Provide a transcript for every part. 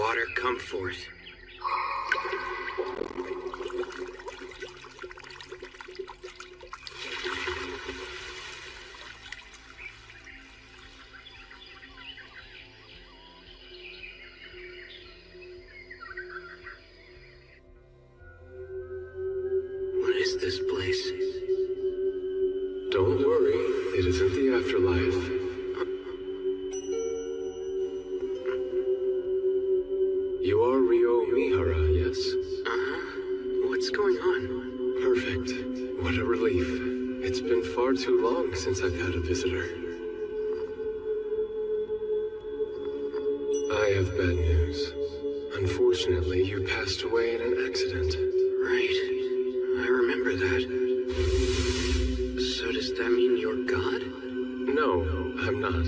Water, come forth. What is this place? Don't worry, it isn't the afterlife. You are Ryo Mihara, yes? Uh-huh. What's going on? Perfect. What a relief. It's been far too long since I've had a visitor. I have bad news. Unfortunately, you passed away in an accident. Right. I remember that. So does that mean you're God? No, I'm not.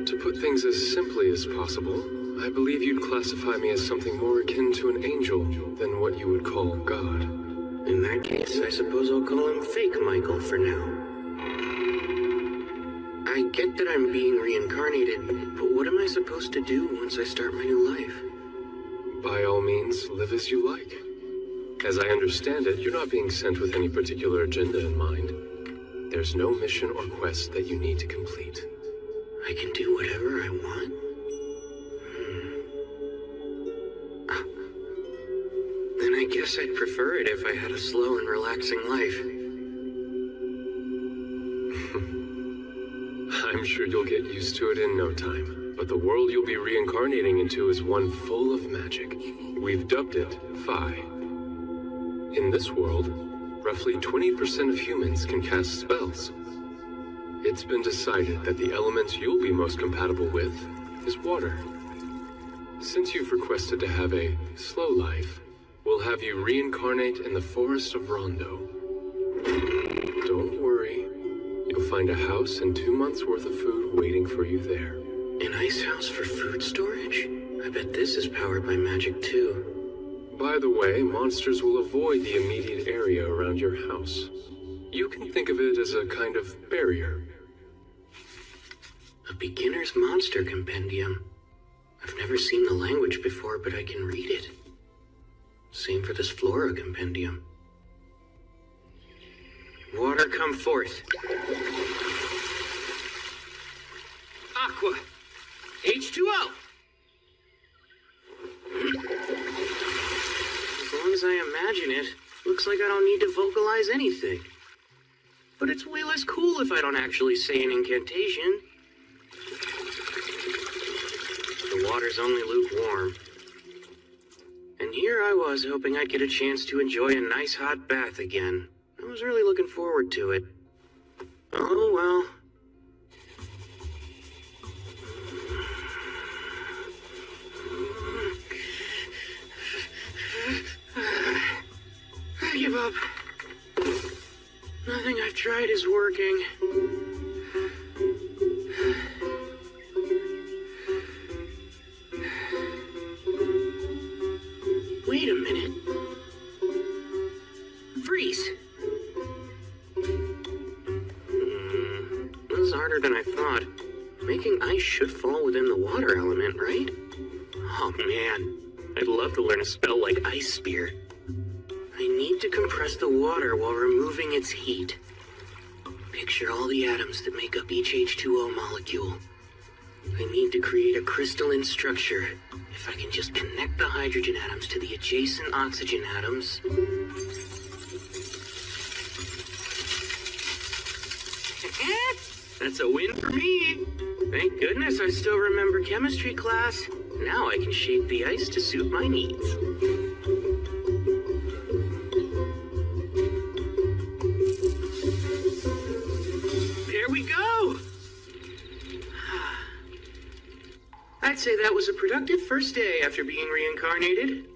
To put things as simply as possible, I believe you'd classify me as something more akin to an angel than what you would call God. In that case, I suppose I'll call him Fake Michael for now. I get that I'm being reincarnated, but what am I supposed to do once I start my new life? By all means, live as you like. As I understand it, you're not being sent with any particular agenda in mind. There's no mission or quest that you need to complete. I can do whatever I want? Then I guess I'd prefer it if I had a slow and relaxing life. I'm sure you'll get used to it in no time, but the world you'll be reincarnating into is one full of magic. We've dubbed it Phi. In this world, roughly 20% of humans can cast spells. It's been decided that the element you'll be most compatible with is water. Since you've requested to have a slow life, we'll have you reincarnate in the forest of Rondo. Don't worry. You'll find a house and 2 months' worth of food waiting for you there. An ice house for food storage? I bet this is powered by magic too. By the way, monsters will avoid the immediate area around your house. You can think of it as a kind of barrier. A beginner's monster compendium. I've never seen the language before, but I can read it. Same for this flora compendium. Water, come forth. Aqua. H2O. As long as I imagine it, looks like I don't need to vocalize anything. But it's way less cool if I don't actually say an incantation. The water's only lukewarm. And here I was hoping I'd get a chance to enjoy a nice hot bath again. I was really looking forward to it. Oh well. I give up. Nothing I've tried is working. Wait a minute. Freeze. This is harder than I thought. Making ice should fall within the water element, right? Oh man, I'd love to learn a spell like Ice Spear. I need to compress the water while removing its heat. Picture all the atoms that make up each H2O molecule. I need to create a crystalline structure. If I can just connect the hydrogen atoms to the adjacent oxygen atoms. That's a win for me. Thank goodness I still remember chemistry class. Now I can shape the ice to suit my needs. There we go! I'd say that was a productive first day after being reincarnated.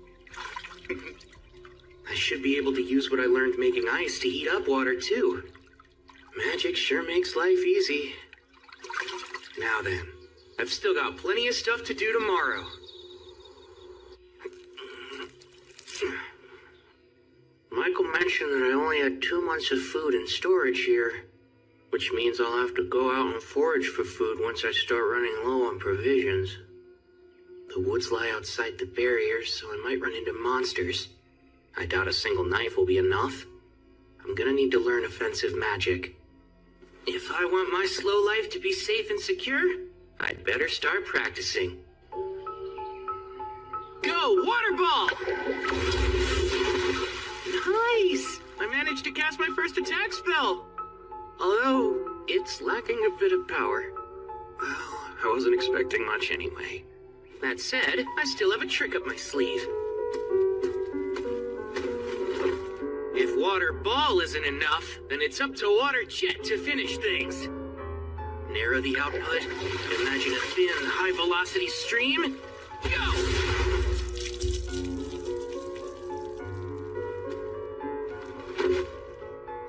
I should be able to use what I learned making ice to heat up water too. Magic sure makes life easy. Now then, I've still got plenty of stuff to do tomorrow. Michael mentioned that I only had 2 months of food in storage here, which means I'll have to go out and forage for food once I start running low on provisions. The woods lie outside the barrier, so I might run into monsters. I doubt a single knife will be enough. I'm gonna need to learn offensive magic. If I want my slow life to be safe and secure, I'd better start practicing. Go, water ball! Nice! I managed to cast my first attack spell! Although, it's lacking a bit of power. Well, I wasn't expecting much anyway. That said, I still have a trick up my sleeve. If water ball isn't enough, then it's up to water jet to finish things. Narrow the output, imagine a thin, high-velocity stream. Go!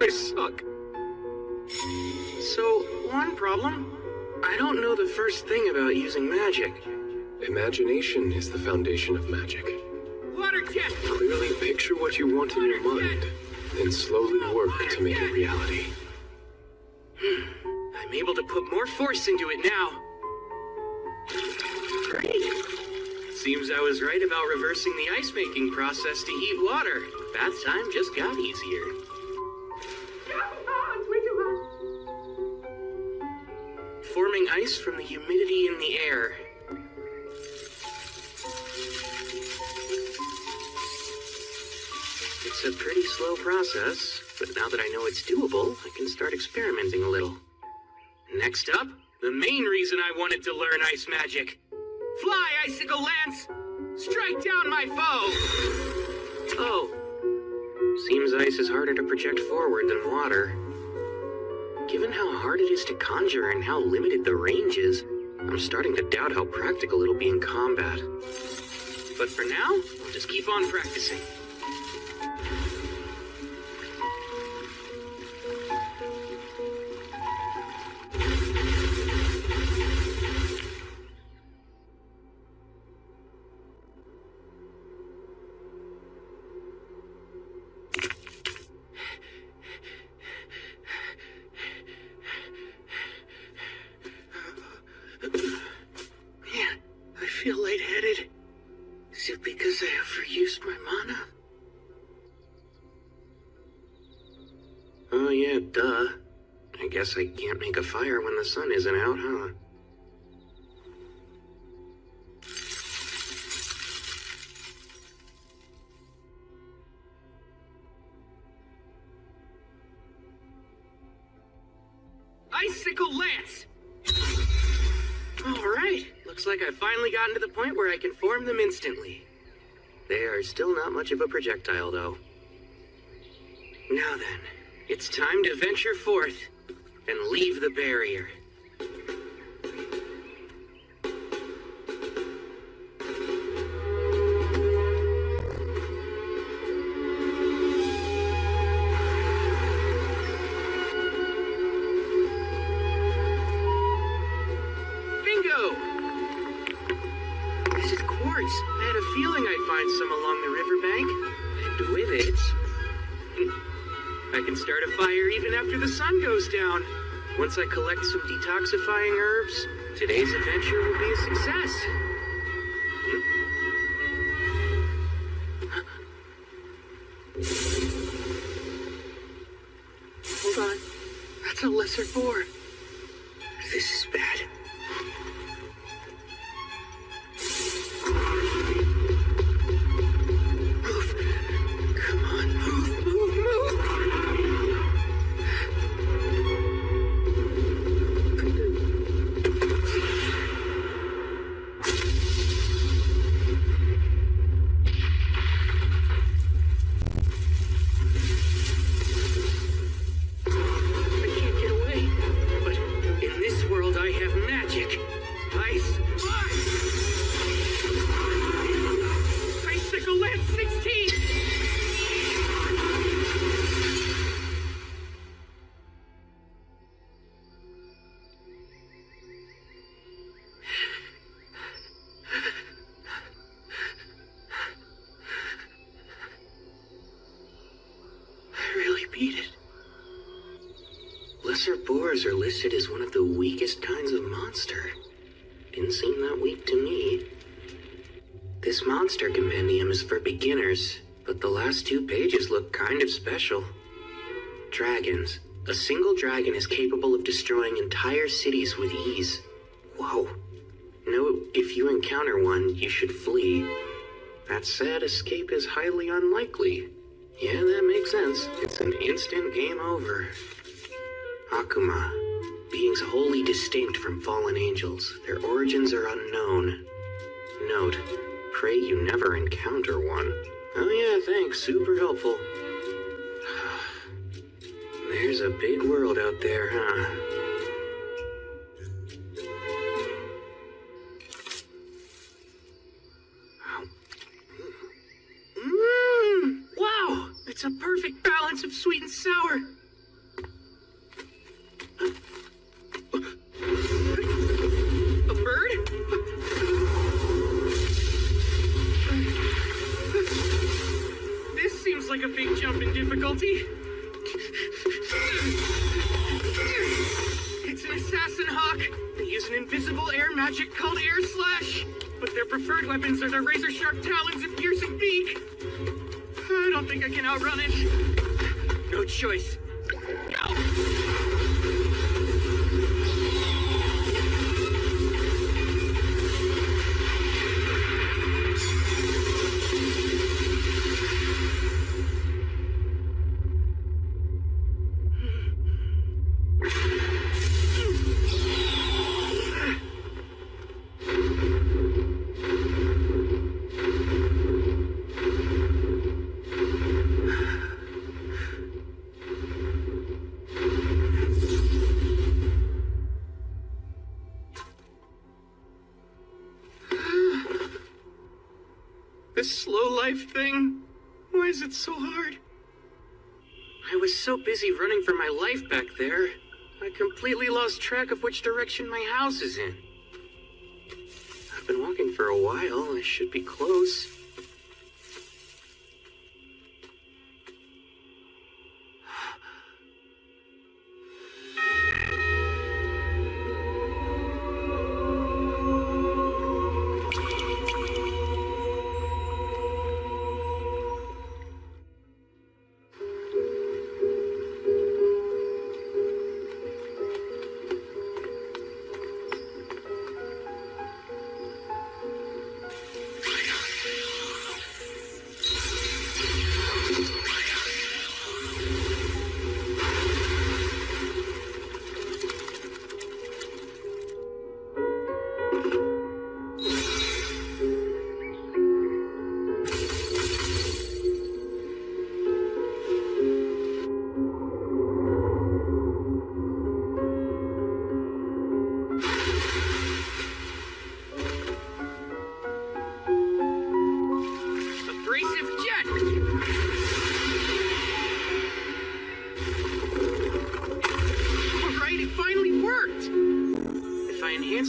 I suck. So, one problem. I don't know the first thing about using magic. Imagination is the foundation of magic. Water jet! Clearly picture what you want in your mind, then slowly work to make it reality. I'm able to put more force into it now. Great. Seems I was right about reversing the ice-making process to heat water. Bath time just got easier. Forming ice from the humidity in the air. It's a pretty slow process, but now that I know it's doable, I can start experimenting a little. Next up, the main reason I wanted to learn ice magic. Fly, Icicle Lance! Strike down my foe! Oh. Seems ice is harder to project forward than water. Given how hard it is to conjure and how limited the range is, I'm starting to doubt how practical it'll be in combat. But for now, I'll just keep on practicing. Man, I feel lightheaded. Is it because I overused my mana? Oh yeah, duh. I guess I can't make a fire when the sun isn't out, huh? Icicle Lance! Alright, looks like I've finally gotten to the point where I can form them instantly. They are still not much of a projectile, though. Now then, it's time to venture forth and leave the barrier. I had a feeling I'd find some along the riverbank, and with it, I can start a fire even after the sun goes down. Once I collect some detoxifying herbs, today's adventure will be a success. Hold on, that's a lesser boar. This is bad. Lesser boars are listed as one of the weakest kinds of monster. Didn't seem that weak to me. This monster compendium is for beginners, but the last 2 pages look kind of special. Dragons. A single dragon is capable of destroying entire cities with ease. Whoa. Note, if you encounter one, you should flee. That said, escape is highly unlikely. Yeah, that makes sense. It's an instant game over. Akuma. Beings wholly distinct from fallen angels. Their origins are unknown. Note, pray you never encounter one. Oh yeah, thanks. Super helpful. There's a big world out there, huh? Wow! It's a perfect balance of sweet and sour. A bird? This seems like a big jump in difficulty. It's an assassin hawk. They use an invisible air magic called Air Slash, but their preferred weapons are their razor-sharp talons and piercing beak. I don't think I can outrun it. No choice. This slow life thing, why is it so hard? I was so busy running for my life back there, I completely lost track of which direction my house is in. I've been walking for a while, I should be close.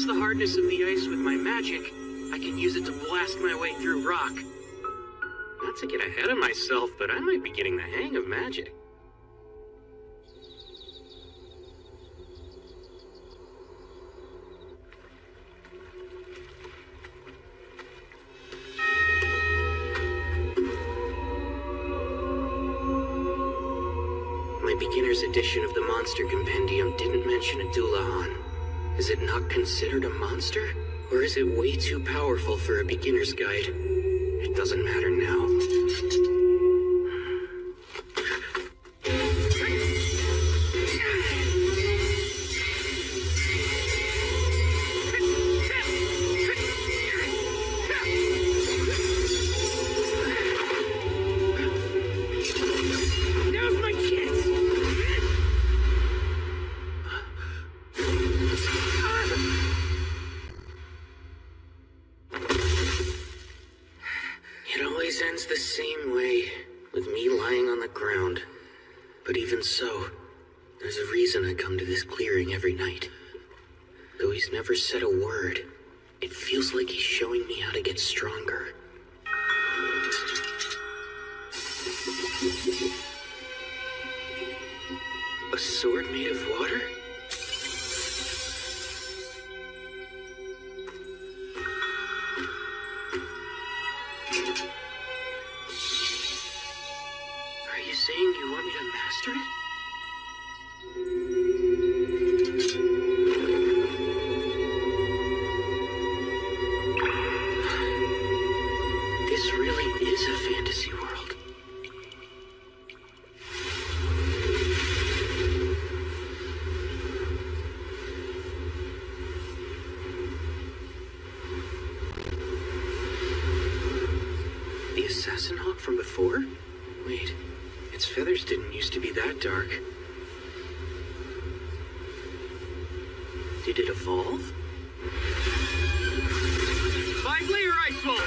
The hardness of the ice with my magic, I can use it to blast my way through rock. Not to get ahead of myself, but I might be getting the hang of magic. My beginner's edition of the Monster Compendium didn't mention a Dulahan. Is it not considered a monster? Or is it way too powerful for a beginner's guide? It doesn't matter now. Ends the same way, with me lying on the ground. But even so, there's a reason I come to this clearing every night. Though he's never said a word, it feels like he's showing me how to get stronger. A sword made of water? saying you want me to master it? This really is a fantasy world. The assassin hawk from before? Wait, its feathers didn't used to be that dark. Did it evolve? 5-layer ice wall!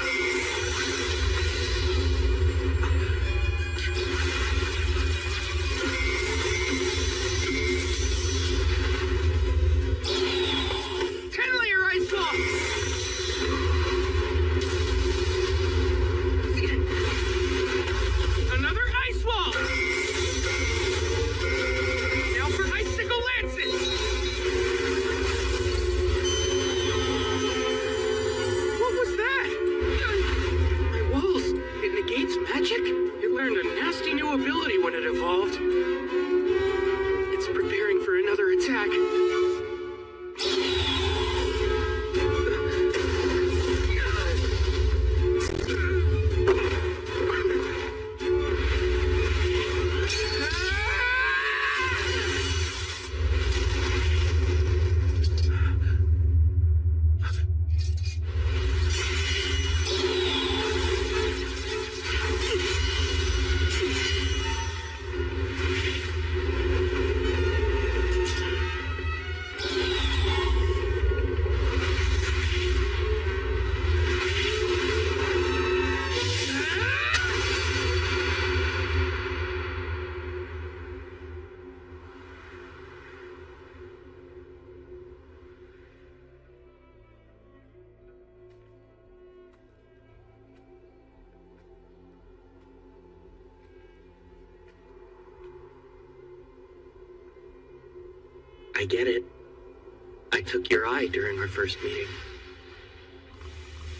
I get it. I took your eye during our first meeting.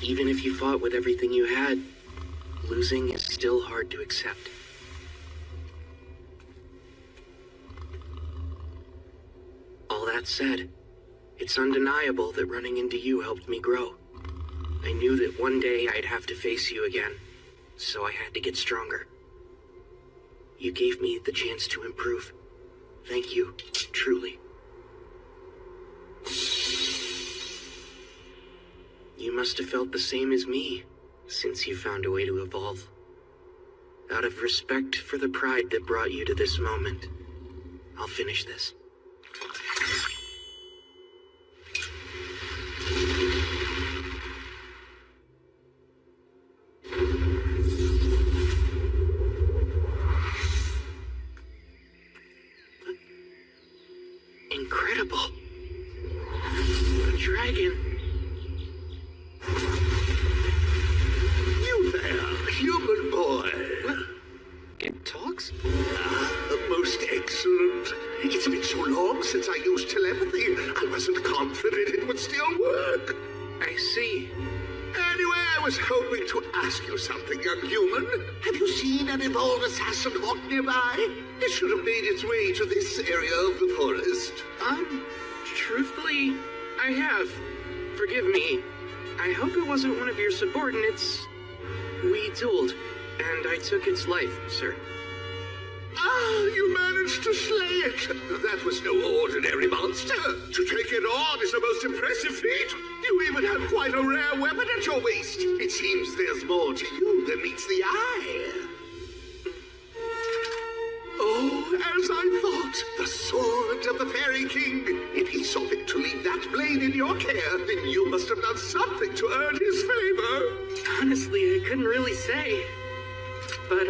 Even if you fought with everything you had, losing is still hard to accept. All that said, it's undeniable that running into you helped me grow. I knew that one day I'd have to face you again, so I had to get stronger. You gave me the chance to improve. Thank you, truly. You must have felt the same as me, since you found a way to evolve. Out of respect for the pride that brought you to this moment, I'll finish this. Incredible. A dragon. You there, human boy. What? It talks? Most excellent. It's been so long since I used telepathy, I wasn't confident it would still work. I see. Anyway, I was hoping to ask you something, young human. Have you seen an evolved assassin hawk nearby? It should have made its way to this area of the forest. Truthfully, I have. Forgive me. I hope it wasn't one of your subordinates. We dueled, and I took its life, sir. Ah, you managed to slay it. That was no ordinary monster. To take it on is a most impressive feat. You even have quite a rare weapon at your waist. It seems there's more to you than meets the eye. Oh, as I thought, the sword of the Fairy King. If he saw fit to leave that blade in your care, then you must have done something to earn his favor. Honestly, I couldn't really say. But,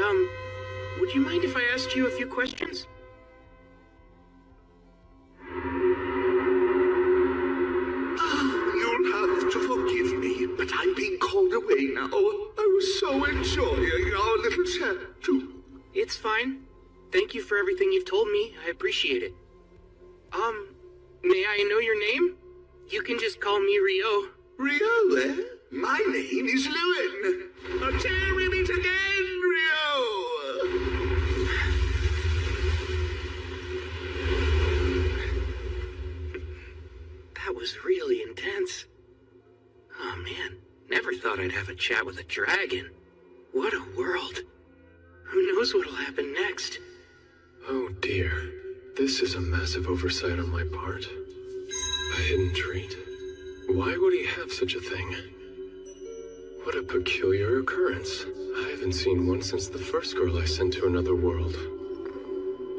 would you mind if I asked you a few questions? You'll have to forgive me, but I'm being called away now. I was so enjoying our little chat, too. It's fine. Thank you for everything you've told me. I appreciate it. May I know your name? You can just call me Rio. Rio, eh? My name is Lewin. Until we meet again, Rio! a chat with a dragon. What a world. Who knows what'll happen next? Oh dear. This is a massive oversight on my part. A hidden trait? Why would he have such a thing? What a peculiar occurrence. I haven't seen one since the first girl I sent to another world.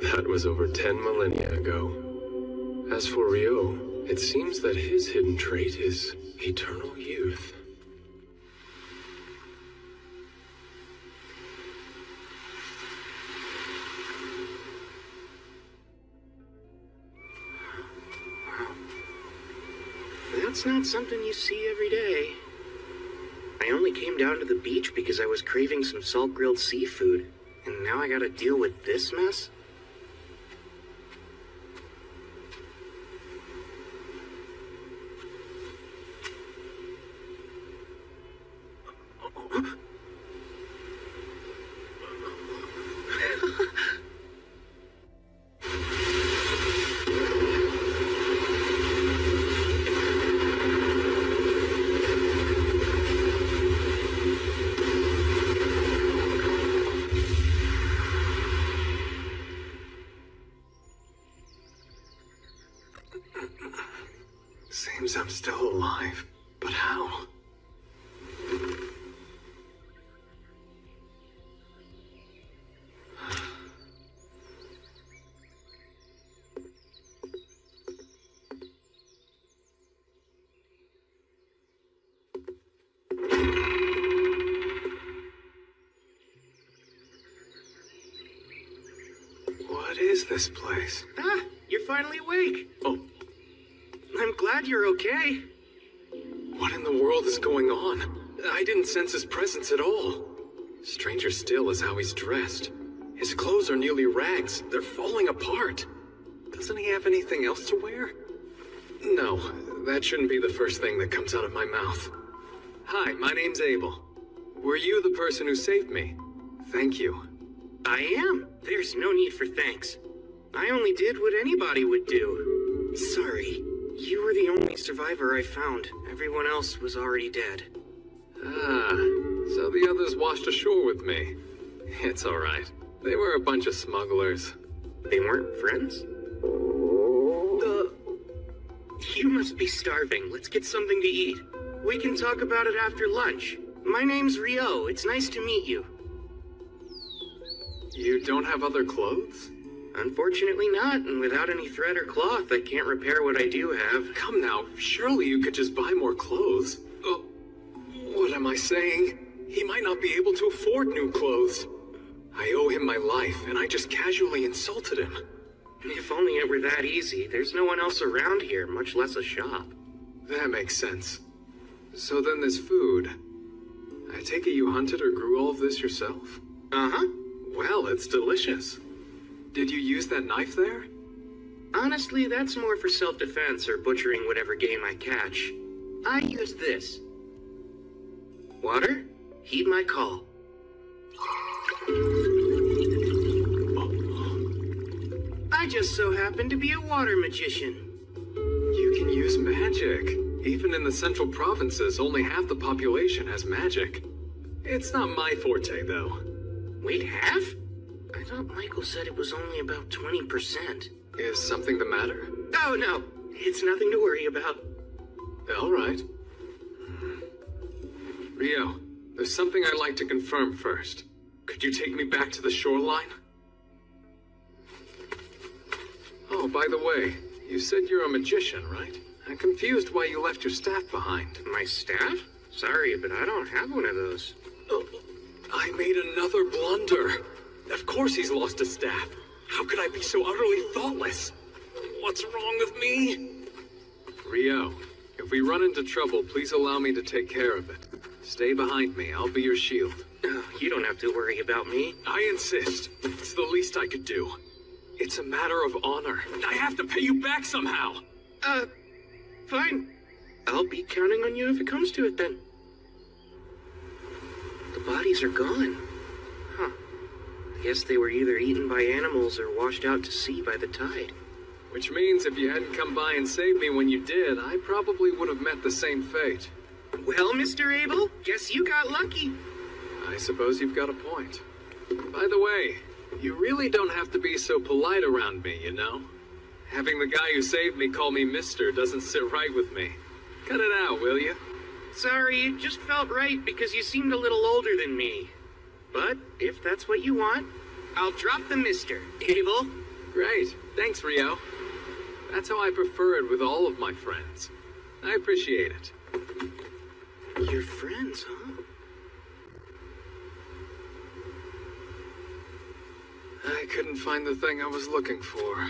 That was over 10 millennia ago. As for Rio, it seems that his hidden trait is eternal youth. That's not something you see every day. I only came down to the beach because I was craving some salt-grilled seafood, and now I gotta deal with this mess? Seems I'm still alive, but how? What is this place? Ah, you're finally awake. Oh, I'm glad you're okay. what in the world is going on? I didn't sense his presence at all. Stranger still is how he's dressed. His clothes are nearly rags. They're falling apart. Doesn't he have anything else to wear? No, that shouldn't be the first thing that comes out of my mouth. Hi, my name's Abel. Were you the person who saved me? Thank you. I am. There's no need for thanks. I only did what anybody would do. Sorry. You were the only survivor I found. Everyone else was already dead. Ah, so the others washed ashore with me. It's all right. They were a bunch of smugglers. They weren't friends? You must be starving. Let's get something to eat. We can talk about it after lunch. My name's Rio. It's nice to meet you. You don't have other clothes? Unfortunately not, and without any thread or cloth, I can't repair what I do have. Come now, surely you could just buy more clothes. Oh, what am I saying? He might not be able to afford new clothes. I owe him my life, and I just casually insulted him. If only it were that easy. There's no one else around here, much less a shop. That makes sense. So then this food. I take it you hunted or grew all of this yourself? Uh-huh. Well, it's delicious. Did you use that knife there? Honestly, that's more for self-defense or butchering whatever game I catch. I use this. Water? Heed my call. I just so happen to be a water magician. You can use magic. Even in the central provinces, only half the population has magic. It's not my forte, though. Wait, half? I thought Michael said it was only about 20%. Is something the matter? Oh, no. It's nothing to worry about. All right. Rio, there's something I'd like to confirm first. Could you take me back to the shoreline? Oh, by the way, you said you're a magician, right? I'm confused why you left your staff behind. My staff? Sorry, but I don't have one of those. Oh, I made another blunder. Of course he's lost his staff. How could I be so utterly thoughtless? What's wrong with me? Rio, if we run into trouble, please allow me to take care of it. Stay behind me. I'll be your shield. You don't have to worry about me. I insist. It's the least I could do. It's a matter of honor. I have to pay you back somehow. Fine. I'll be counting on you if it comes to it then. The bodies are gone. Huh. I guess they were either eaten by animals or washed out to sea by the tide. Which means if you hadn't come by and saved me when you did, I probably would have met the same fate. Well, Mr. Abel, guess you got lucky. I suppose you've got a point. By the way, you really don't have to be so polite around me, you know? Having the guy who saved me call me mister doesn't sit right with me. Cut it out, will you? Sorry, it just felt right because you seemed a little older than me. But if that's what you want, I'll drop the mister, Abel. Great. Thanks, Rio. That's how I prefer it with all of my friends. I appreciate it. Your friends, huh? I couldn't find the thing I was looking for.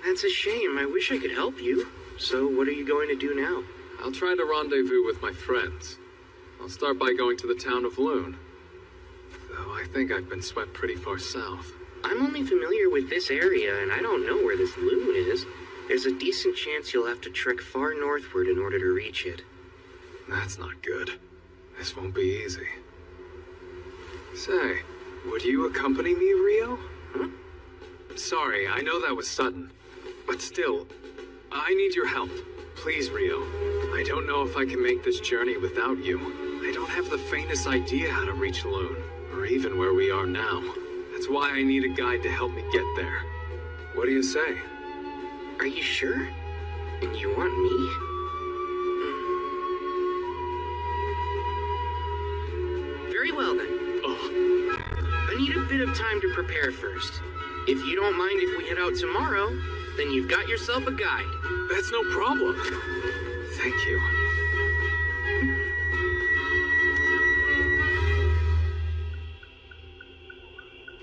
That's a shame. I wish I could help you. So what are you going to do now? I'll try to rendezvous with my friends. I'll start by going to the town of Loon. Though I think I've been swept pretty far south. I'm only familiar with this area, and I don't know where this Loon is. There's a decent chance you'll have to trek far northward in order to reach it. That's not good. This won't be easy. Say, would you accompany me, Rio? Huh? Sorry, I know that was sudden. But still, I need your help. Please, Rio. I don't know if I can make this journey without you. I don't have the faintest idea how to reach Loon, or even where we are now. That's why I need a guide to help me get there. What do you say? Are you sure? And you want me? Very well then. Oh, I need a bit of time to prepare first. If you don't mind if we head out tomorrow, then you've got yourself a guide. that's no problem. Thank you.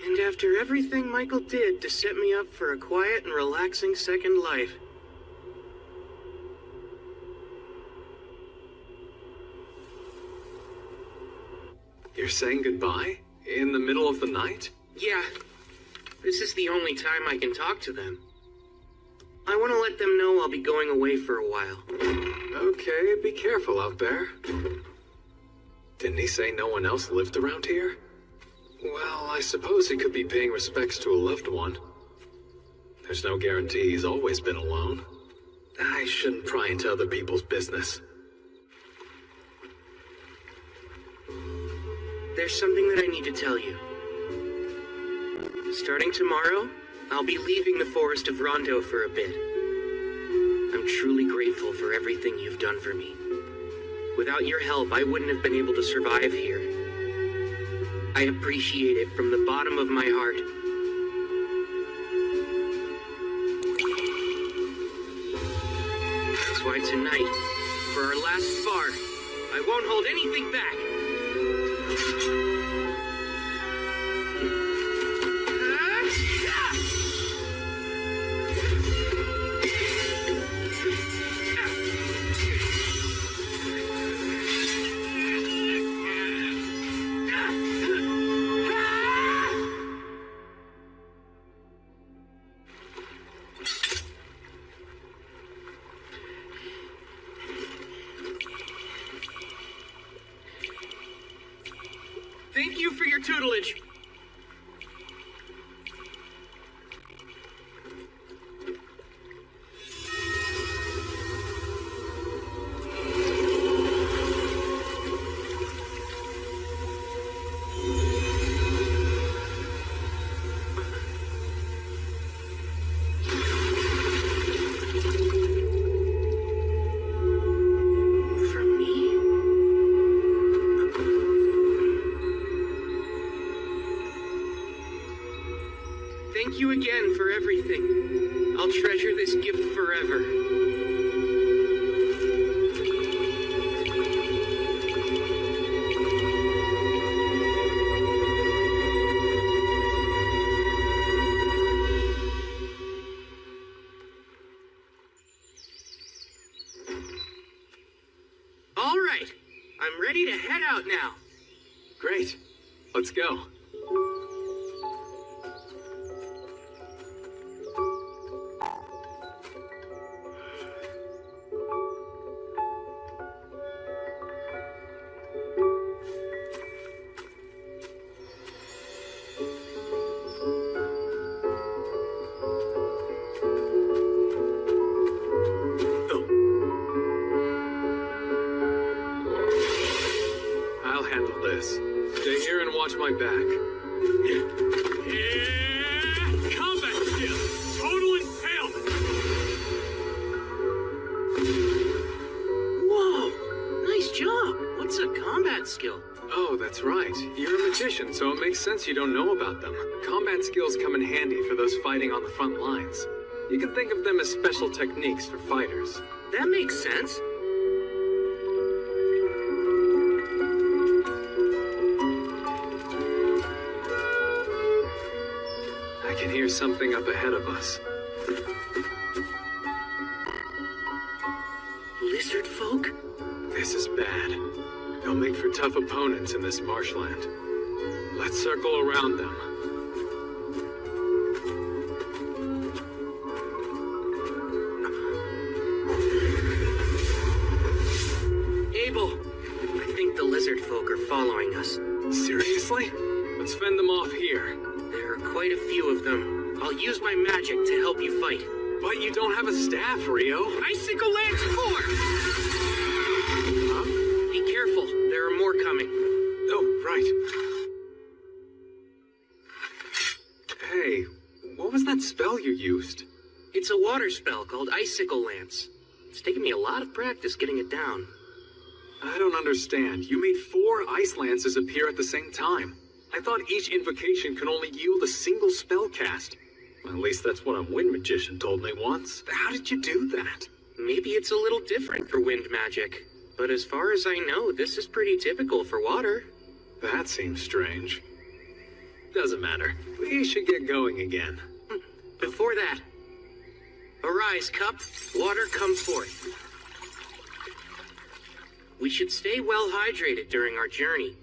And after everything Michael did to set me up for a quiet and relaxing second life, You're saying goodbye? In the middle of the night? yeah, this is the only time I can talk to them. I want to let them know I'll be going away for a while. Okay, be careful out there. Didn't he say no one else lived around here? Well, I suppose he could be paying respects to a loved one. There's no guarantee he's always been alone. I shouldn't pry into other people's business. There's something that I need to tell you. Starting tomorrow, I'll be leaving the forest of Rondo for a bit. I'm truly grateful for everything you've done for me. Without your help, I wouldn't have been able to survive here. I appreciate it from the bottom of my heart. That's why tonight, for our last spar, I won't hold anything back. Thank you for your tutelage. From me? Thank you again for everything. I'll treasure this gift forever. All right, I'm ready to head out now. Great. Let's go. Combat skill. Total impalement. Whoa! Nice job! What's a combat skill? Oh, that's right. You're a magician, so it makes sense you don't know about them. Combat skills come in handy for those fighting on the front lines. You can think of them as special techniques for fighters. That makes sense. I can hear something up ahead of us. Lizard folk? This is bad. They'll make for tough opponents in this marshland. Let's circle around them. Abel, I think the lizard folk are following us. Seriously? Let's fend them off here. There are quite a few of them. I'll use my magic to help you fight. But you don't have a staff, Rio. Icicle Lance 4! Huh? Be careful, there are more coming. Oh, right. Hey, what was that spell you used? It's a water spell called Icicle Lance. It's taken me a lot of practice getting it down. I don't understand. You made 4 ice lances appear at the same time. I thought each invocation could only yield a single spell cast. Well, at least that's what a wind magician told me once. How did you do that? Maybe it's a little different for wind magic, but as far as I know, this is pretty typical for water. That seems strange. Doesn't matter. We should get going again. Before that, arise, cup, water come forth. We should stay well hydrated during our journey.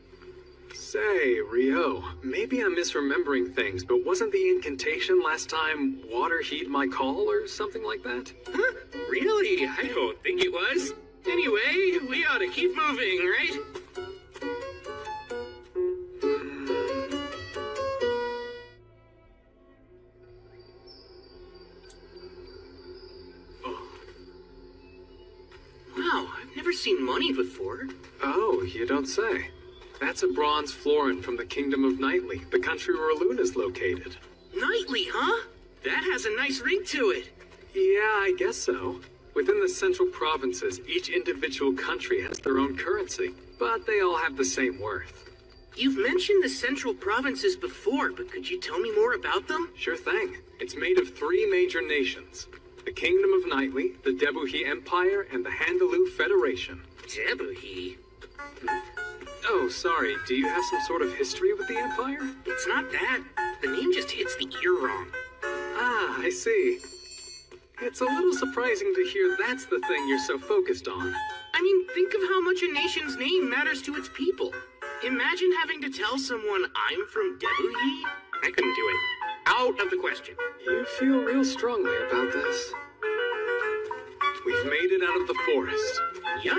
Say, Rio, maybe I'm misremembering things, but wasn't the incantation last time water heed my call or something like that? Huh? Really? I don't think it was. Anyway, we ought to keep moving, right? Wow, I've never seen money before. Oh, you don't say. That's a bronze florin from the Kingdom of Knightly, the country where Luna's located. Knightly, huh? That has a nice ring to it. Yeah, I guess so. Within the central provinces, each individual country has their own currency, but they all have the same worth. You've mentioned the central provinces before, but could you tell me more about them? Sure thing. It's made of 3 major nations. The Kingdom of Knightly, the Debuhi Empire, and the Handaloo Federation. Debuhi? Oh, sorry. Do you have some sort of history with the Empire? It's not that. The name just hits the ear wrong. Ah, I see. It's a little surprising to hear that's the thing you're so focused on. I mean, think of how much a nation's name matters to its people. Imagine having to tell someone I'm from Debuhi. I couldn't do it. Out of the question. You feel real strongly about this. We've made it out of the forest. Yup.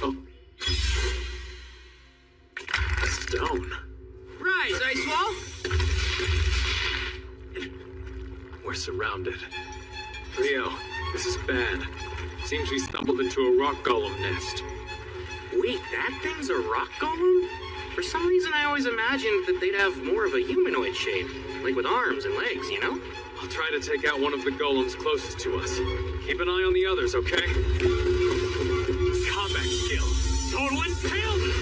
Oh. A stone. Rise, Icewall! We're surrounded. Rio, this is bad. Seems we stumbled into a rock golem nest. Wait, that thing's a rock golem? For some reason I always imagined that they'd have more of a humanoid shape. Like with arms and legs, you know? I'll try to take out one of the golems closest to us. Keep an eye on the others, okay? Combat skill. Total impalement.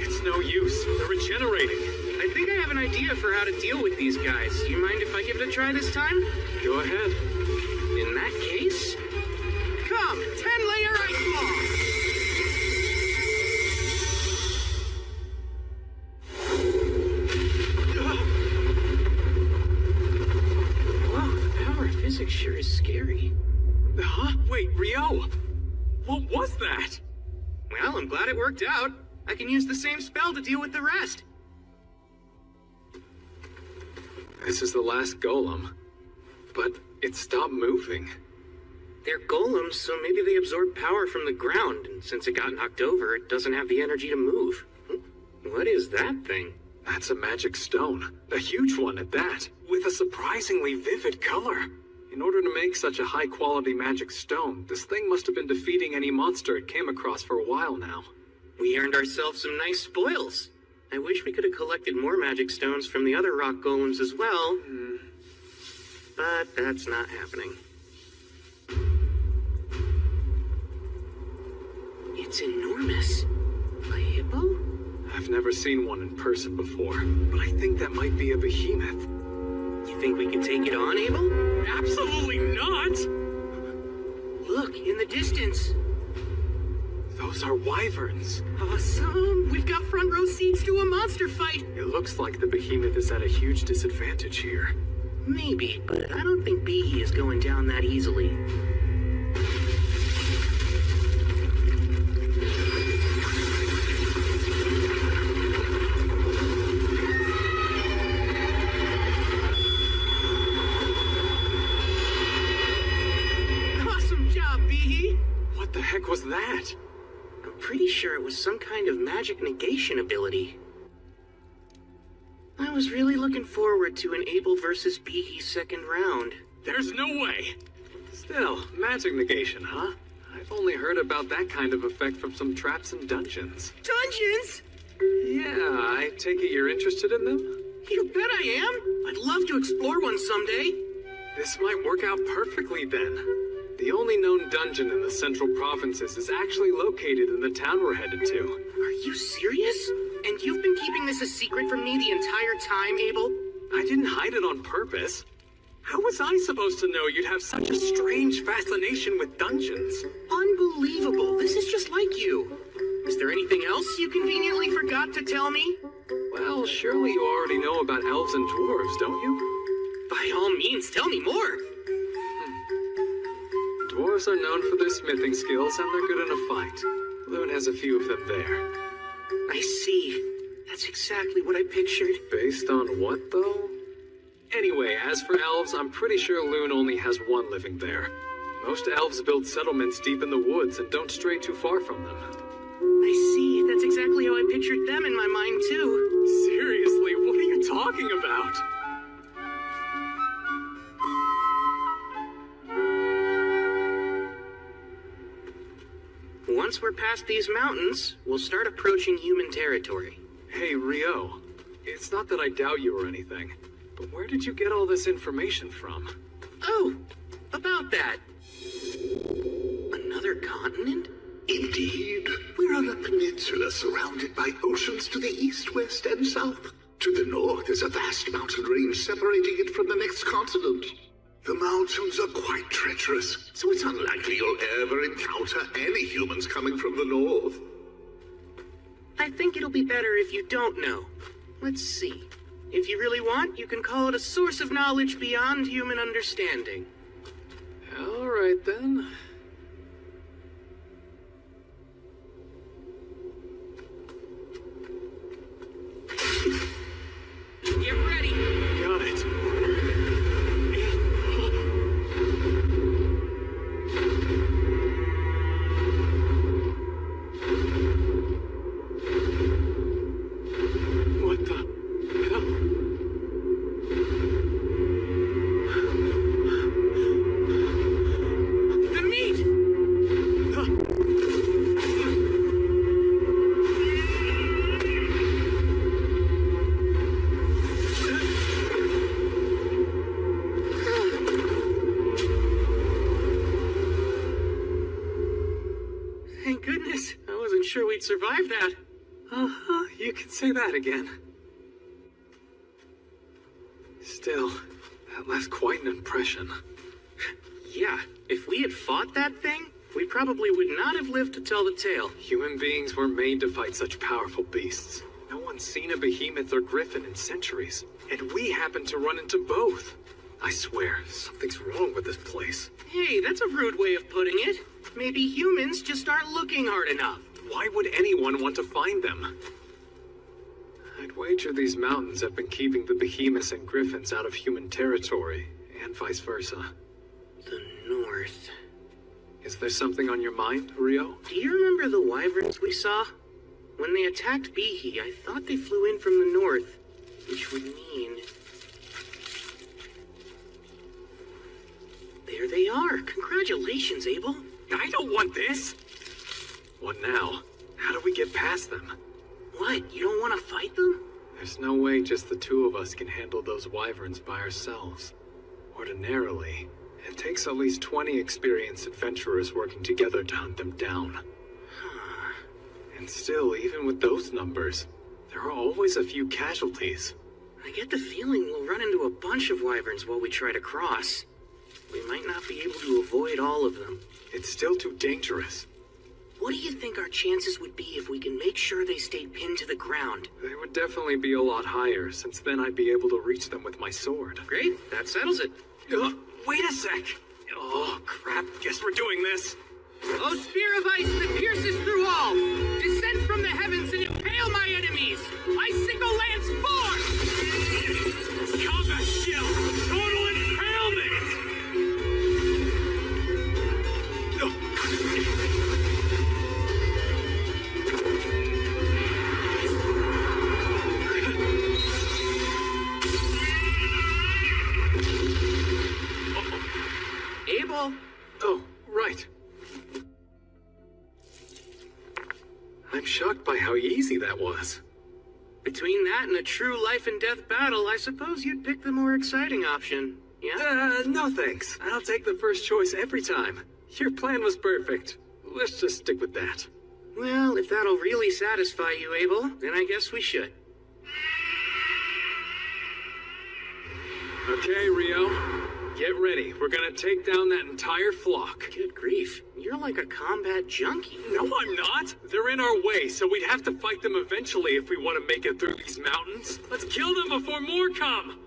It's no use. They're regenerating. I think I have an idea for how to deal with these guys. You mind if I give it a try this time? Go ahead. In that case, come, 10-layer ice ball! Wow, the power of physics sure is scary. Huh? Wait, Rio! What was that? Well, I'm glad it worked out. I can use the same spell to deal with the rest. This is the last golem. But it stopped moving. They're golems, so maybe they absorb power from the ground, and since it got knocked over, it doesn't have the energy to move. What is that thing? That's a magic stone. A huge one at that, with a surprisingly vivid color. In order to make such a high-quality magic stone, this thing must have been defeating any monster it came across for a while now. We earned ourselves some nice spoils. I wish we could have collected more magic stones from the other rock golems as well. But that's not happening. It's enormous. A hippo? I've never seen one in person before, but I think that might be a behemoth. You think we can take it on, Abel? Absolutely not! Look, in the distance. Those are wyverns. Awesome! We've got front row seats to a monster fight! It looks like the behemoth is at a huge disadvantage here. Maybe, but I don't think Behe is going down that easily. Awesome job, Behe! What the heck was that? I'm pretty sure it was some kind of magic negation ability. I was really looking forward to an Abel versus Behe second round. There's no way! Still, magic negation, huh? I've only heard about that kind of effect from some traps and dungeons. Dungeons? Yeah, I take it you're interested in them? You bet I am! I'd love to explore one someday. This might work out perfectly then. The only known dungeon in the central provinces is actually located in the town we're headed to. Are you serious? And you've been keeping this a secret from me the entire time, Abel? I didn't hide it on purpose. How was I supposed to know you'd have such a strange fascination with dungeons? Unbelievable. This is just like you. Is there anything else you conveniently forgot to tell me? Well, surely you already know about elves and dwarves, don't you? By all means, tell me more. Dwarves are known for their smithing skills, and they're good in a fight. Loon has a few of them there. I see. That's exactly what I pictured. Based on what, though? Anyway, as for elves, I'm pretty sure Loon only has one living there. Most elves build settlements deep in the woods and don't stray too far from them. I see. That's exactly how I pictured them in my mind, too. Seriously, what are you talking about? Once we're past these mountains, we'll start approaching human territory. Hey, Rio. It's not that I doubt you or anything, but where did you get all this information from? Oh, about that. Another continent? Indeed. We're on a peninsula surrounded by oceans to the east, west, and south. To the north is a vast mountain range separating it from the next continent. The mountains are quite treacherous, so it's unlikely you'll ever encounter any humans coming from the north. I think it'll be better if you don't know. Let's see. If you really want, you can call it a source of knowledge beyond human understanding. All right, then. Get ready! Got it. What the hell? The meat! Thank goodness. I wasn't sure we'd survive that. Uh-huh, you can say that again. Still, that left quite an impression. Yeah, if we had fought that thing, we probably would not have lived to tell the tale. Human beings were made to fight such powerful beasts. No one's seen a behemoth or griffin in centuries, and we happened to run into both. I swear, something's wrong with this place. Hey, that's a rude way of putting it. Maybe humans just aren't looking hard enough. Why would anyone want to find them? I'd wager these mountains have been keeping the behemoths and griffins out of human territory, and vice versa. The north. Is there something on your mind, Rio? Do you remember the wyverns we saw? When they attacked Behe, I thought they flew in from the north, which would mean... There they are. Congratulations, Abel. I don't want this! What now? How do we get past them? What, you don't want to fight them? There's no way just the two of us can handle those wyverns by ourselves. Ordinarily, it takes at least 20 experienced adventurers working together to hunt them down. And still, even with those numbers, there are always a few casualties. I get the feeling we'll run into a bunch of wyverns while we try to cross. We might not be able to avoid all of them. It's still too dangerous. What do you think our chances would be if we can make sure they stayed pinned to the ground? They would definitely be a lot higher, since then I'd be able to reach them with my sword. Great, that settles it. Wait a sec! Oh, crap, guess we're doing this. Oh, spear of ice that pierces through all! Descend from the heavens and impale my enemies! Icicle lance forth! Combat skill! Total impalement! Abel! Oh, right. I'm shocked by how easy that was. Between that and a true life and death battle, I suppose you'd pick the more exciting option, yeah? No thanks. I'll take the first choice every time. Your plan was perfect. Let's just stick with that. Well, if that'll really satisfy you, Abel, then I guess we should. Okay, Rio. Get ready. We're gonna take down that entire flock. Good grief, you're like a combat junkie. No, I'm not. They're in our way, so we'd have to fight them eventually if we want to make it through these mountains. Let's kill them before more come.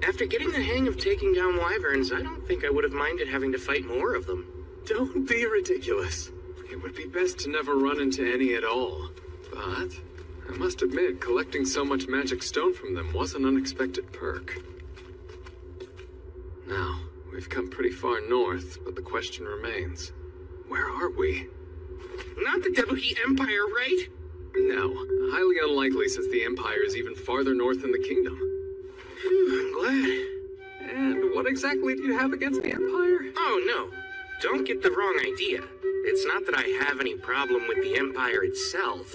After getting the hang of taking down wyverns, I don't think I would have minded having to fight more of them. Don't be ridiculous. It would be best to never run into any at all. But I must admit, collecting so much magic stone from them was an unexpected perk. Now, we've come pretty far north, but the question remains. Where are we? Not the Debuhi Empire, right? No, highly unlikely since the Empire is even farther north in the kingdom. Phew, I'm glad. And what exactly do you have against the Empire? Oh, no. Don't get the wrong idea. It's not that I have any problem with the Empire itself,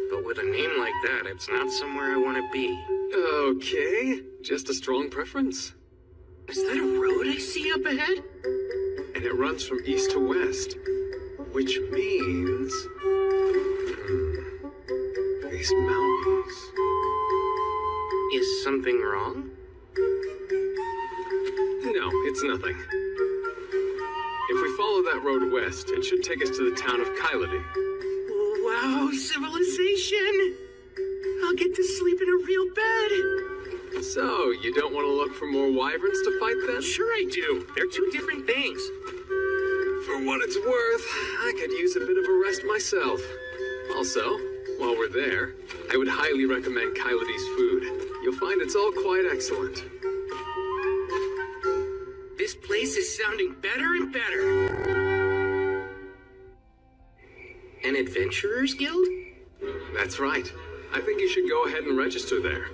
but with a name like that, it's not somewhere I want to be. Okay, just a strong preference. Is that a road I see up ahead? And it runs from east to west, which means... these mountains... Is something wrong? No, it's nothing. If we follow that road west, it should take us to the town of Kyladi. Wow, civilization! I'll get to sleep in a real bed. So, you don't want to look for more wyverns to fight then? Sure I do. They're two different things. For what it's worth, I could use a bit of a rest myself. Also, while we're there, I would highly recommend Kyladi's food. You'll find it's all quite excellent. This place is sounding better and better. An adventurer's guild? That's right. I think you should go ahead and register there.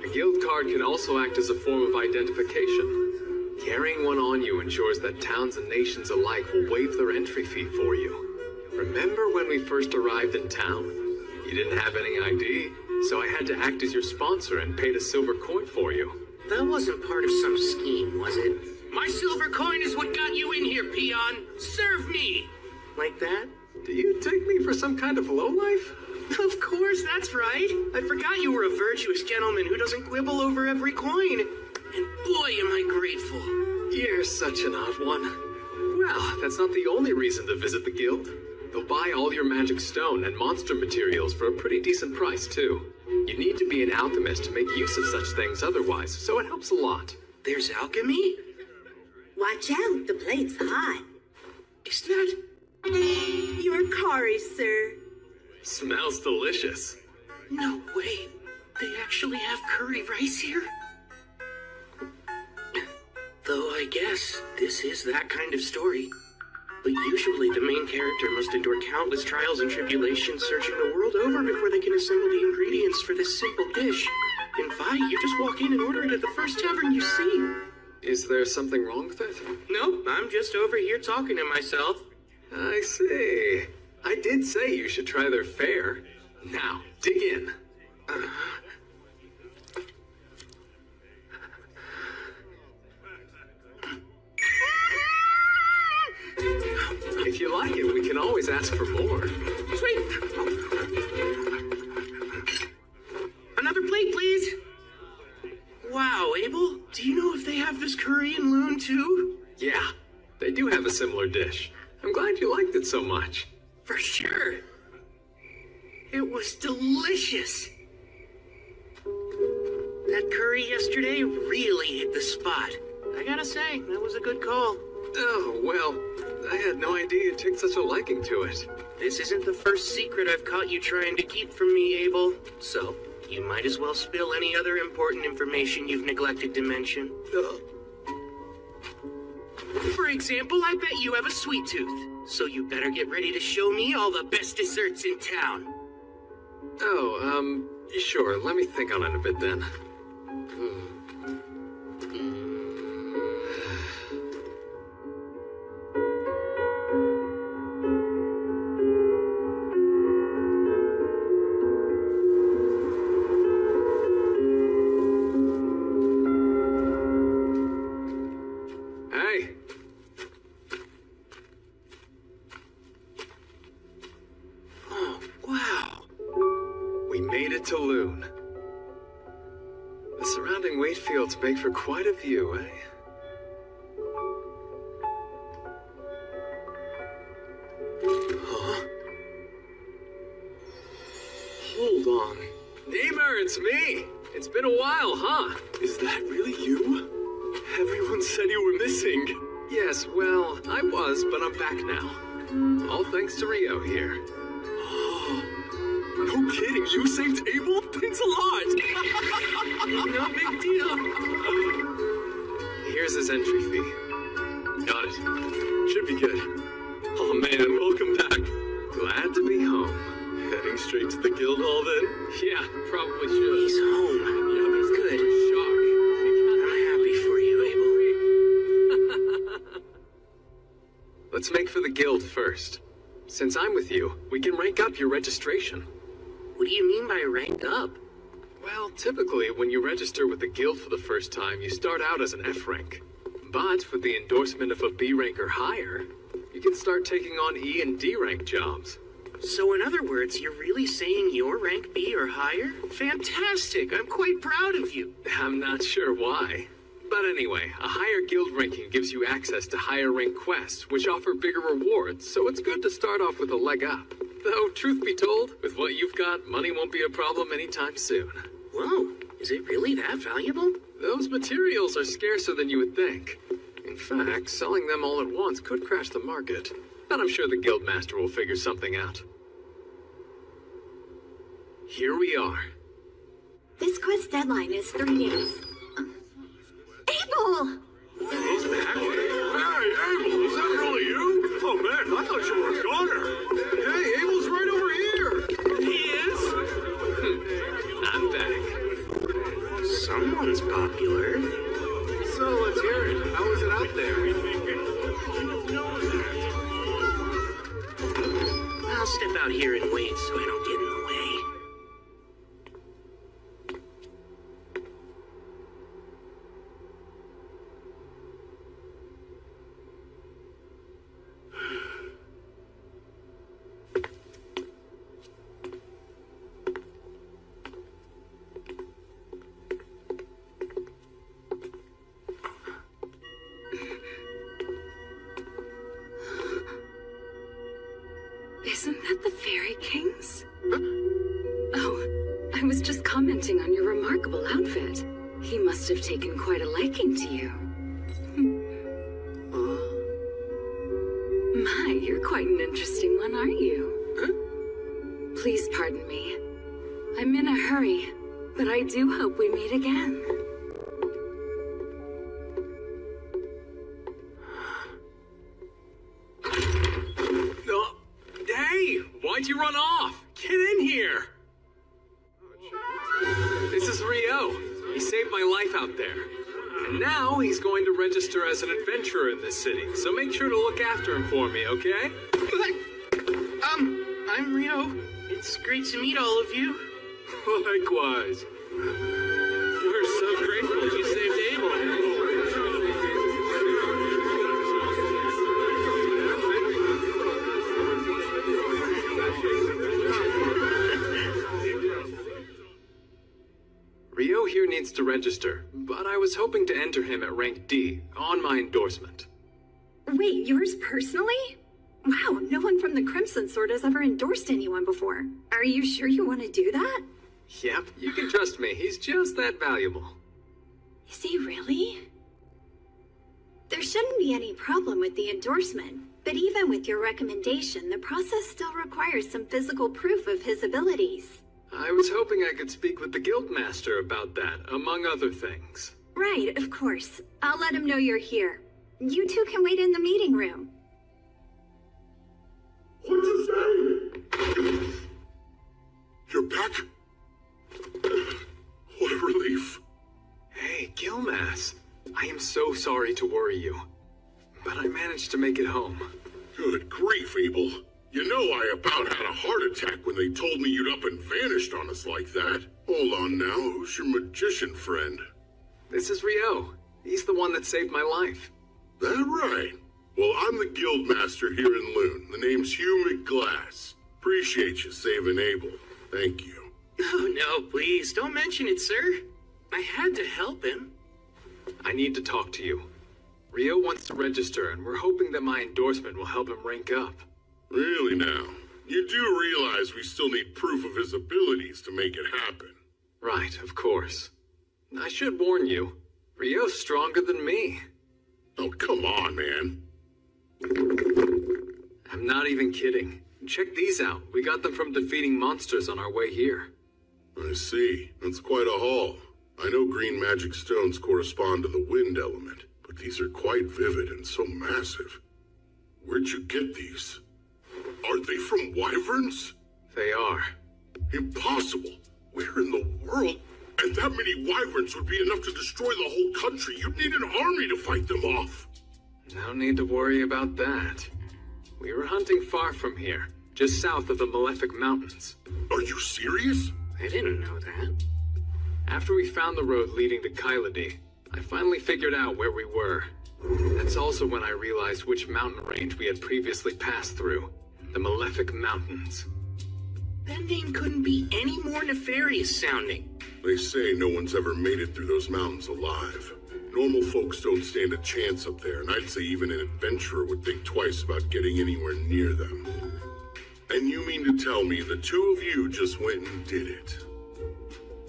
A guild card can also act as a form of identification. Carrying one on you ensures that towns and nations alike will waive their entry fee for you. Remember when we first arrived in town? You didn't have any ID, so I had to act as your sponsor and paid a silver coin for you. That wasn't part of some scheme, was it? My silver coin is what got you in here, peon. Serve me! Like that? Do you take me for some kind of lowlife? Of course, that's right. I forgot you were a virtuous gentleman who doesn't quibble over every coin. And boy, am I grateful. You're such an odd one. Well, that's not the only reason to visit the guild. They'll buy all your magic stone and monster materials for a pretty decent price, too. You need to be an alchemist to make use of such things otherwise, so it helps a lot. There's alchemy? Watch out, the plate's hot. Is that... Your curry, sir. Smells delicious. No way. They actually have curry rice here? Though I guess this is that kind of story. But usually the main character must endure countless trials and tribulations searching the world over before they can assemble the ingredients for this simple dish. In Vi, you just walk in and order it at the first tavern you see. Is there something wrong with it? Nope, I'm just over here talking to myself. I see. I did say you should try their fare. Now, dig in. If you like it, we can always ask for more. Sweet! Another plate, please! Wow, Abel, do you know if they have this curry in Loon too? Yeah, they do have a similar dish. I'm glad you liked it so much. For sure. It was delicious. That curry yesterday really hit the spot. I gotta say, that was a good call. Oh, well, I had no idea you took such a liking to it. This isn't the first secret I've caught you trying to keep from me, Abel. So, you might as well spill any other important information you've neglected to mention. For example, I bet you have a sweet tooth. So you better get ready to show me all the best desserts in town. Oh, sure, let me think on it a bit then. To Loon. The surrounding wheat fields make for quite a view, eh? Huh? Hold on. Namer, it's me! It's been a while, huh? Is that really you? Everyone said you were missing. Yes, well, I was, but I'm back now. All thanks to Rio here. No kidding, you saved Abel? Thanks a lot! No big deal. Here's his entry fee. Got it. Should be good. Oh man, welcome back. Glad to be home. Heading straight to the guild hall then? Yeah, probably should. He's home. Yeah, there's good. Shock. I'm happy for you, Abel. Let's make for the guild first. Since I'm with you, we can rank up your registration. What do you mean by rank up? Well, typically, when you register with the guild for the first time, you start out as an F rank. But with the endorsement of a B rank or higher, you can start taking on E and D rank jobs. So in other words, you're really saying you're rank B or higher? Fantastic! I'm quite proud of you. I'm not sure why. But anyway, a higher guild ranking gives you access to higher rank quests, which offer bigger rewards, so it's good to start off with a leg up. Though, truth be told, with what you've got, money won't be a problem anytime soon. Whoa, is it really that valuable? Those materials are scarcer than you would think. In fact, selling them all at once could crash the market. But I'm sure the guildmaster will figure something out. Here we are. This quest deadline is 3 days. Abel! He's back. Hey, Abel, is that really you? Oh man, I thought you were a goner. Hey, Abel's right over here. He is? I'm back. Someone's popular. So, let's hear it. How is it out there? I'll step out here and wait so I don't get in the way. Isn't that the Fairy Kings? Oh, I'm was just commenting on your remarkable outfit. He must have taken quite a liking to you. My, you're quite an interesting one, aren't you? Huh? Please pardon me. I'm in a hurry, but I do hope we meet again. Hey, why'd you run off? Get in here! This is Rio. He saved my life out there. And now he's going to register as an adventurer in this city, so make sure to look after him for me, okay? I'm Rio. It's great to meet all of you. Likewise. We're so grateful you saved Abel. Rio here needs to register, but I was hoping to enter him at rank D on my endorsement. Wait, yours personally? Wow, no one from the Crimson Sword has ever endorsed anyone before. Are you sure you want to do that? Yep, you can trust me. He's just that valuable. Is he really? There shouldn't be any problem with the endorsement, but even with your recommendation, the process still requires some physical proof of his abilities. I was hoping I could speak with the Guildmaster about that, among other things. Right, of course. I'll let him know you're here. You two can wait in the meeting room. What'd you say? You're back? What a relief. Hey, Gilmas. I am so sorry to worry you, but I managed to make it home. Good grief, Abel. You know I about had a heart attack when they told me you'd up and vanished on us like that. Hold on now, who's your magician friend? This is Rio. He's the one that saved my life. That right? Well, I'm the Guildmaster here in Loon. The name's Hugh McGlass. Appreciate you saving Abel. Thank you. Oh, no, please, don't mention it, sir. I had to help him. I need to talk to you. Rio wants to register, and we're hoping that my endorsement will help him rank up. Really now? You do realize we still need proof of his abilities to make it happen. Right, of course. I should warn you, Rio's stronger than me. Oh, come on, man. I'm not even kidding. Check these out. We got them from defeating monsters on our way here. I see. That's quite a haul. I know green magic stones correspond to the wind element, but these are quite vivid and so massive. Where'd you get these? Are they from wyverns? They are. Impossible. Where in the world? And that many wyverns would be enough to destroy the whole country. You'd need an army to fight them off. No need to worry about that. We were hunting far from here, just south of the Malefic Mountains. Are you serious? I didn't know that. After we found the road leading to Kyladi, I finally figured out where we were. That's also when I realized which mountain range we had previously passed through. The Malefic Mountains. That name couldn't be any more nefarious sounding. They say no one's ever made it through those mountains alive. Normal folks don't stand a chance up there, and I'd say even an adventurer would think twice about getting anywhere near them. And you mean to tell me the two of you just went and did it?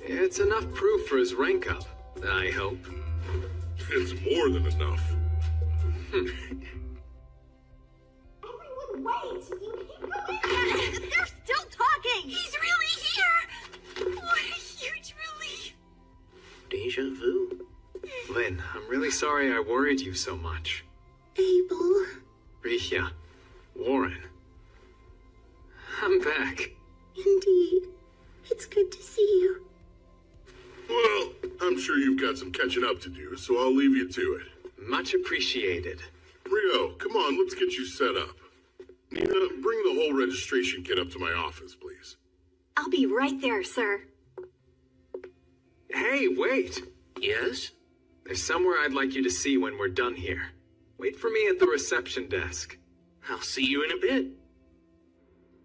It's enough proof for his rank up, I hope. It's more than enough. Everyone wait! You keep going! They're still talking! He's really here! What a huge relief! Deja vu. Lynn, I'm really sorry I worried you so much. Abel. Rihya. Warren. I'm back. Indeed. It's good to see you. Well, I'm sure you've got some catching up to do, so I'll leave you to it. Much appreciated. Rio, come on, let's get you set up. Nina, bring the whole registration kit up to my office, please. I'll be right there, sir. Hey, wait! Yes? There's somewhere I'd like you to see when we're done here. Wait for me at the reception desk. I'll see you in a bit.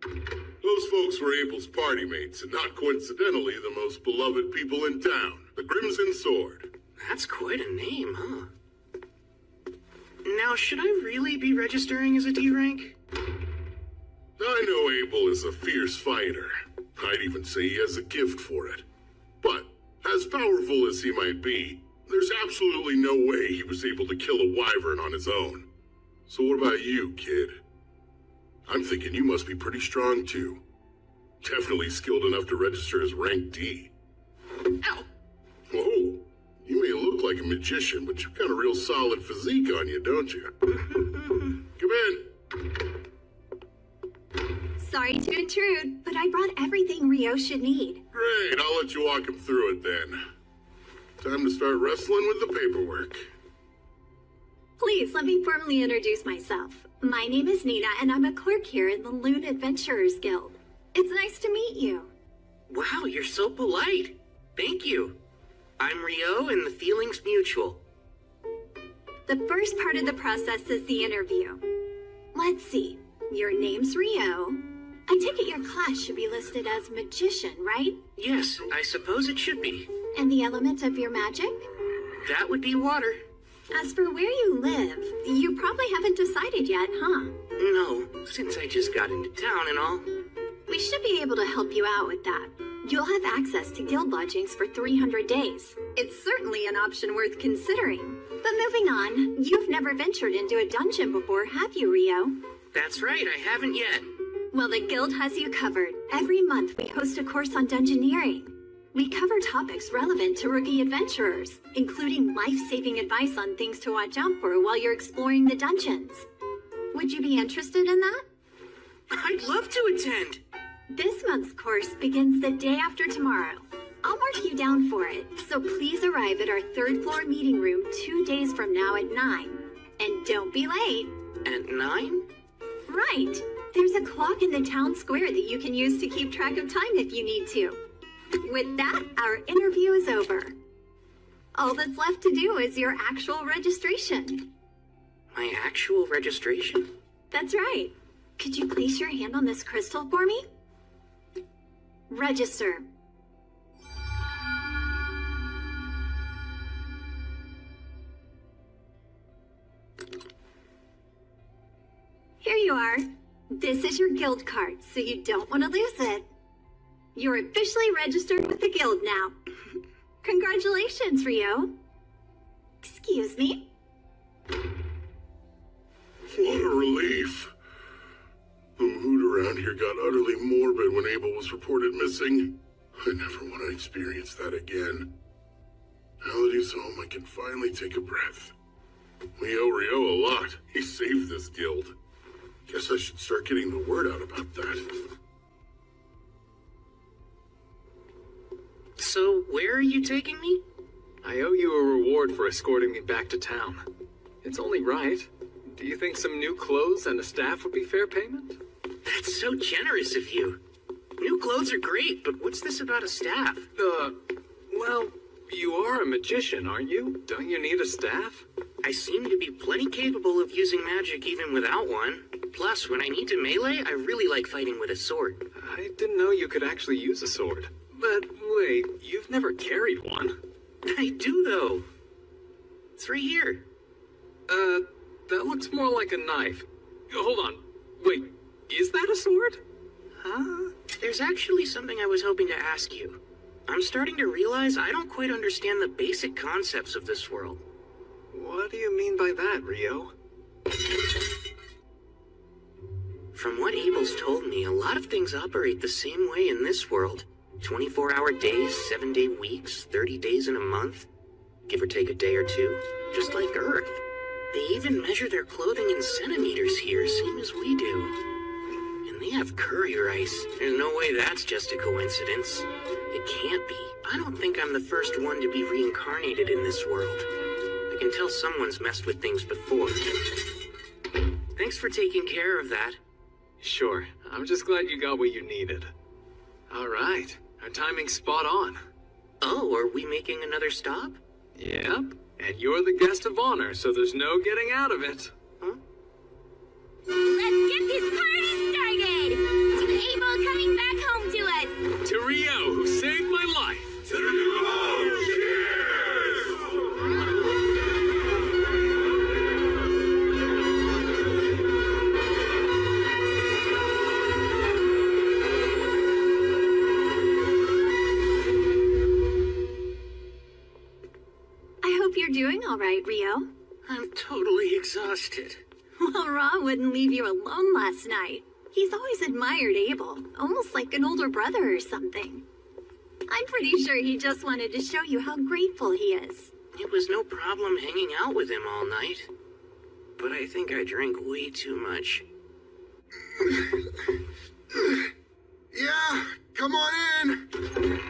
Those folks were Abel's party mates, and not coincidentally the most beloved people in town, the Crimson Sword. That's quite a name, huh? Now, should I really be registering as a D rank? I know Abel is a fierce fighter, I'd even say he has a gift for it. But, as powerful as he might be, there's absolutely no way he was able to kill a wyvern on his own. So what about you, kid? I'm thinking you must be pretty strong too. Definitely skilled enough to register as rank D. Ow! Whoa, you may look like a magician, but you've got a real solid physique on you, don't you? Come in. Sorry to intrude, but I brought everything Rio should need. Great, I'll let you walk him through it then. Time to start wrestling with the paperwork. Please let me formally introduce myself. My name is Nina, and I'm a clerk here in the Loon Adventurers Guild. It's nice to meet you. Wow, you're so polite. Thank you. I'm Rio, and the feeling's mutual. The first part of the process is the interview. Let's see. Your name's Rio. I take it your class should be listed as magician, right? Yes, I suppose it should be. And the element of your magic? That would be water. As for where you live, you probably haven't decided yet, huh? No, since I just got into town and all. We should be able to help you out with that. You'll have access to guild lodgings for 300 days. It's certainly an option worth considering. But moving on, you've never ventured into a dungeon before, have you, Rio? That's right, I haven't yet. Well, the guild has you covered. Every month we host a course on dungeoneering. We cover topics relevant to rookie adventurers, including life-saving advice on things to watch out for while you're exploring the dungeons. Would you be interested in that? I'd love to attend. This month's course begins the day after tomorrow. I'll mark you down for it, so please arrive at our third floor meeting room 2 days from now at 9. And don't be late. At 9? Right. There's a clock in the town square that you can use to keep track of time if you need to. With that, our interview is over. All that's left to do is your actual registration. My actual registration? That's right. Could you place your hand on this crystal for me? Register. Here you are. This is your guild card, so you don't want to lose it. You're officially registered with the guild now. Congratulations, Rio. Excuse me? What a relief. The mood around here got utterly morbid when Abel was reported missing. I never want to experience that again. Now that he's home, I can finally take a breath. We owe Rio a lot. He saved this guild. Guess I should start getting the word out about that. So, where are you taking me? I owe you a reward for escorting me back to town. It's only right. Do you think some new clothes and a staff would be fair payment? That's so generous of you. New clothes are great, but what's this about a staff? Well, you are a magician, aren't you? Don't you need a staff? I seem to be plenty capable of using magic even without one. Plus, when I need to melee, I really like fighting with a sword. I didn't know you could actually use a sword. But wait, you've never carried one. I do, though. It's right here. That looks more like a knife. Hold on. Wait, is that a sword? Huh? There's actually something I was hoping to ask you. I'm starting to realize I don't quite understand the basic concepts of this world. What do you mean by that, Rio? From what Abel's told me, a lot of things operate the same way in this world. 24-hour days, 7-day weeks, 30 days in a month. Give or take a day or two. Just like Earth. They even measure their clothing in centimeters here, same as we do. And they have courier ice. There's no way that's just a coincidence. It can't be. I don't think I'm the first one to be reincarnated in this world. I can tell someone's messed with things before. Thanks for taking care of that. Sure. I'm just glad you got what you needed. All right. Our timing's spot on. Oh, are we making another stop? Yep. And you're the guest of honor, so there's no getting out of it. Huh? Let's get this party started! To Abel coming back home to us! To Rio, who saved my life! To Rio! Cheers! all right, Rio? I'm totally exhausted. Well, Ra wouldn't leave you alone last night. He's always admired Abel, almost like an older brother or something. I'm pretty sure he just wanted to show you how grateful he is. It was no problem hanging out with him all night. But I think I drank way too much. Yeah, come on in.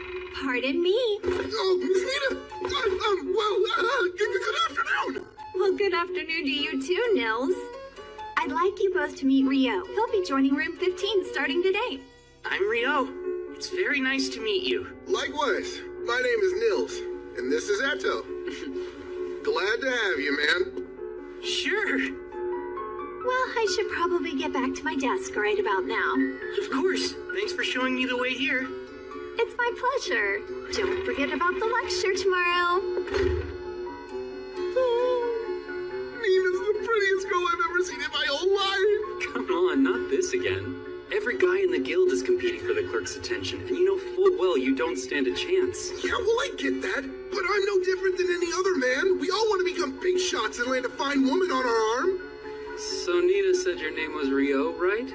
Pardon me. Oh, Miss Nita. Good afternoon. Well, good afternoon to you too, Nils. I'd like you both to meet Rio. He'll be joining room 15 starting today. I'm Rio. It's very nice to meet you. Likewise. My name is Nils, and this is Eto. Glad to have you, man. Sure. Well, I should probably get back to my desk right about now. Of course. Thanks for showing me the way here. It's my pleasure. Don't forget about the lecture tomorrow. Nina's the prettiest girl I've ever seen in my whole life. Come on, not this again. Every guy in the guild is competing for the clerk's attention, and you know full well you don't stand a chance. Yeah, well, I get that, but I'm no different than any other man. We all want to become big shots and land a fine woman on our arm. So Nita said your name was Rio, right?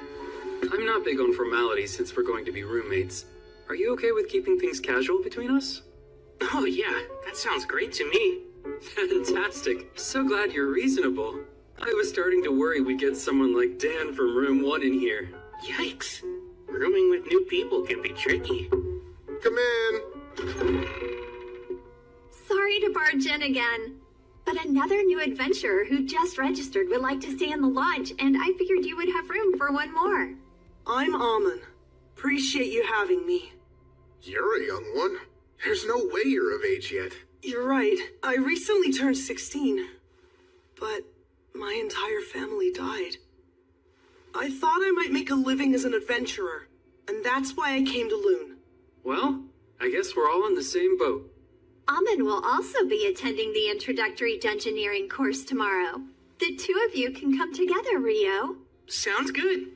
I'm not big on formalities since we're going to be roommates. Are you okay with keeping things casual between us? Oh yeah, that sounds great to me. Fantastic. So glad you're reasonable. I was starting to worry we'd get someone like Dan from room 1 in here. Yikes. Rooming with new people can be tricky. Come in. Sorry to barge in again, but another new adventurer who just registered would like to stay in the lodge, and I figured you would have room for one more. I'm Amon. Appreciate you having me. You're a young one. There's no way you're of age yet. You're right. I recently turned 16, but my entire family died. I thought I might make a living as an adventurer, and that's why I came to Loon. Well, I guess we're all in the same boat. Amon will also be attending the introductory dungeoneering course tomorrow. The two of you can come together, Rio. Sounds good.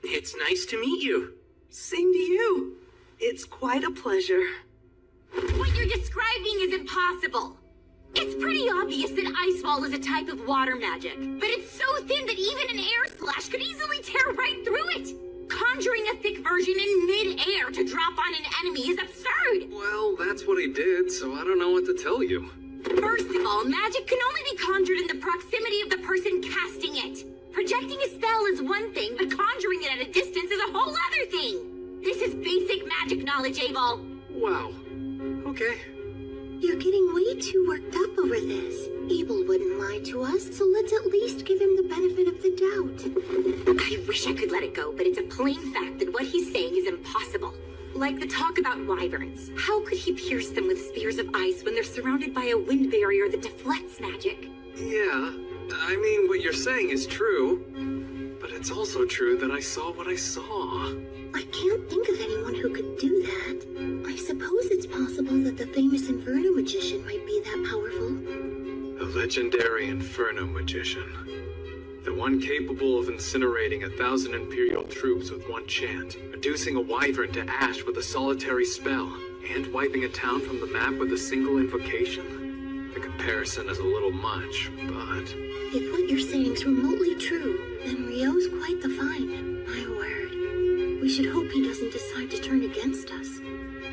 It's nice to meet you. Same to you. It's quite a pleasure. What you're describing is impossible. It's pretty obvious that ice wall is a type of water magic, but it's so thin that even an air splash could easily tear right through it. Conjuring a thick version in mid-air to drop on an enemy is absurd. Well, that's what he did, so I don't know what to tell you. First of all, magic can only be conjured in the proximity of the person casting it. Projecting a spell is one thing, but conjuring it at a distance is a whole other thing. This is basic magic knowledge, Abel. Wow. Okay. You're getting way too worked up over this. Abel wouldn't lie to us, so let's at least give him the benefit of the doubt. I wish I could let it go, but it's a plain fact that what he's saying is impossible. Like the talk about wyverns. How could he pierce them with spears of ice when they're surrounded by a wind barrier that deflects magic? Yeah, I mean, what you're saying is true. But it's also true that I saw what I saw. I can't think of anyone who could do that. I suppose it's possible that the famous Inferno magician might be that powerful. The legendary Inferno magician. The one capable of incinerating 1,000 Imperial troops with one chant, reducing a wyvern to ash with a solitary spell, and wiping a town from the map with a single invocation. The comparison is a little much, but... If what you're saying's remotely true, then Rio's quite the find. My word. We should hope he doesn't decide to turn against us.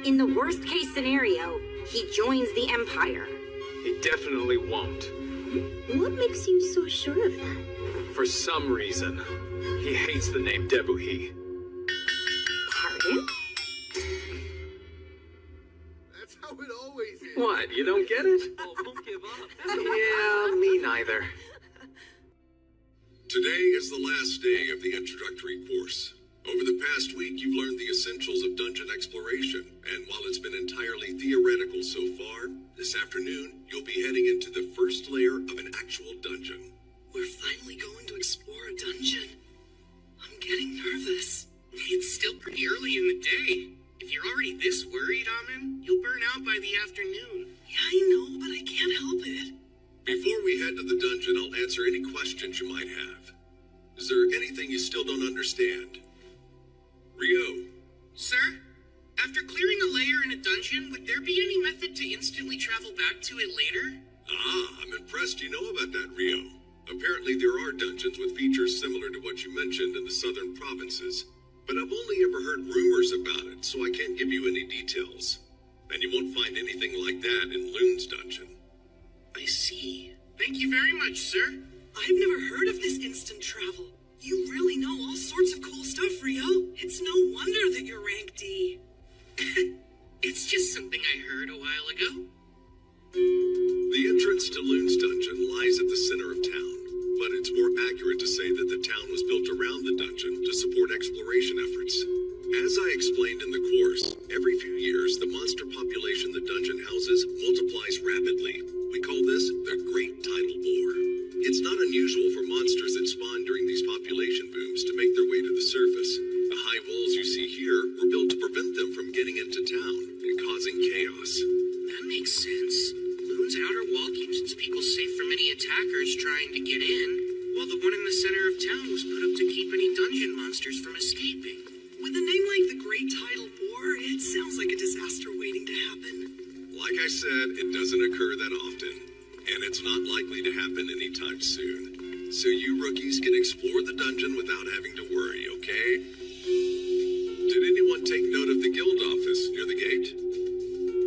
In the worst case scenario, he joins the Empire. He definitely won't. What makes you so sure of that? For some reason, he hates the name Debuhi. Pardon? That's how it always is. What, you don't get it? Oh, don't give up. Yeah, me neither. Today is the last day of the introductory course. Over the past week, you've learned the essentials of dungeon exploration, and while it's been entirely theoretical so far, this afternoon, you'll be heading into the first layer of an actual dungeon. We're finally going to explore a dungeon. I'm getting nervous. It's still pretty early in the day. If you're already this worried, Amin, you'll burn out by the afternoon. Yeah, I know, but I can't help it. Before we head to the dungeon, I'll answer any questions you might have. Is there anything you still don't understand? Rio. Sir, after clearing a layer in a dungeon, would there be any method to instantly travel back to it later? Ah, I'm impressed you know about that, Rio. Apparently there are dungeons with features similar to what you mentioned in the southern provinces, but I've only ever heard rumors about it, so I can't give you any details. And you won't find anything like that in Loon's dungeon. I see. Thank you very much, sir. I've never heard of this instant travel. You really know all sorts of cool stuff, Rio. It's no wonder that you're rank D. It's just something I heard a while ago. The entrance to Loon's dungeon lies at the center of town, but it's more accurate to say that the town was built around the dungeon to support exploration efforts. As I explained in the course, every few years the monster population the dungeon houses multiplies rapidly. We call this the Great Tidal Bore. It's not unusual for monsters that spawn during these population booms to make their way to the surface. The high walls you see here were built to prevent them from getting into town and causing chaos. That makes sense. Loon's outer wall keeps its people safe from any attackers trying to get in, while the one in the center of town was put up to keep any dungeon monsters from escaping. With a name like the Great Tidal Bore, it sounds like a disaster waiting to happen. Like I said, it doesn't occur that often, and it's not likely to happen anytime soon. So you rookies can explore the dungeon without having to worry, okay? Did anyone take note of the guild office near the gate?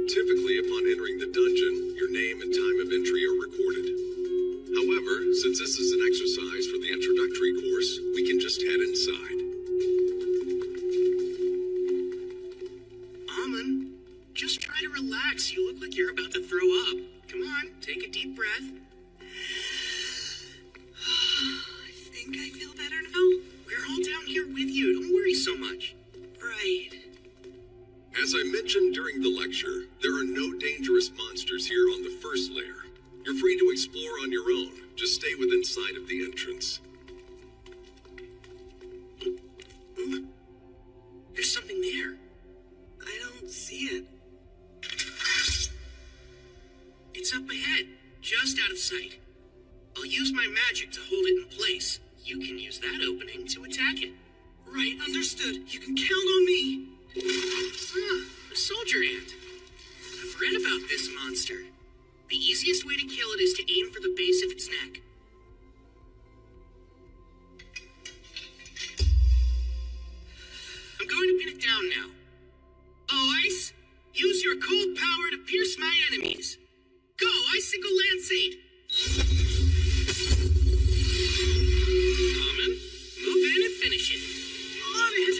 Typically, upon entering the dungeon, your name and time of entry are recorded. However, since this is an exercise for the introductory course, we can just head inside. Amon, just try to relax. You look like you're about to throw up. Come on, take a deep breath. I think I feel better now. We're all down here with you. Don't worry so much. Right. As I mentioned during the lecture, there are no dangerous monsters here on the first layer. You're free to explore on your own. Just stay within sight of the entrance. There's something there. I don't see it. It's up ahead, just out of sight. I'll use my magic to hold it in place. You can use that opening to attack it. Right, understood. You can count on me. A soldier ant. I've read about this monster. The easiest way to kill it is to aim for the base of its neck. I'm going to pin it down now. Oh, Ice! Use your cold power to pierce my enemies. Go, Icicle Lanceade! Common, move in and finish it. On it!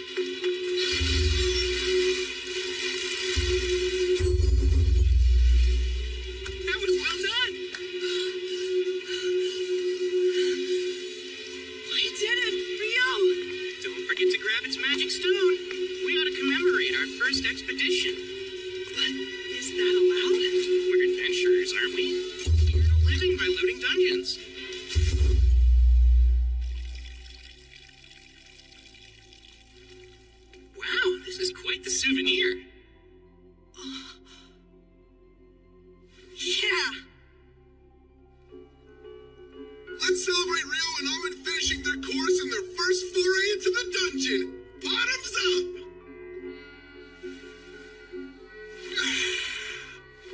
That was well done! We did it! Rio! Don't forget to grab its magic stone. We ought to commemorate our first expedition. But is that allowed? We're adventurers, aren't we? We earn a living by looting dungeons. Wow, this is quite the souvenir. Yeah! Let's celebrate Rio and Amon finishing their course in their first foray into the dungeon. Bottoms up!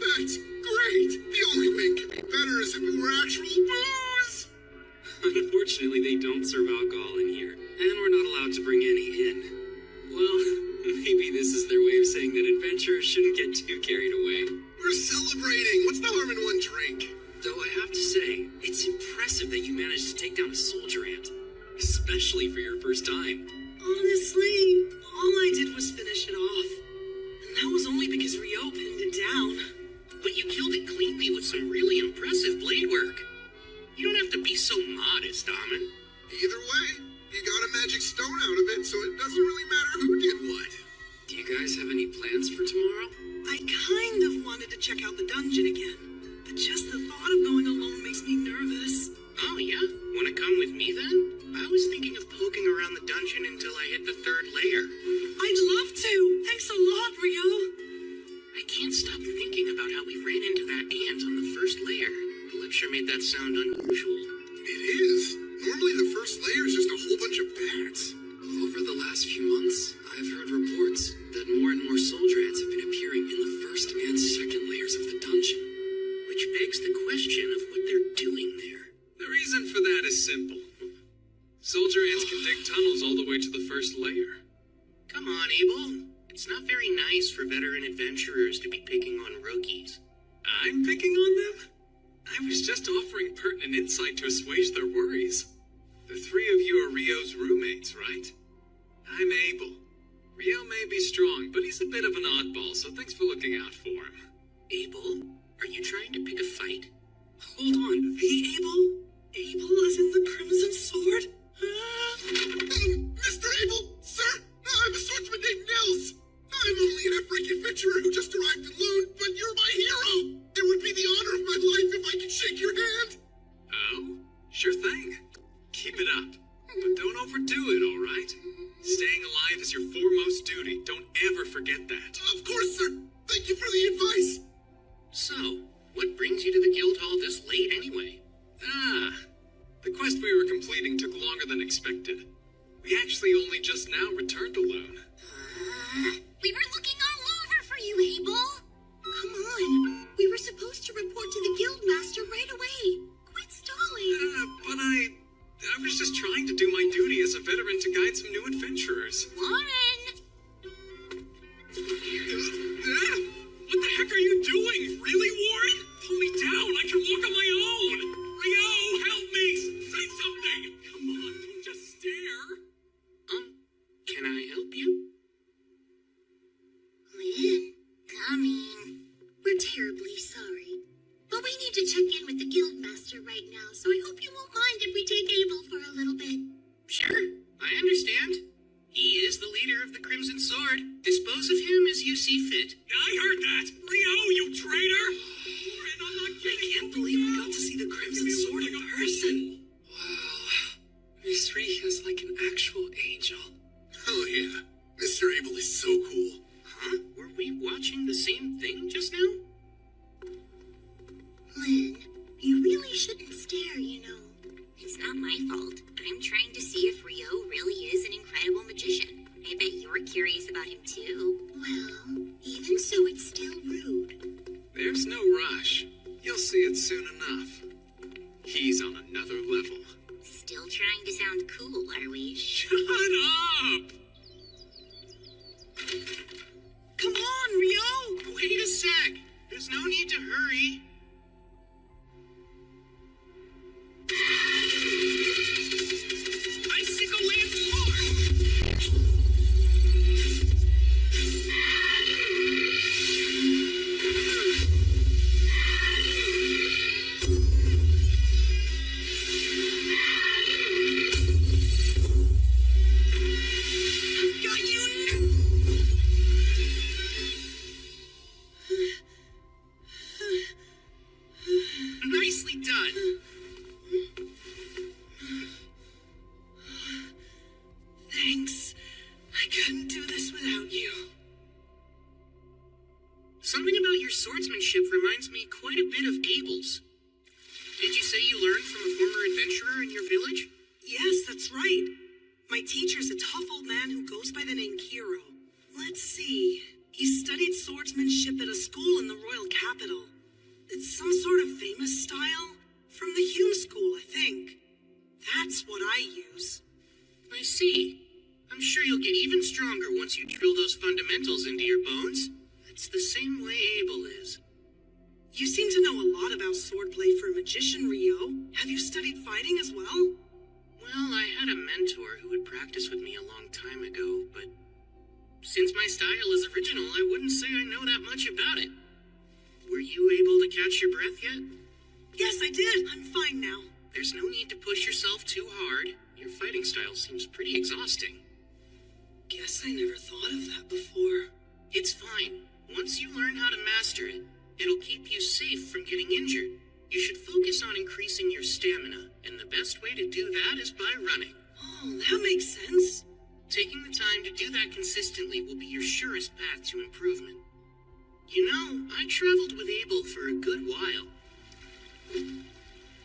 That's great! The only way it could be better is if it were actual booze! Unfortunately, they don't serve alcohol in here, and we're not allowed to bring any in. Well, maybe this is their way of saying that adventurers shouldn't get too carried away. We're celebrating! What's the harm in one drink? Though I have to say, it's impressive that you managed to take down a soldier ant. Especially for your first time. Honestly, all I did was finish it off. And that was only because Rio pinned it down. But you killed it cleanly with some really impressive blade work. You don't have to be so modest, Amon. Either way, you got a magic stone out of it, so it doesn't really matter who did what. Do you guys have any plans for tomorrow? I kind of wanted to check out the dungeon again. But just the thought of going alone makes me nervous. Oh, yeah? Wanna come with me, then? I was thinking of poking around the dungeon until I hit the third layer. I'd love to. Thanks a lot, Rio. I can't stop thinking about how we ran into that ant on the first layer. The lecture made that sound unusual. It is. Normally the first layer is just a whole bunch of bats. Over the last few months, I've heard reports that more and more soldier ants have been appearing in the first and second layers of the dungeon. on, Abel. It's not very nice for veteran adventurers to be picking on rookies. I'm picking on them? I was just offering pertinent insight to assuage their worries. The three of you are Rio's roommates, right? I'm Abel. Rio may be strong, but he's a bit of an oddball, so thanks for looking out for him. Abel? Are you trying to pick a fight? Hold on, the Abel? Abel is in the Crimson Sword? Mr. Abel, sir, I'm a swordsman named Nils. I'm only an African adventurer who just arrived in Lune, but you're my hero. It would be the honor of my life if I could shake your hand. Oh? Sure thing. Keep it up. But don't overdo it, all right? Staying alive is your foremost duty. Don't ever forget that. Of course, sir. Thank you for the advice. So, what brings you to the guild hall this late anyway? The quest we were completing took longer than expected. We actually only just now returned to Lune. We were looking all over for you, Abel. Come on. We were supposed to report to the guildmaster right away. Quit stalling. But I was just trying to do my duty as a veteran to guide some new adventurers. Warren! What the heck are you doing? Really, Warren? Pull me down. I can walk on my own. Rio, help me. Say something. Come on, don't just stare. Can I help you? Lynn, coming. We're terribly sorry. But we need to check in with the guildmaster right now, so I hope you won't mind if we take Abel for a little bit. Sure, I understand. He is the leader of the Crimson Sword. Dispose of him as you see fit. I heard that. Rio, you traitor. Warren, I'm not kidding. I can't believe we got to see the Crimson Sword in person. Wow. Miss Rio's like an actual angel. Oh, yeah. Mr. Abel is so cool. Huh? Were we watching the same thing just now? Lynn, you really shouldn't stare, you know. It's not my fault. I'm trying to see if Rio really is an incredible magician. I bet you're curious about him too. Well, even so, it's still rude. There's no rush. You'll see it soon enough. He's on another level. Still trying to sound cool, are we? Shut up! Come on, Rio! Wait a sec. There's no need to hurry. Icicle Lance Horn! Nicely done. Thanks. I couldn't do this without you. Something about your swordsmanship reminds me quite a bit of Abel's. Did you say you learned from a former adventurer in your village? Yes, that's right. My teacher's a tough old man who goes by the name Kiro. Let's see. He studied swordsmanship at a school in the royal capital. It's some sort of famous style. From the Hume School, I think. That's what I use. I see. I'm sure you'll get even stronger once you drill those fundamentals into your bones. That's the same way Abel is. You seem to know a lot about swordplay for a magician, Rio. Have you studied fighting as well? Well, I had a mentor who would practice with me a long time ago, but since my style is original, I wouldn't say I know that much about it. Were you able to catch your breath yet? Yes, I did. I'm fine now. There's no need to push yourself too hard. Your fighting style seems pretty exhausting. Guess I never thought of that before. It's fine. Once you learn how to master it, it'll keep you safe from getting injured. You should focus on increasing your stamina, and the best way to do that is by running. Oh, that makes sense. Taking the time to do that consistently will be your surest path to improvement. You know, I traveled with Abel for a good while.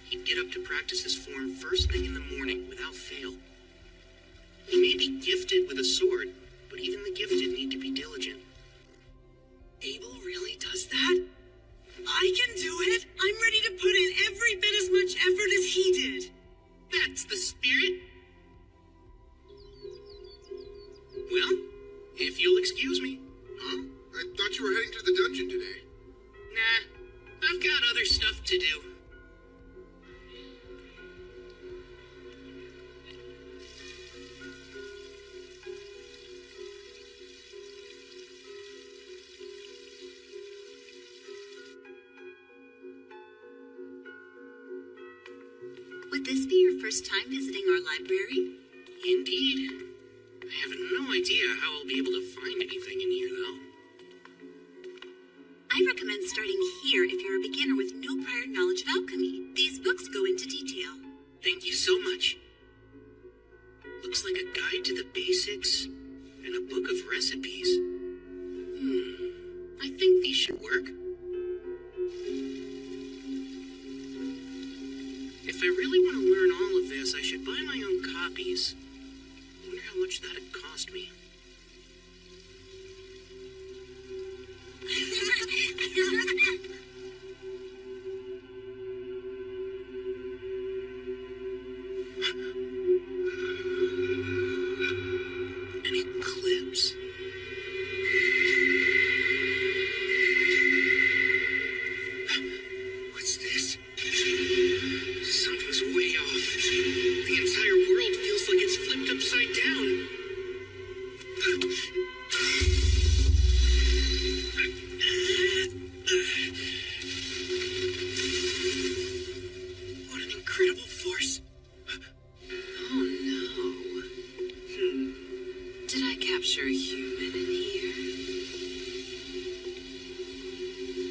He'd get up to practice his form first thing in the morning without fail. He may be gifted with a sword, but even the gifted need to be diligent. Abel really does that? I can do it! I'm ready to put in every bit as much effort as he did. That's the spirit. Well, if if you'll excuse me. Huh? I thought you were heading to the dungeon today. Nah, I've got other stuff to do. Would this be your first time visiting our library? Indeed. I have no idea how I'll be able to find anything in here, though. I recommend starting here if you're a beginner with no prior knowledge of alchemy. These books go into detail. Thank you so much. Looks like a guide to the basics and a book of recipes. I think these should work. If I really want to learn all of this, I should buy my own copies. I wonder how much that'd cost me. An eclipse. What's this? Something's way off. The entire world feels like it's flipped upside down. What an incredible force. Oh no. Did I capture a human in here?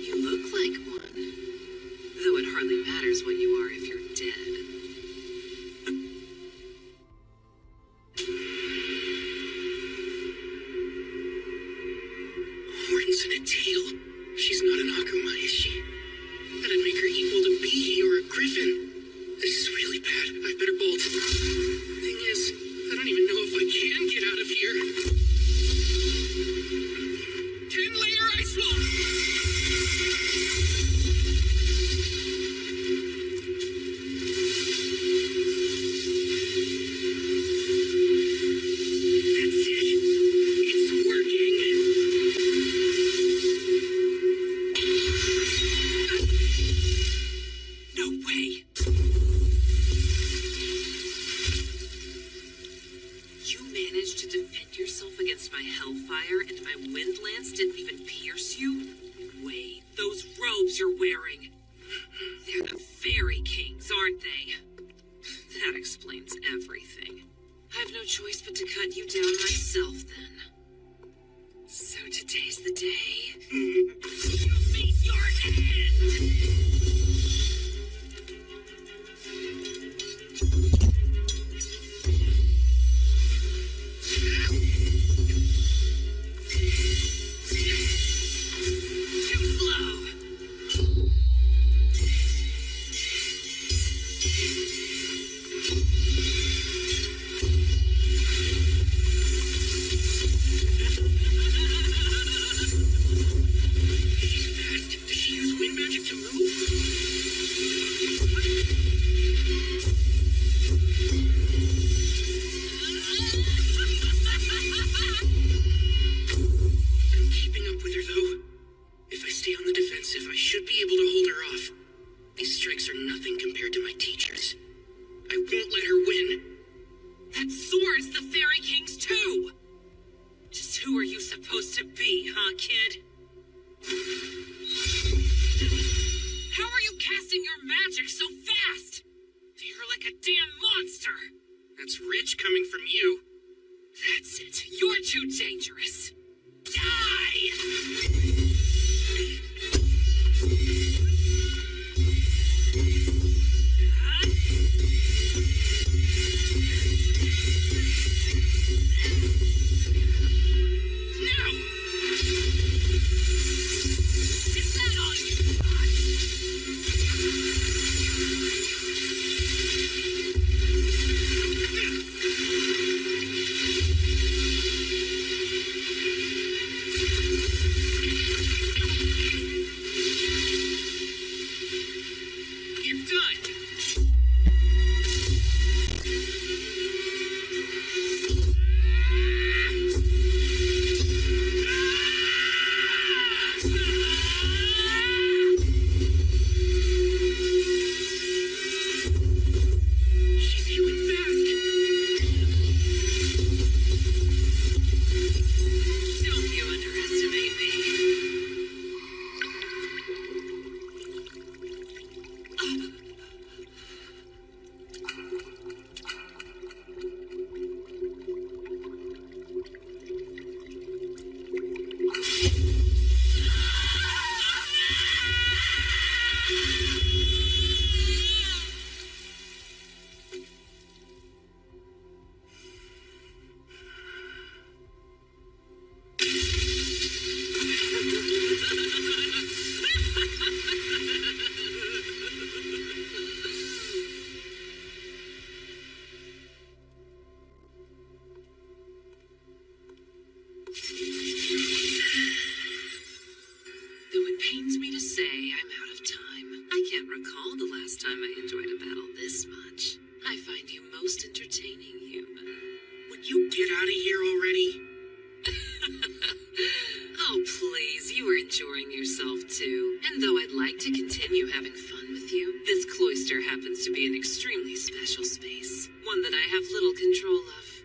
You look like one. Though it hardly matters what you are if you're dead. Horns and a tail. She's not an Akuma, is she? That'd make her equal to Bee or a griffin. This is really bad. I better bolt. Thing is, I don't even know if I can get out of here. 10-layer ice wall! That's it. It's working. No way. You managed to defend yourself against my hellfire and my wind lance didn't even pierce you? Wait, those robes you're wearing. They're the Fairy Kings, aren't they? That explains everything. I have no choice but to cut you down myself then. So today's the day. You meet your end! Too slow. She's fast. Does she use wind magic to move? I'm keeping up with her, though. If I stay on the defensive, I should be able to hold her off. These strikes are nothing compared to my teachers. I won't let her win. That sword's the Fairy King's too! Just who are you supposed to be, huh, kid? How are you casting your magic so fast? You're like a damn monster! That's rich coming from you. That's it. You're too dangerous. Die! Now! Is that all you got? you were enjoying yourself too. And though I'd like to continue having fun with you, this cloister happens to be an extremely special space. One that I have little control of.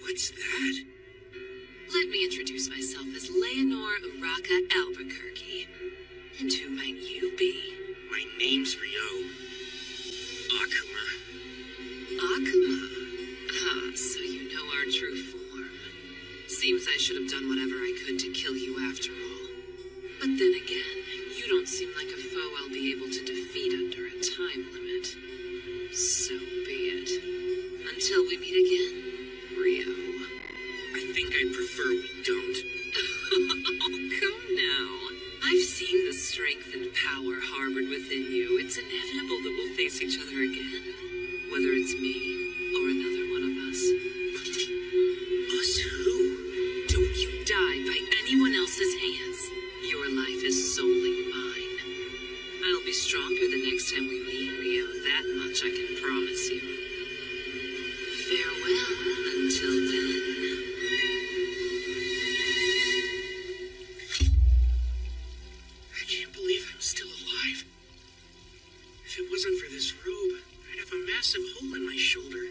What's that? Let me introduce myself as Leonore Uraka Albuquerque. And who might you be? My name's Rio. Akuma. Akuma? Ah, so you know our true form. Seems I should have done whatever I could to kill you after all. But then again, you don't seem like a foe I'll be able to defeat under a time limit. So be it. Until we meet again, Rio. I think I prefer we don't. Oh, come now. I've seen the strength and power harbored within you. It's inevitable that we'll face each other again. Whether it's me or another one of us. Us who? Don't you die by anyone else's hands. Your life is solely mine. I'll be stronger the next time we meet, Rio. That much I can promise you. Farewell until then. I can't believe I'm still alive. If it wasn't for this robe, I'd have a massive hole in my shoulder.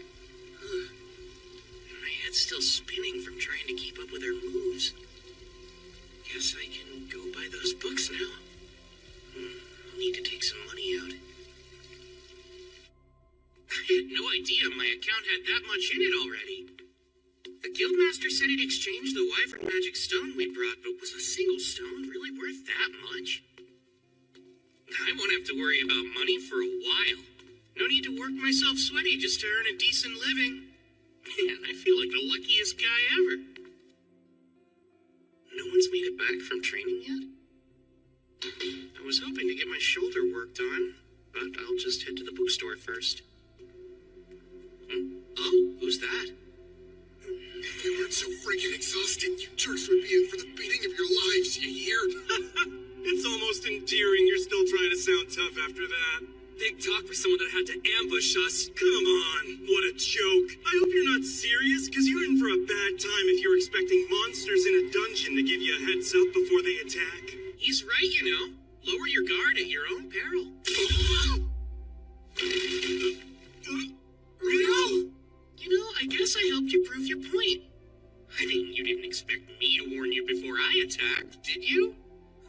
Ugh. And my head's still spinning from trying to keep up with her moves. Guess I can go buy those books now. I'll need to take some money out. I had no idea my account had that much in it already. The guildmaster said he'd exchange the wyvern magic stone we brought, but was a single stone really worth that much? I won't have to worry about money for a while. No need to work myself sweaty just to earn a decent living. Man, I feel like the luckiest guy ever. No one's made it back from training yet? I was hoping to get my shoulder worked on, but I'll just head to the bookstore first. Oh, who's that? If you weren't so freaking exhausted, you jerks would be in for the beating of your lives, you hear? It's almost endearing you're still trying to sound tough after that. Big talk for someone that had to ambush us. Come on, what a joke. I hope you're not serious, because you're in for a bad time if you're expecting monsters in a dungeon to give you a heads up before they attack. He's right, you know. Lower your guard at your own peril. Rio! You know, I guess I helped you prove your point. I mean, you didn't expect me to warn you before I attacked, did you?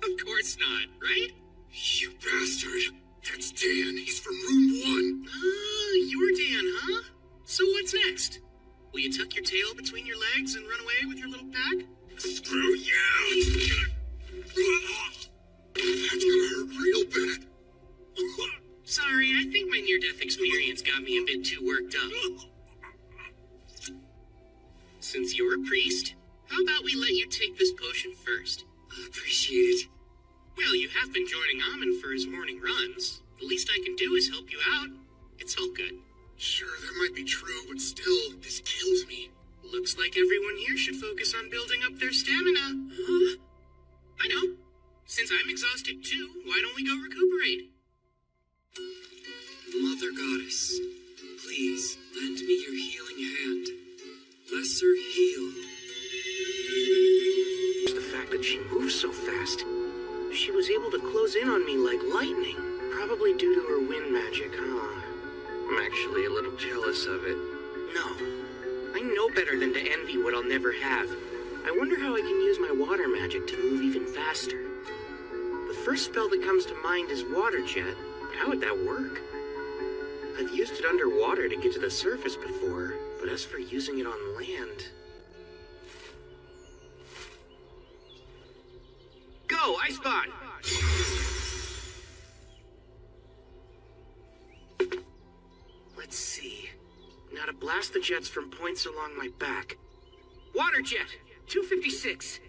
Of course not, right? You bastard! That's Dan. He's from room 1. Ah, you're Dan, huh? So what's next? Will you tuck your tail between your legs and run away with your little pack? Screw you! That's gonna hurt real bad. Sorry, I think my near-death experience got me a bit too worked up. Since you're a priest, how about we let you take this potion first? Appreciate it. Well, you have been joining Amon for his morning runs. The least I can do is help you out. It's all good. Sure, that might be true, but still, this kills me. Looks like everyone here should focus on building up their stamina. Huh? I know. Since I'm exhausted too, why don't we go recuperate? Mother Goddess, please lend me your healing hand. Lesser heal. The fact that she moves so fast. She was able to close in on me like lightning. Probably due to her wind magic, huh? I'm actually a little jealous of it. No. I know better than to envy what I'll never have. I wonder how I can use my water magic to move even faster. The first spell that comes to mind is Water Jet, but how would that work? I've used it underwater to get to the surface before, but as for using it on land... Go, Icebot! Let's see. Now to blast the jets from points along my back. Water Jet! 256!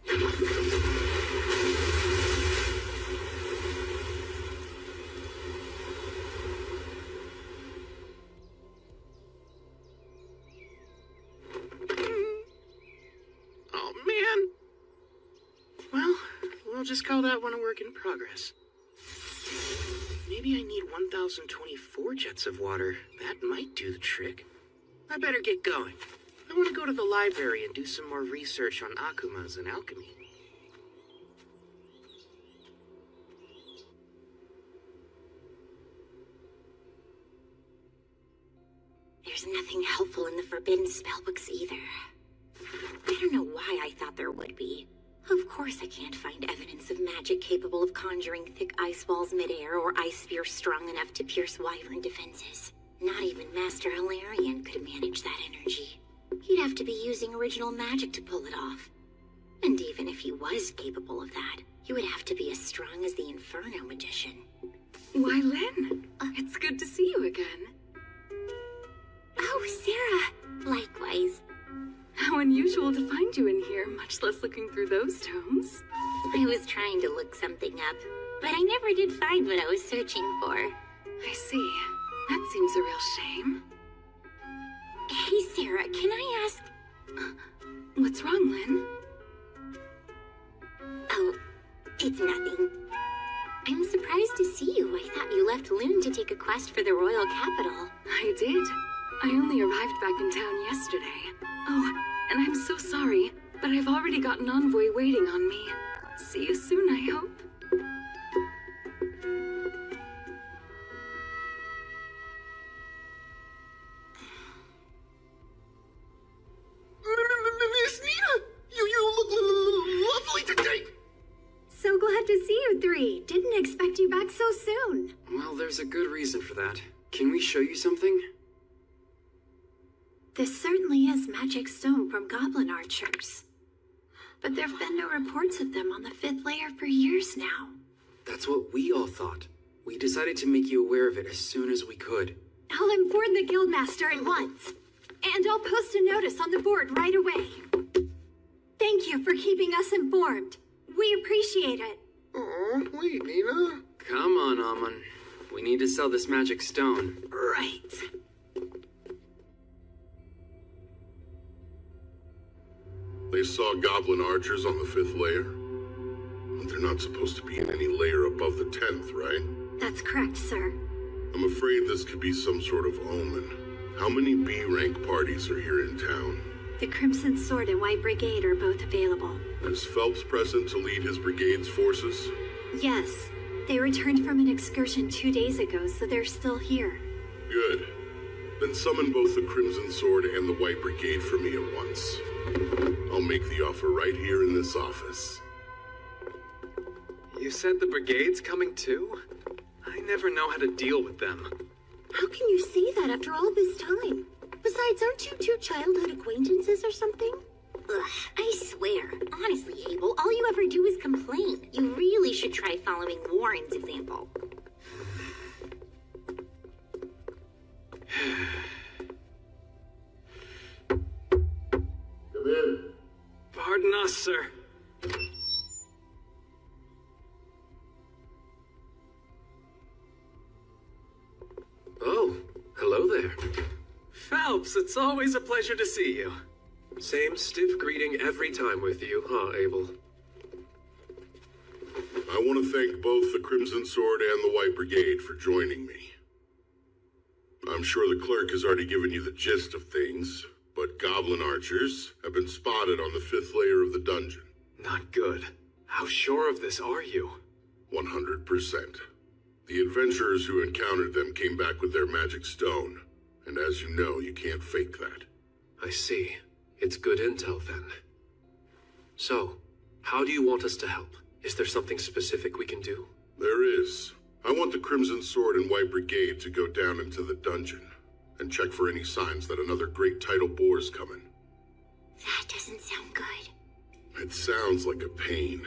Oh, man. Well, we'll just call that one a work in progress. Maybe I need 1,024 jets of water. That might do the trick. I better get going. I want to go to the library and do some more research on Akumas and alchemy. nothing helpful in the forbidden spellbooks either. I don't know why I thought there would be. Of course I can't find evidence of magic capable of conjuring thick ice walls midair or ice spheres strong enough to pierce wyvern defenses. Not even Master Hilarion could manage that energy. He'd have to be using original magic to pull it off. And even if he was capable of that, he would have to be as strong as the Inferno magician. Why, Lynn, it's good to see you again. Oh, Sarah, likewise. How unusual to find you in here, much less looking through those tomes. I was trying to look something up, but I never did find what I was searching for. I see. That seems a real shame. Hey, Sarah, can I ask... What's wrong, Lynn? Oh, it's nothing. I'm surprised to see you. I thought you left Loon to take a quest for the royal capital. I did. I only arrived back in town yesterday. Oh, and I'm so sorry, but I've already got an envoy waiting on me. See you soon, I hope. Miss Nina, you look lovely today. So glad to see you three. Didn't expect you back so soon. Well, there's a good reason for that. Can we show you something? This certainly is magic stone from goblin archers. But there've been no reports of them on the 5th layer for years now. That's what we all thought. We decided to make you aware of it as soon as we could. I'll inform the guildmaster at once. And I'll post a notice on the board right away. Thank you for keeping us informed. We appreciate it. Oh, wait, Nina. Come on, Amon. We need to sell this magic stone. Right. They saw goblin archers on the 5th layer? But they're not supposed to be in any layer above the 10th, right? That's correct, sir. I'm afraid this could be some sort of omen. How many B-rank parties are here in town? The Crimson Sword and White Brigade are both available. Is Phelps present to lead his brigade's forces? Yes. They returned from an excursion 2 days ago, so they're still here. Good. Then summon both the Crimson Sword and the White Brigade for me at once. I'll make the offer right here in this office. You said the brigade's coming too? I never know how to deal with them. How can you say that after all this time? Besides, aren't you two childhood acquaintances or something? Ugh, I swear. Honestly, Abel, all you ever do is complain. You really should try following Warren's example. Come in. Pardon us, sir. Oh, hello there. Phelps, it's always a pleasure to see you. Same stiff greeting every time with you, huh, Abel? I want to thank both the Crimson Sword and the White Brigade for joining me. I'm sure the clerk has already given you the gist of things, but goblin archers have been spotted on the 5th layer of the dungeon. Not good. How sure of this are you? 100%. The adventurers who encountered them came back with their magic stone, and as you know, you can't fake that. I see. It's good intel, then. So, how do you want us to help? Is there something specific we can do? There is. I want the Crimson Sword and White Brigade to go down into the dungeon and check for any signs that another great tidal boar's coming. That doesn't sound good. It sounds like a pain.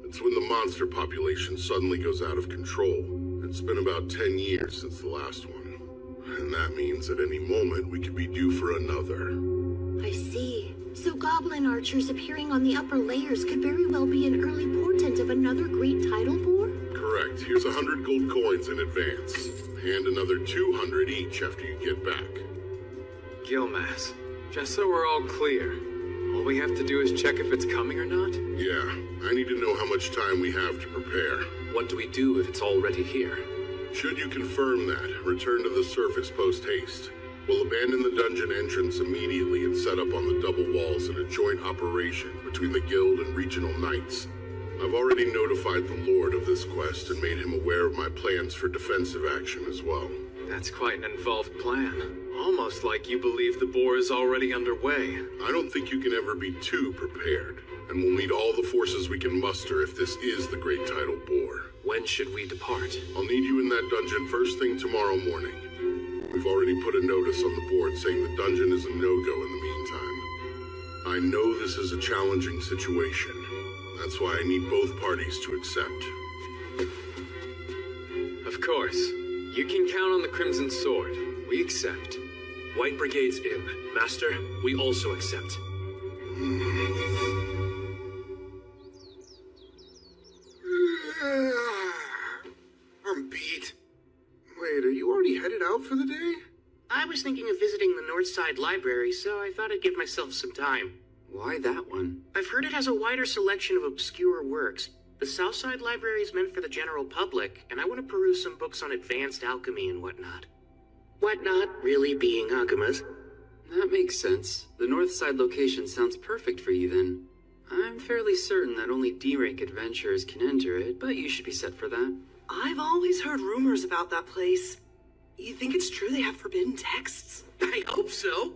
It's when the monster population suddenly goes out of control. It's been about 10 years since the last one. And that means at any moment we could be due for another. I see. So goblin archers appearing on the upper layers could very well be an early portent of another great tidal bore? Correct. Here's 100 gold coins in advance. And another 200 each after you get back. Gilmas, just so we're all clear, all we have to do is check if it's coming or not? Yeah, I need to know how much time we have to prepare. What do we do if it's already here? Should you confirm that, return to the surface post-haste. We'll abandon the dungeon entrance immediately and set up on the double walls in a joint operation between the guild and regional knights. I've already notified the Lord of this quest and made him aware of my plans for defensive action as well. That's quite an involved plan. Almost like you believe the bore is already underway. I don't think you can ever be too prepared, and we'll need all the forces we can muster if this is the Great Tidal Bore. When should we depart? I'll need you in that dungeon first thing tomorrow morning. We've already put a notice on the board saying the dungeon is a no-go in the meantime. I know this is a challenging situation. That's why I need both parties to accept. Of course. You can count on the Crimson Sword. We accept. White Brigade's in. Master, we also accept. I'm beat. Wait, are you already headed out for the day? I was thinking of visiting the North Side Library, so I thought I'd give myself some time. Why that one? I've heard it has a wider selection of obscure works. The South Side Library is meant for the general public, and I want to peruse some books on advanced alchemy and whatnot. Whatnot really being Agamas. That makes sense. The North Side location sounds perfect for you then. I'm fairly certain that only D-rank adventurers can enter it, but you should be set for that. I've always heard rumors about that place. You think it's true they have forbidden texts? I hope so.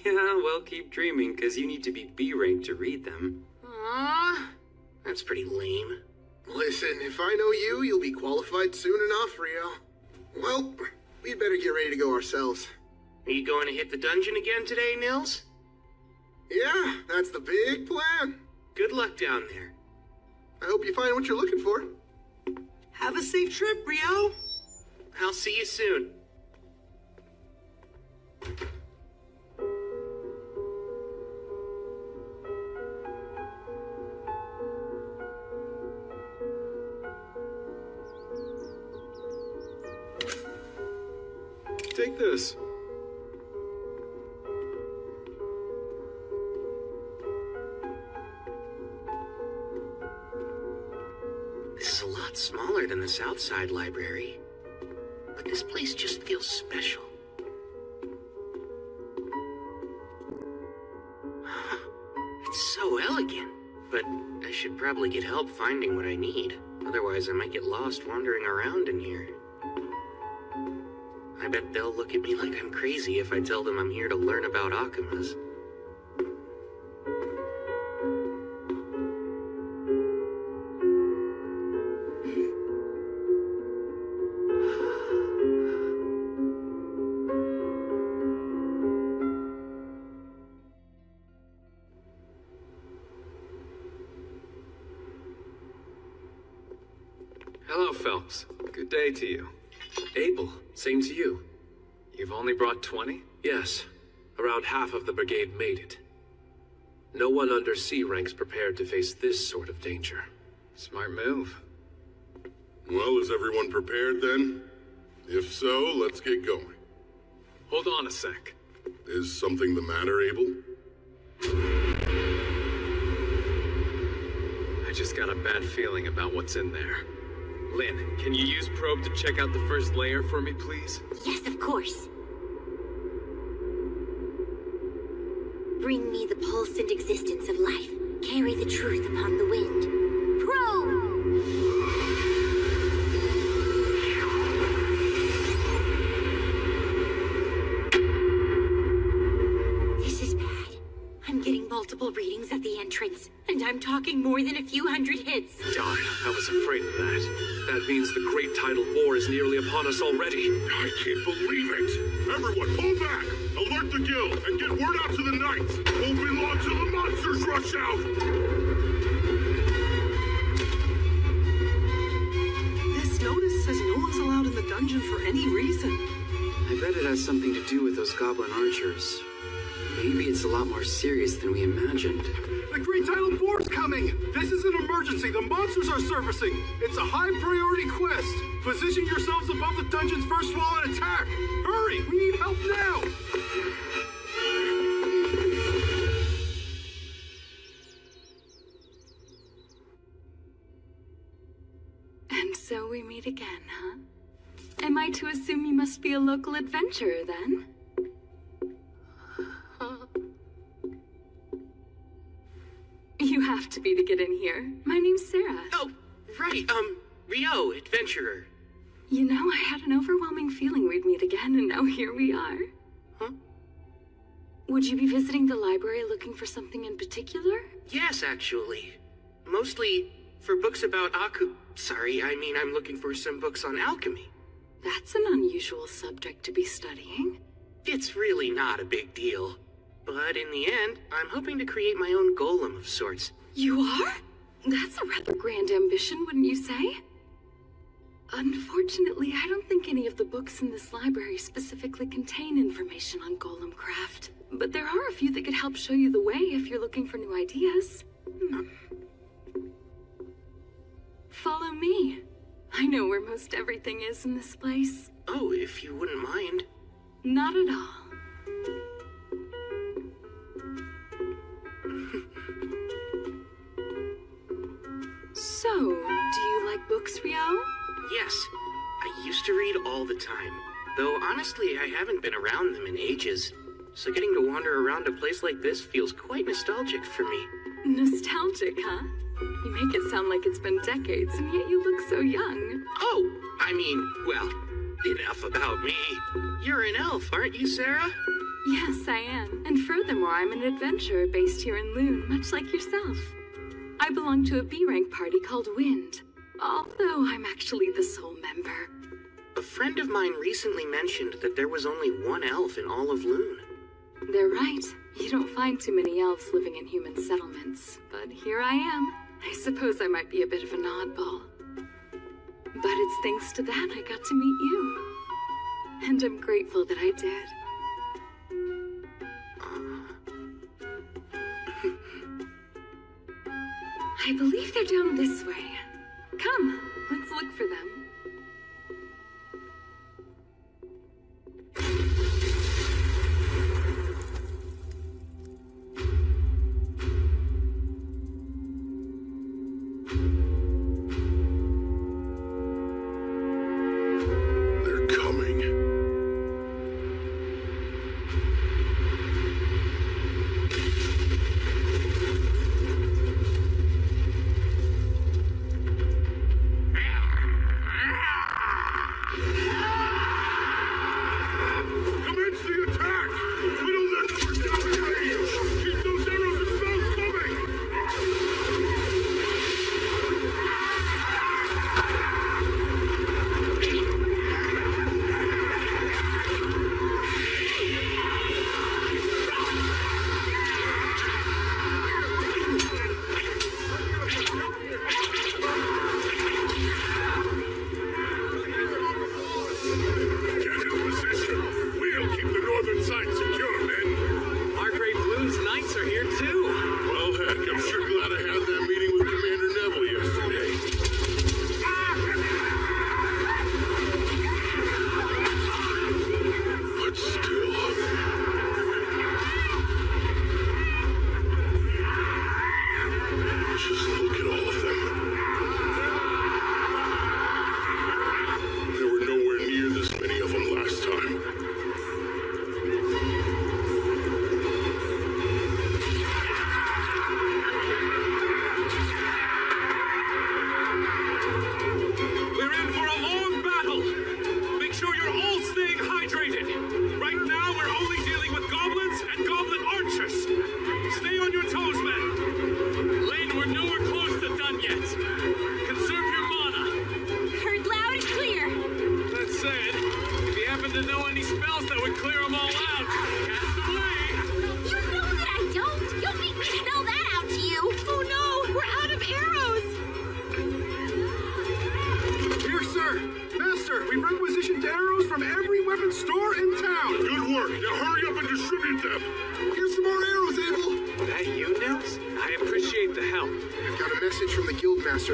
Yeah, well, keep dreaming, because you need to be B-rank to read them. Aww, that's pretty lame. Listen, if I know you, you'll be qualified soon enough, Rio. Well, we'd better get ready to go ourselves. Are you going to hit the dungeon again today, Nils? Yeah, that's the big plan. Good luck down there. I hope you find what you're looking for. Have a safe trip, Rio. I'll see you soon. Take this. This is a lot smaller than the South Side Library. But this place just feels special. It's so elegant. But I should probably get help finding what I need. Otherwise, I might get lost wandering around in here. I bet they'll look at me like I'm crazy if I tell them I'm here to learn about Akamas. Hello, Phelps. Good day to you. Abel, same to you. You've only brought 20? Yes, around half of the brigade made it. No one under C rank's prepared to face this sort of danger. Smart move. Well, is everyone prepared then? If so, let's get going. Hold on a sec. Is something the matter, Abel? I just got a bad feeling about what's in there. Lynn, can you use probe to check out the first layer for me, please? Yes, of course. Bring me the pulse and existence of life. Carry the truth upon the wind. Probe! This is bad. I'm getting multiple readings at the entrance, and I'm talking more than a few hundred hits. Darn, I was afraid of that. That means the Great Tidal Bore is nearly upon us already. I can't believe it! Everyone, pull back! Alert the guild, and get word out to the knights! Won't be long till the monsters rush out! This notice says no one's allowed in the dungeon for any reason. I bet it has something to do with those goblin archers. Maybe it's a lot more serious than we imagined. The Great Tidal Bore's coming! This is an emergency. The monsters are surfacing. It's a high priority quest. Position yourselves above the dungeon's first wall and attack. Hurry! We need help now! And so we meet again, huh? Am I to assume you must be a local adventurer, then? You have to be to get in here. My name's Sarah. Oh, right, Rio, adventurer. You know, I had an overwhelming feeling we'd meet again, and now here we are. Huh? Would you be visiting the library looking for something in particular? Yes, actually. Mostly for books about I'm looking for some books on alchemy. That's an unusual subject to be studying. It's really not a big deal. But in the end, I'm hoping to create my own golem of sorts. You are? That's a rather grand ambition, wouldn't you say? Unfortunately, I don't think any of the books in this library specifically contain information on golem craft. But there are a few that could help show you the way if you're looking for new ideas. Follow me. I know where most everything is in this place. Oh, if you wouldn't mind. Not at all. So, do you like books, Rio? Yes, I used to read all the time. Though honestly, I haven't been around them in ages. So getting to wander around a place like this feels quite nostalgic for me. Nostalgic, huh? You make it sound like it's been decades, and yet you look so young. Oh, well, enough about me. You're an elf, aren't you, Sarah? Yes, I am. And furthermore, I'm an adventurer based here in Loon, much like yourself. I belong to a B-rank party called Wind, although I'm actually the sole member. A friend of mine recently mentioned that there was only one elf in all of Loon. They're right. You don't find too many elves living in human settlements, but here I am. I suppose I might be a bit of an oddball. But it's thanks to that I got to meet you. And I'm grateful that I did. I believe they're down this way. Come, let's look for them.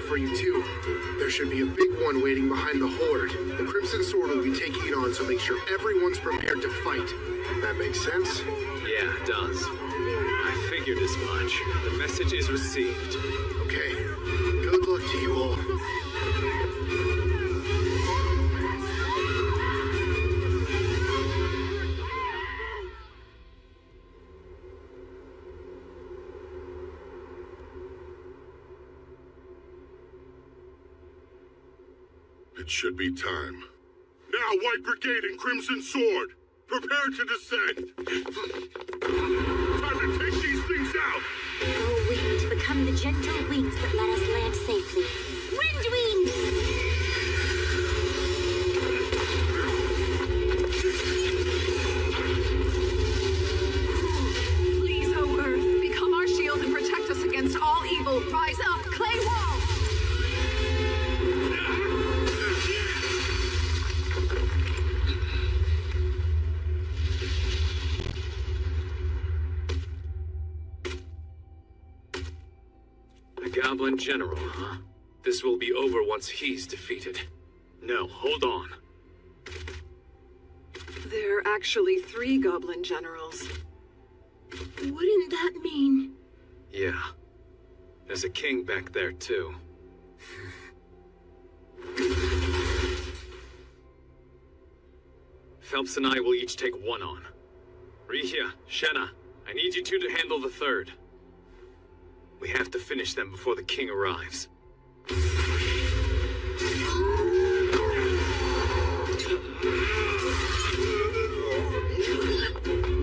For you too. There should be a big one waiting behind the horde. The Crimson Sword will be taking it on, so make sure everyone's prepared to fight. That makes sense? Yeah, it does. I figured as much. The message is received. Okay. Good luck to you all. It should be time. Now, White Brigade and Crimson Sword! Prepare to descend! Time to take these things out! Grow wing to become the gentle wings that let us land safely. Wind wings! Please, O Earth, become our shield and protect us against all evil. Rise up, clay wall! A goblin general, huh? This will be over once he's defeated. No, hold on. There are actually 3 goblin generals. Wouldn't that mean... Yeah. There's a king back there, too. Phelps and I will each take one on. Rihia, Shenna, I need you two to handle the third. We have to finish them before the king arrives.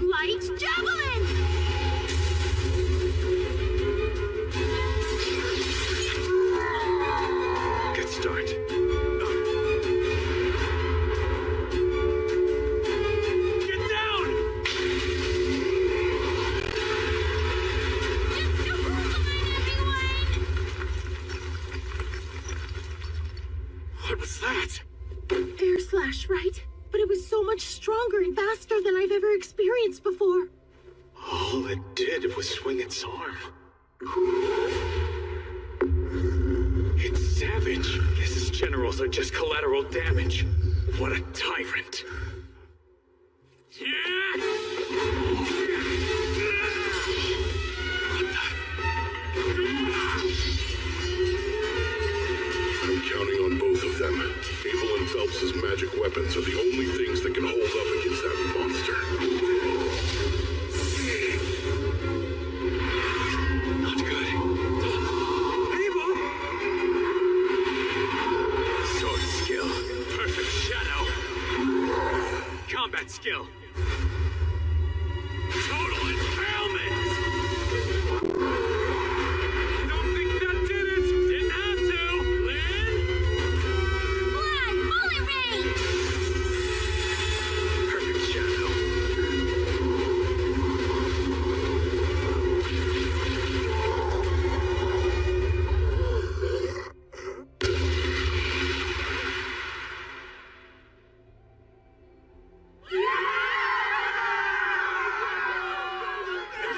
Light javelin! Good start. Get down! What was that? Air slash, right? But it was so much stronger and faster than I've ever experienced before. All it did was swing its arm. It's savage. Guess his generals are just collateral damage. What a tyrant. I'm counting on both of them. Abel and Phelps' magic weapons are the only things that can hold up against that monster. Not good. Abel! Sword skill. Perfect shadow. Combat skill. Total impalement! Don't think that did it! Didn't have to! Lynn? Blood bullet rain! Perfect shadow.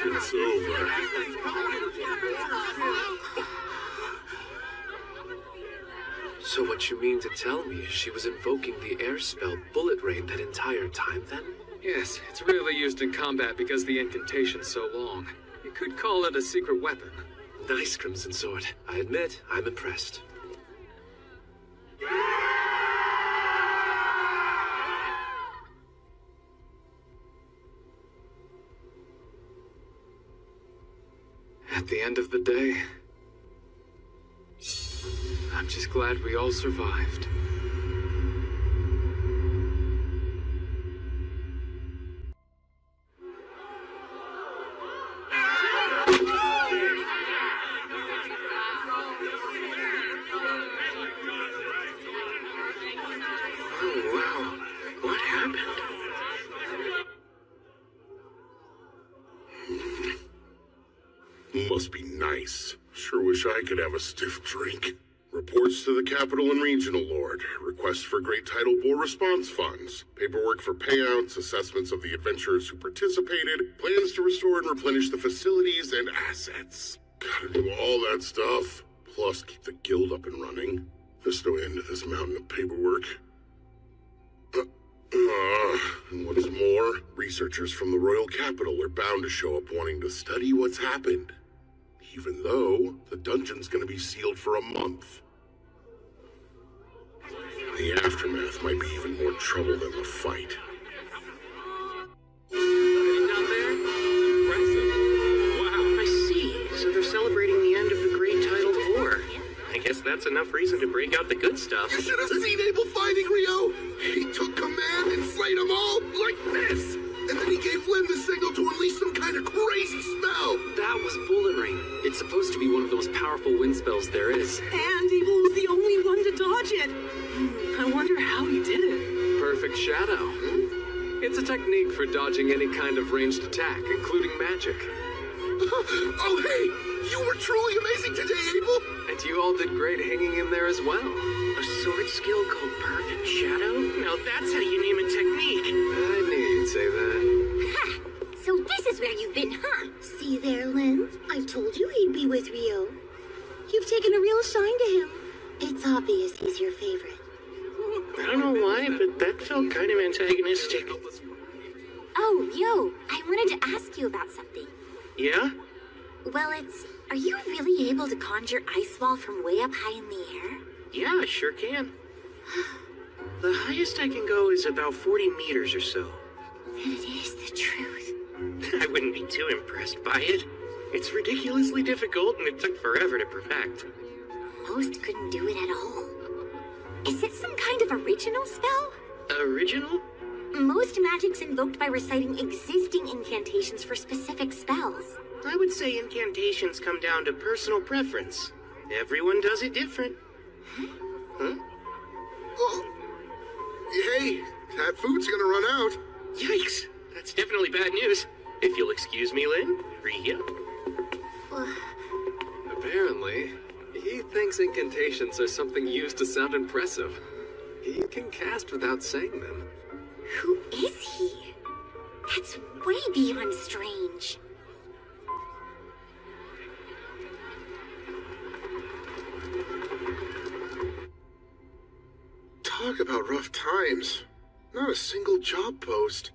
It's over. So what you mean to tell me is she was invoking the air spell Bullet Rain that entire time then? Yes, it's rarely used in combat because the incantation's so long. You could call it a secret weapon. Nice, Crimson Sword. I admit, I'm impressed. At the end of the day, I'm just glad we all survived. Oh, wow. What happened? Must be nice. Sure wish I could have a stiff drink. Reports to the Capital and Regional Lord. Requests for Great Tidal Bore response funds. Paperwork for payouts, assessments of the adventurers who participated, plans to restore and replenish the facilities and assets. Gotta do all that stuff. Plus keep the guild up and running. There's no end to this mountain of paperwork. And what's more, researchers from the Royal Capital are bound to show up wanting to study what's happened. Even though the dungeon's gonna be sealed for a month. The aftermath might be even more trouble than the fight. Down there? Impressive. Wow. I see. So they're celebrating the end of the Great Tidal War. I guess that's enough reason to break out the good stuff. You should have seen Abel fighting Rio. He took command and slayed them all like this. And then he gave Lynn the signal to unleash some kind of crazy spell. That was Bullet Rain. It's supposed to be one of the most powerful wind spells there is. And Abel was the only one to dodge it. I wonder how he did it. Perfect shadow. It's a technique for dodging any kind of ranged attack, including magic. Oh, hey! You were truly amazing today, Abel! And you all did great hanging in there as well. A sword skill called Perfect Shadow? Now that's how you name a technique. I knew you'd say that. Ha! So this is where you've been, huh? See there, Lynn? I told you he'd be with Rio. You've taken a real shine to him. It's obvious he's your favorite. I don't know why, but that felt kind of antagonistic. Oh, Rio, I wanted to ask you about something. Yeah? Well, are you really able to conjure ice wall from way up high in the air? Yeah, I sure can. The highest I can go is about 40 meters or so. Then it is the truth. I wouldn't be too impressed by it. It's ridiculously difficult and it took forever to perfect. Most couldn't do it at all. Is it some kind of original spell? Original? Most magic's invoked by reciting existing incantations for specific spells. I would say incantations come down to personal preference. Everyone does it different. Huh? Oh. Hey, that food's gonna run out. Yikes! That's definitely bad news. If you'll excuse me, Lynn. Ria? Apparently, he thinks incantations are something used to sound impressive. He can cast without saying them. Who is he? That's way beyond strange. Talk about rough times. Not a single job post.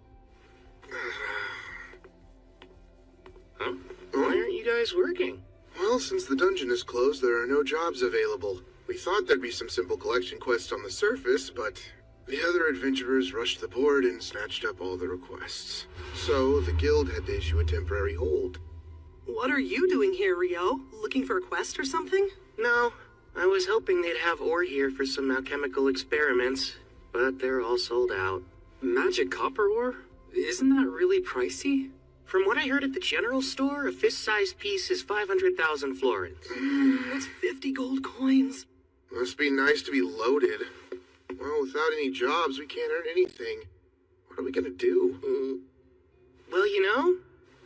Huh? Why aren't you guys working? Well, since the dungeon is closed, there are no jobs available. We thought there'd be some simple collection quests on the surface, but the other adventurers rushed the board and snatched up all the requests. So, the guild had to issue a temporary hold. What are you doing here, Rio? Looking for a quest or something? No. I was hoping they'd have ore here for some alchemical experiments, but they're all sold out. Magic copper ore? Isn't that really pricey? From what I heard at the general store, a fist-sized piece is 500,000 florins. That's 50 gold coins. Must be nice to be loaded. Well, without any jobs, we can't earn anything. What are we gonna do? Well, you know,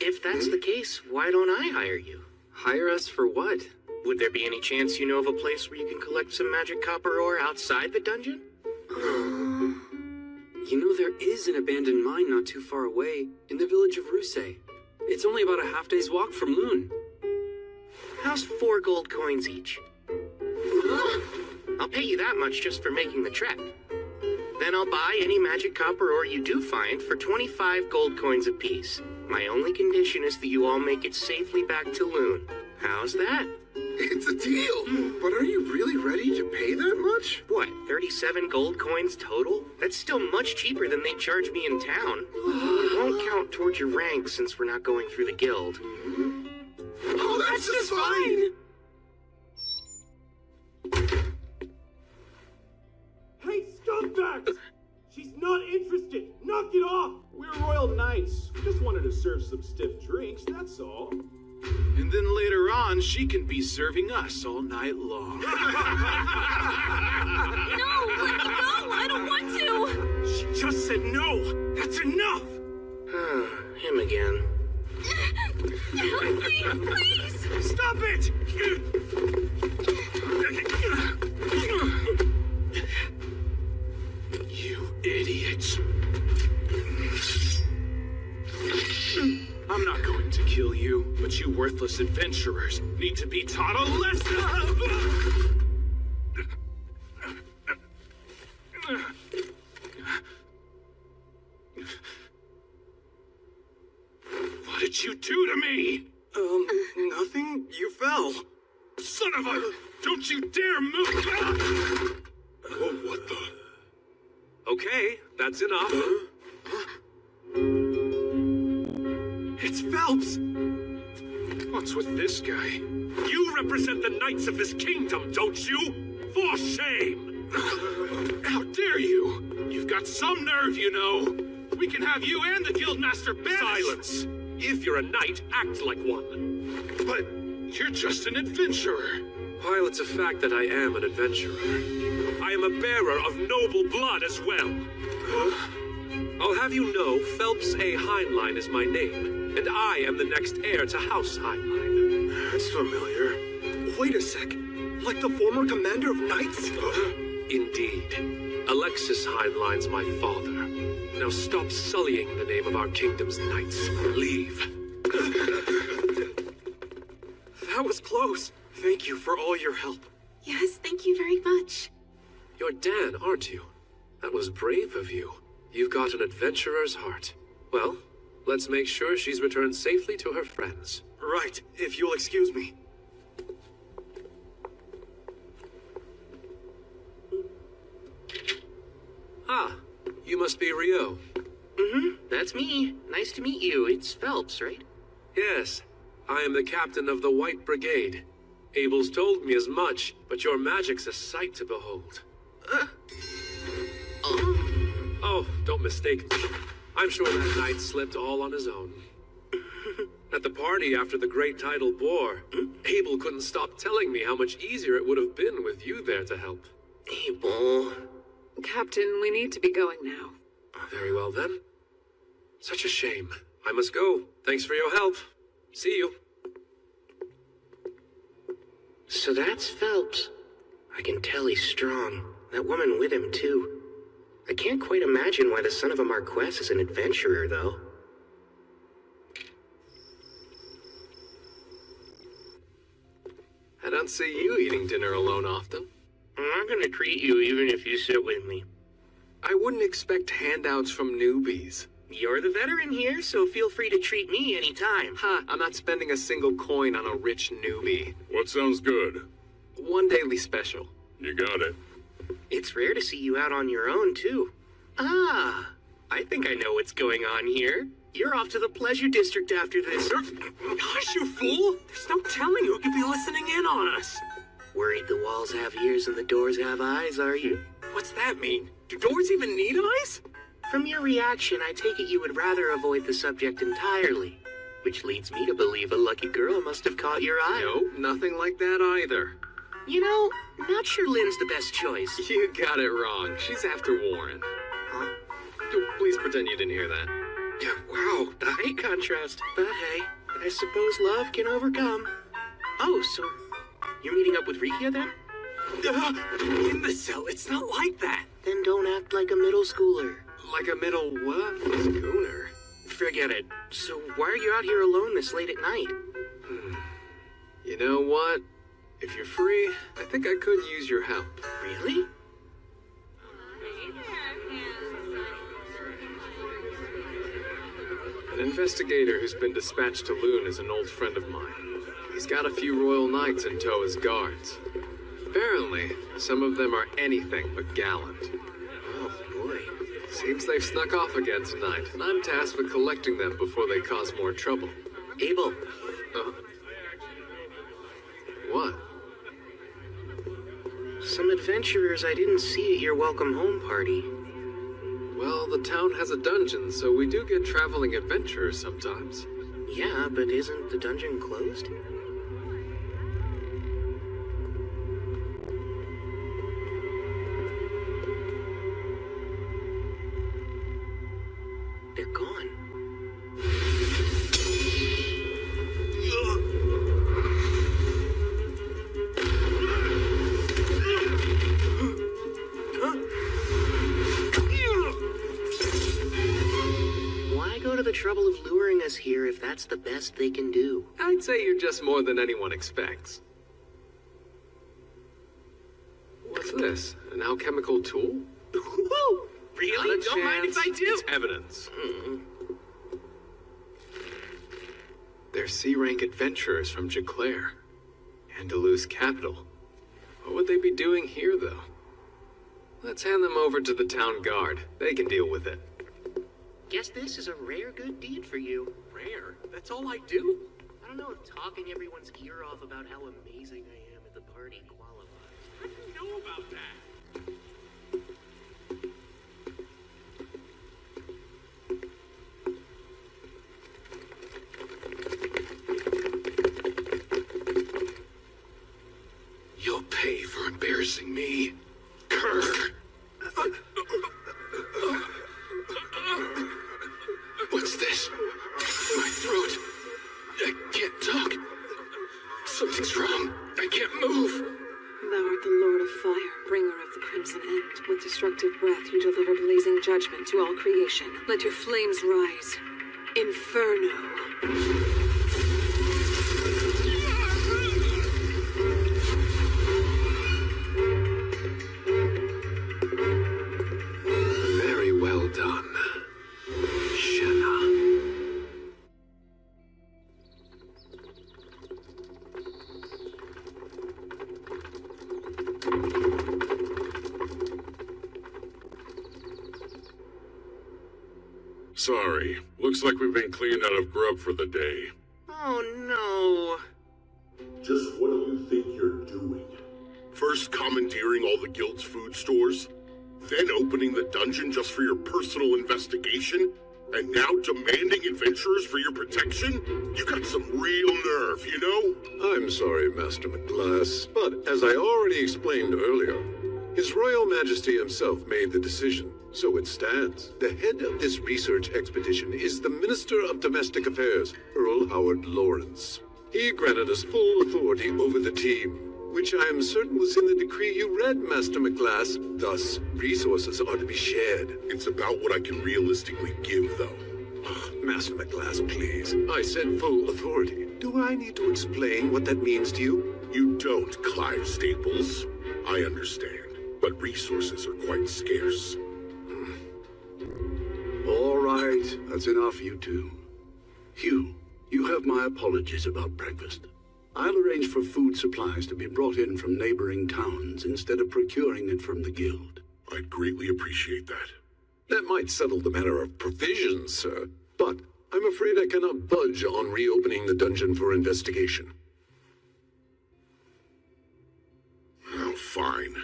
if that's the case, why don't I hire you? Hire us for what? Would there be any chance you know of a place where you can collect some magic copper ore outside the dungeon? You know, there is an abandoned mine not too far away, in the village of Ruse. It's only about a half-day's walk from Loon. How's 4 gold coins each? I'll pay you that much just for making the trek. Then I'll buy any magic copper ore you do find for 25 gold coins apiece. My only condition is that you all make it safely back to Loon. How's that? It's a deal! But are you really ready to pay that much? What, 37 gold coins total? That's still much cheaper than they charge me in town. It won't count towards your rank since we're not going through the guild. Oh, that's just fine! Hey, scumbags! She's not interested! Knock it off! We're royal knights. We just wanted to serve some stiff drinks, that's all. And then later on, she can be serving us all night long. No, let me go! I don't want to! She just said no! That's enough! Him again. Help me, please! Stop it! You idiots. I'm not going to kill you, but you worthless adventurers need to be taught a lesson! What did you do to me? Nothing. You fell. Son of a... Don't you dare move! Oh, what the... Okay, that's enough. It's Phelps! What's with this guy? You represent the knights of this kingdom, don't you? For shame! How dare you? You've got some nerve, you know. We can have you and the Guildmaster banished. Silence! If you're a knight, act like one. But you're just an adventurer. While it's a fact that I am an adventurer, I am a bearer of noble blood as well. I'll have you know, Phelps A. Heinlein is my name, and I am the next heir to House Heinlein. That's familiar. Wait a sec. Like the former commander of knights? Indeed. Alexis Heinlein's my father. Now stop sullying the name of our kingdom's knights. Leave. That was close. Thank you for all your help. Yes, thank you very much. You're Dan, aren't you? That was brave of you. You've got an adventurer's heart. Well, let's make sure she's returned safely to her friends. Right, if you'll excuse me. Ah, you must be Rio. That's me. Nice to meet you. It's Phelps, right? Yes, I am the captain of the White Brigade. Abel's told me as much, but your magic's a sight to behold. Oh, don't mistake me. I'm sure that knight slipped all on his own. At the party after the Great Tidal War, Abel couldn't stop telling me how much easier it would have been with you there to help. Abel... Captain, we need to be going now. Very well then. Such a shame. I must go. Thanks for your help. See you. So that's Phelps. I can tell he's strong. That woman with him, too. I can't quite imagine why the son of a Marquess is an adventurer, though. I don't see you eating dinner alone often. I'm not gonna treat you even if you sit with me. I wouldn't expect handouts from newbies. You're the veteran here, so feel free to treat me anytime. I'm not spending a single coin on a rich newbie. What sounds good? One daily special. You got it. It's rare to see you out on your own, too. Ah, I think I know what's going on here. You're off to the Pleasure District after this. Hush, you fool! There's no telling who could be listening in on us. Worried the walls have ears and the doors have eyes, are you? What's that mean? Do doors even need eyes? From your reaction, I take it you would rather avoid the subject entirely. Which leads me to believe a lucky girl must have caught your eye. Nope, nothing like that either. You know, not sure Lynn's the best choice. You got it wrong. She's after Warren. Huh? Please pretend you didn't hear that. Wow, the height contrast. But hey, I suppose love can overcome. Oh, so you're meeting up with Rikia then? Imbecile, it's not like that. Then don't act like a middle schooler. Like a middle what? Schooner? Forget it. So why are you out here alone this late at night? You know what? If you're free, I think I could use your help. Really? An investigator who's been dispatched to Loon is an old friend of mine. He's got a few royal knights in tow as guards. Apparently, some of them are anything but gallant. Oh boy. Seems they've snuck off again tonight, and I'm tasked with collecting them before they cause more trouble. Abel. What? Some adventurers I didn't see at your welcome home party. Well, the town has a dungeon, so we do get traveling adventurers sometimes. Yeah, but isn't the dungeon closed? They're gone. Why go to the trouble of luring us here if that's the best they can do? I'd say you're just more than anyone expects. What's this? An alchemical tool? Really? Don't mind if I do. It's evidence. They're C-rank adventurers from Jaclaire, Andalus capital. What would they be doing here, though? Let's hand them over to the town guard. They can deal with it. Guess this is a rare good deed for you. Rare? That's all I do? I don't know if talking everyone's ear off about how amazing I am at the party qualifies. How do you know about that? You'll pay for embarrassing me, cur. What's this? My throat. I can't talk. Something's wrong. I can't move. Thou art the Lord of Fire, bringer of the Crimson End. With destructive breath you deliver blazing judgment to all creation. Let your flames rise. Inferno. Very well done, Shenna. Sorry. Looks like we've been cleaned out of grub for the day. Oh no. Just what do you think you're doing? First commandeering all the guild's food stores, then opening the dungeon just for your personal investigation, and now demanding adventurers for your protection? You got some real nerve, you know? I'm sorry, Master McGlass, but as I already explained earlier, His Royal Majesty himself made the decision, so it stands. The head of this research expedition is the Minister of Domestic Affairs, Earl Howard Lawrence. He granted us full authority over the team, which I am certain was in the decree you read, Master McGlass. Thus, resources are to be shared. It's about what I can realistically give, though. Master McGlass, please. I said full authority. Do I need to explain what that means to you? You don't, Clive Staples. I understand, but resources are quite scarce. All right, that's enough, you two. Hugh, you have my apologies about breakfast. I'll arrange for food supplies to be brought in from neighboring towns instead of procuring it from the guild. I'd greatly appreciate that. That might settle the matter of provisions, sir, but I'm afraid I cannot budge on reopening the dungeon for investigation. Oh, fine.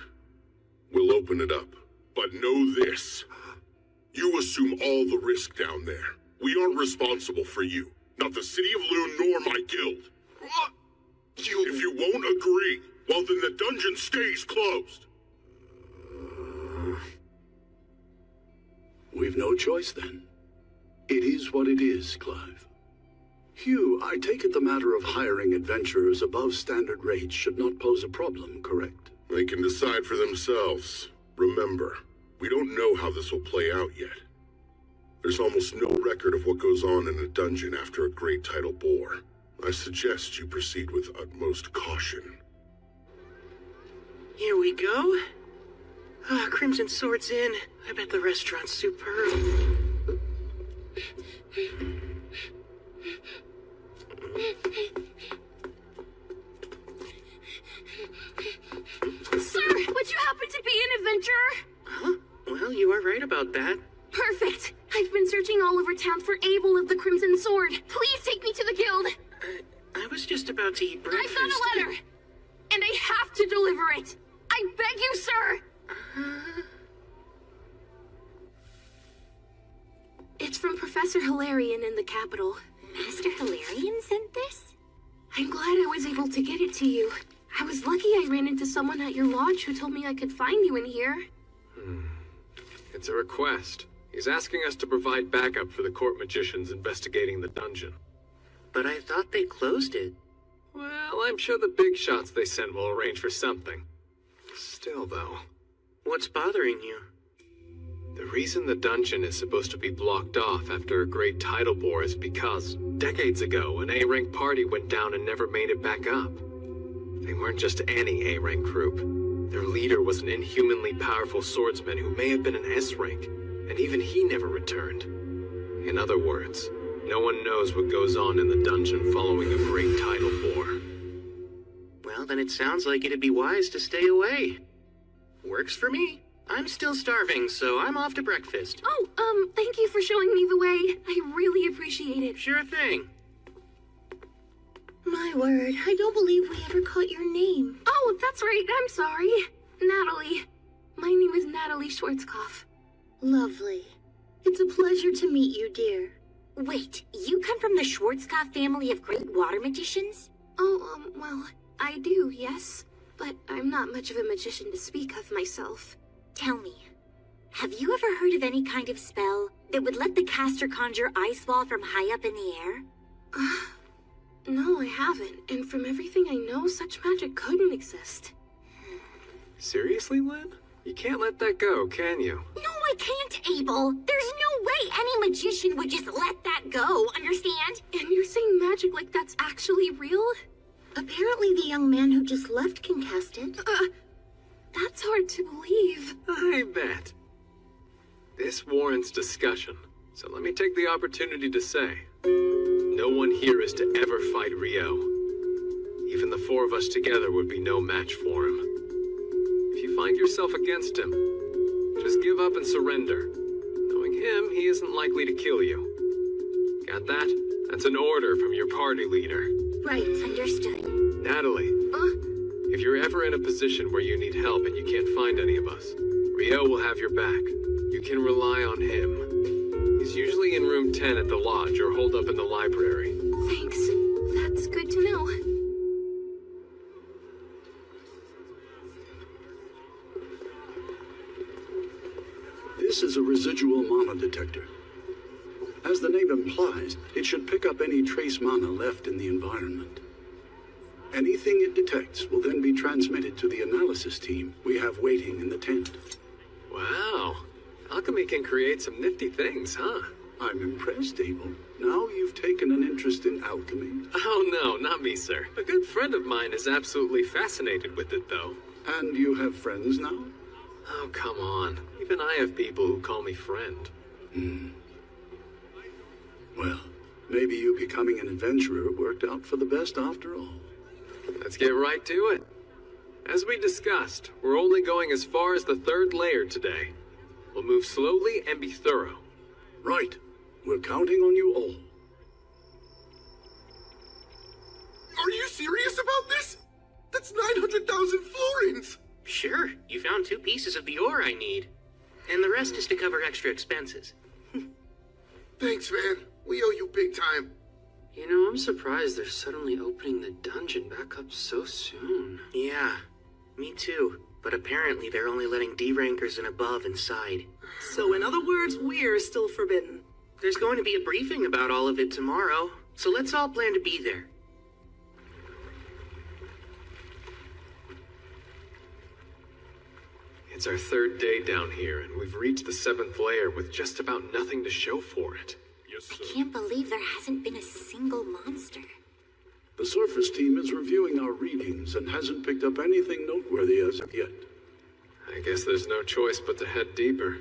We'll open it up. But know this. You assume all the risk down there. We aren't responsible for you. Not the City of Loon nor my guild. If you won't agree, well then the dungeon stays closed. We've no choice then. It is what it is, Clive. Hugh, I take it the matter of hiring adventurers above standard rates should not pose a problem, correct? They can decide for themselves. Remember, we don't know how this will play out yet. There's almost no record of what goes on in a dungeon after a great tidal bore. I suggest you proceed with utmost caution. Here we go. Crimson Sword's in. I bet the restaurant's superb. Sir, would you happen to be an adventurer? Huh? Well, you are right about that. Perfect. I've been searching all over town for Abel of the Crimson Sword. Please take me to the guild. I was just about to eat breakfast. I've got a letter, and I have to deliver it. I beg you, sir. It's from Professor Hilarion in the capital. Master Hilarion sent this? I'm glad I was able to get it to you. I was lucky I ran into someone at your lodge who told me I could find you in here. It's a request. He's asking us to provide backup for the court magicians investigating the dungeon. But I thought they closed it. Well, I'm sure the big shots they send will arrange for something. Still, though. What's bothering you? The reason the dungeon is supposed to be blocked off after a great tidal bore is because, decades ago, an A-rank party went down and never made it back up. They weren't just any A-rank group. Their leader was an inhumanly powerful swordsman who may have been an S-rank, and even he never returned. In other words, no one knows what goes on in the dungeon following a great tidal bore. Well, then it sounds like it'd be wise to stay away. Works for me. I'm still starving, so I'm off to breakfast. Oh, thank you for showing me the way. I really appreciate it. Sure thing. My word, I don't believe we ever caught your name. Oh, that's right. I'm sorry. Natalie. My name is Natalie Schwarzkopf. Lovely. It's a pleasure to meet you, dear. Wait, you come from the Schwarzkopf family of great water magicians? Oh, well, I do, yes. But I'm not much of a magician to speak of myself. Tell me, have you ever heard of any kind of spell that would let the caster conjure ice ball from high up in the air? No, I haven't. And from everything I know, such magic couldn't exist. Seriously, Lynn? You can't let that go, can you? No, I can't, Abel. There's no way any magician would just let that go, understand? And you're saying magic like that's actually real? Apparently the young man who just left can cast it. That's hard to believe. I bet. This warrants discussion, so let me take the opportunity to say, no one here is to ever fight Rio. Even the four of us together would be no match for him. If you find yourself against him, just give up and surrender. Knowing him, he isn't likely to kill you. Got that? That's an order from your party leader. Right, understood. Natalie, if you're ever in a position where you need help and you can't find any of us, Rio will have your back. You can rely on him. He's usually in room 10 at the lodge or holed up in the library. Thanks. That's good to know. This is a residual mana detector. As the name implies, it should pick up any trace mana left in the environment. Anything it detects will then be transmitted to the analysis team we have waiting in the tent. Wow. Alchemy can create some nifty things, huh? I'm impressed, Abel. Now you've taken an interest in alchemy. Oh no, not me, sir. A good friend of mine is absolutely fascinated with it, though. And you have friends now? Oh, come on. Even I have people who call me friend. Well, maybe you becoming an adventurer worked out for the best after all. Let's get right to it. As we discussed, we're only going as far as the third layer today. We'll move slowly and be thorough. Right. We're counting on you all. Are you serious about this? That's 900,000 florins! Sure, you found 2 pieces of the ore I need. And the rest is to cover extra expenses. Thanks, man. We owe you big time. You know, I'm surprised they're suddenly opening the dungeon back up so soon. Yeah, me too. But apparently they're only letting D-rankers and above inside. So in other words, we're still forbidden. There's going to be a briefing about all of it tomorrow, so let's all plan to be there. It's our 3rd day down here, and we've reached the 7th layer with just about nothing to show for it. Yes, sir. I can't believe there hasn't been a single monster. The surface team is reviewing our readings and hasn't picked up anything noteworthy as of yet. I guess there's no choice but to head deeper.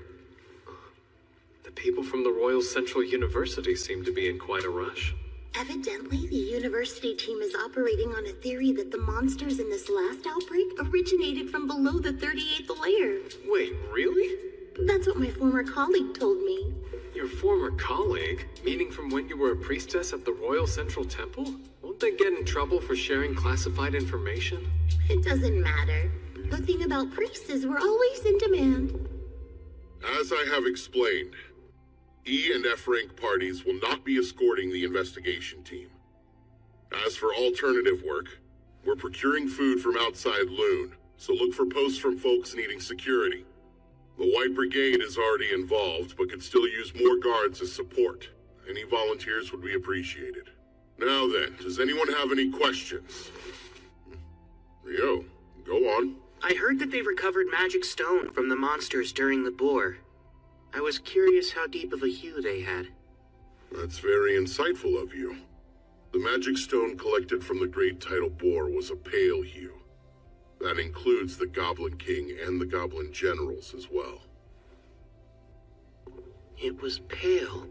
The people from the Royal Central University seem to be in quite a rush. Evidently, the university team is operating on a theory that the monsters in this last outbreak originated from below the 38th layer. Wait, really? That's what my former colleague told me. Your former colleague? Meaning from when you were a priestess at the Royal Central Temple? Won't they get in trouble for sharing classified information? It doesn't matter. The thing about priests is we're always in demand. As I have explained, E and F rank parties will not be escorting the investigation team. As for alternative work, we're procuring food from outside Loon, so look for posts from folks needing security. The White Brigade is already involved, but could still use more guards as support. Any volunteers would be appreciated. Now then, does anyone have any questions? Rio, go on. I heard that they recovered magic stone from the monsters during the boar. I was curious how deep of a hue they had. That's very insightful of you. The magic stone collected from the Great Tidal Boar was a pale hue. That includes the Goblin King and the Goblin Generals as well. It was pale.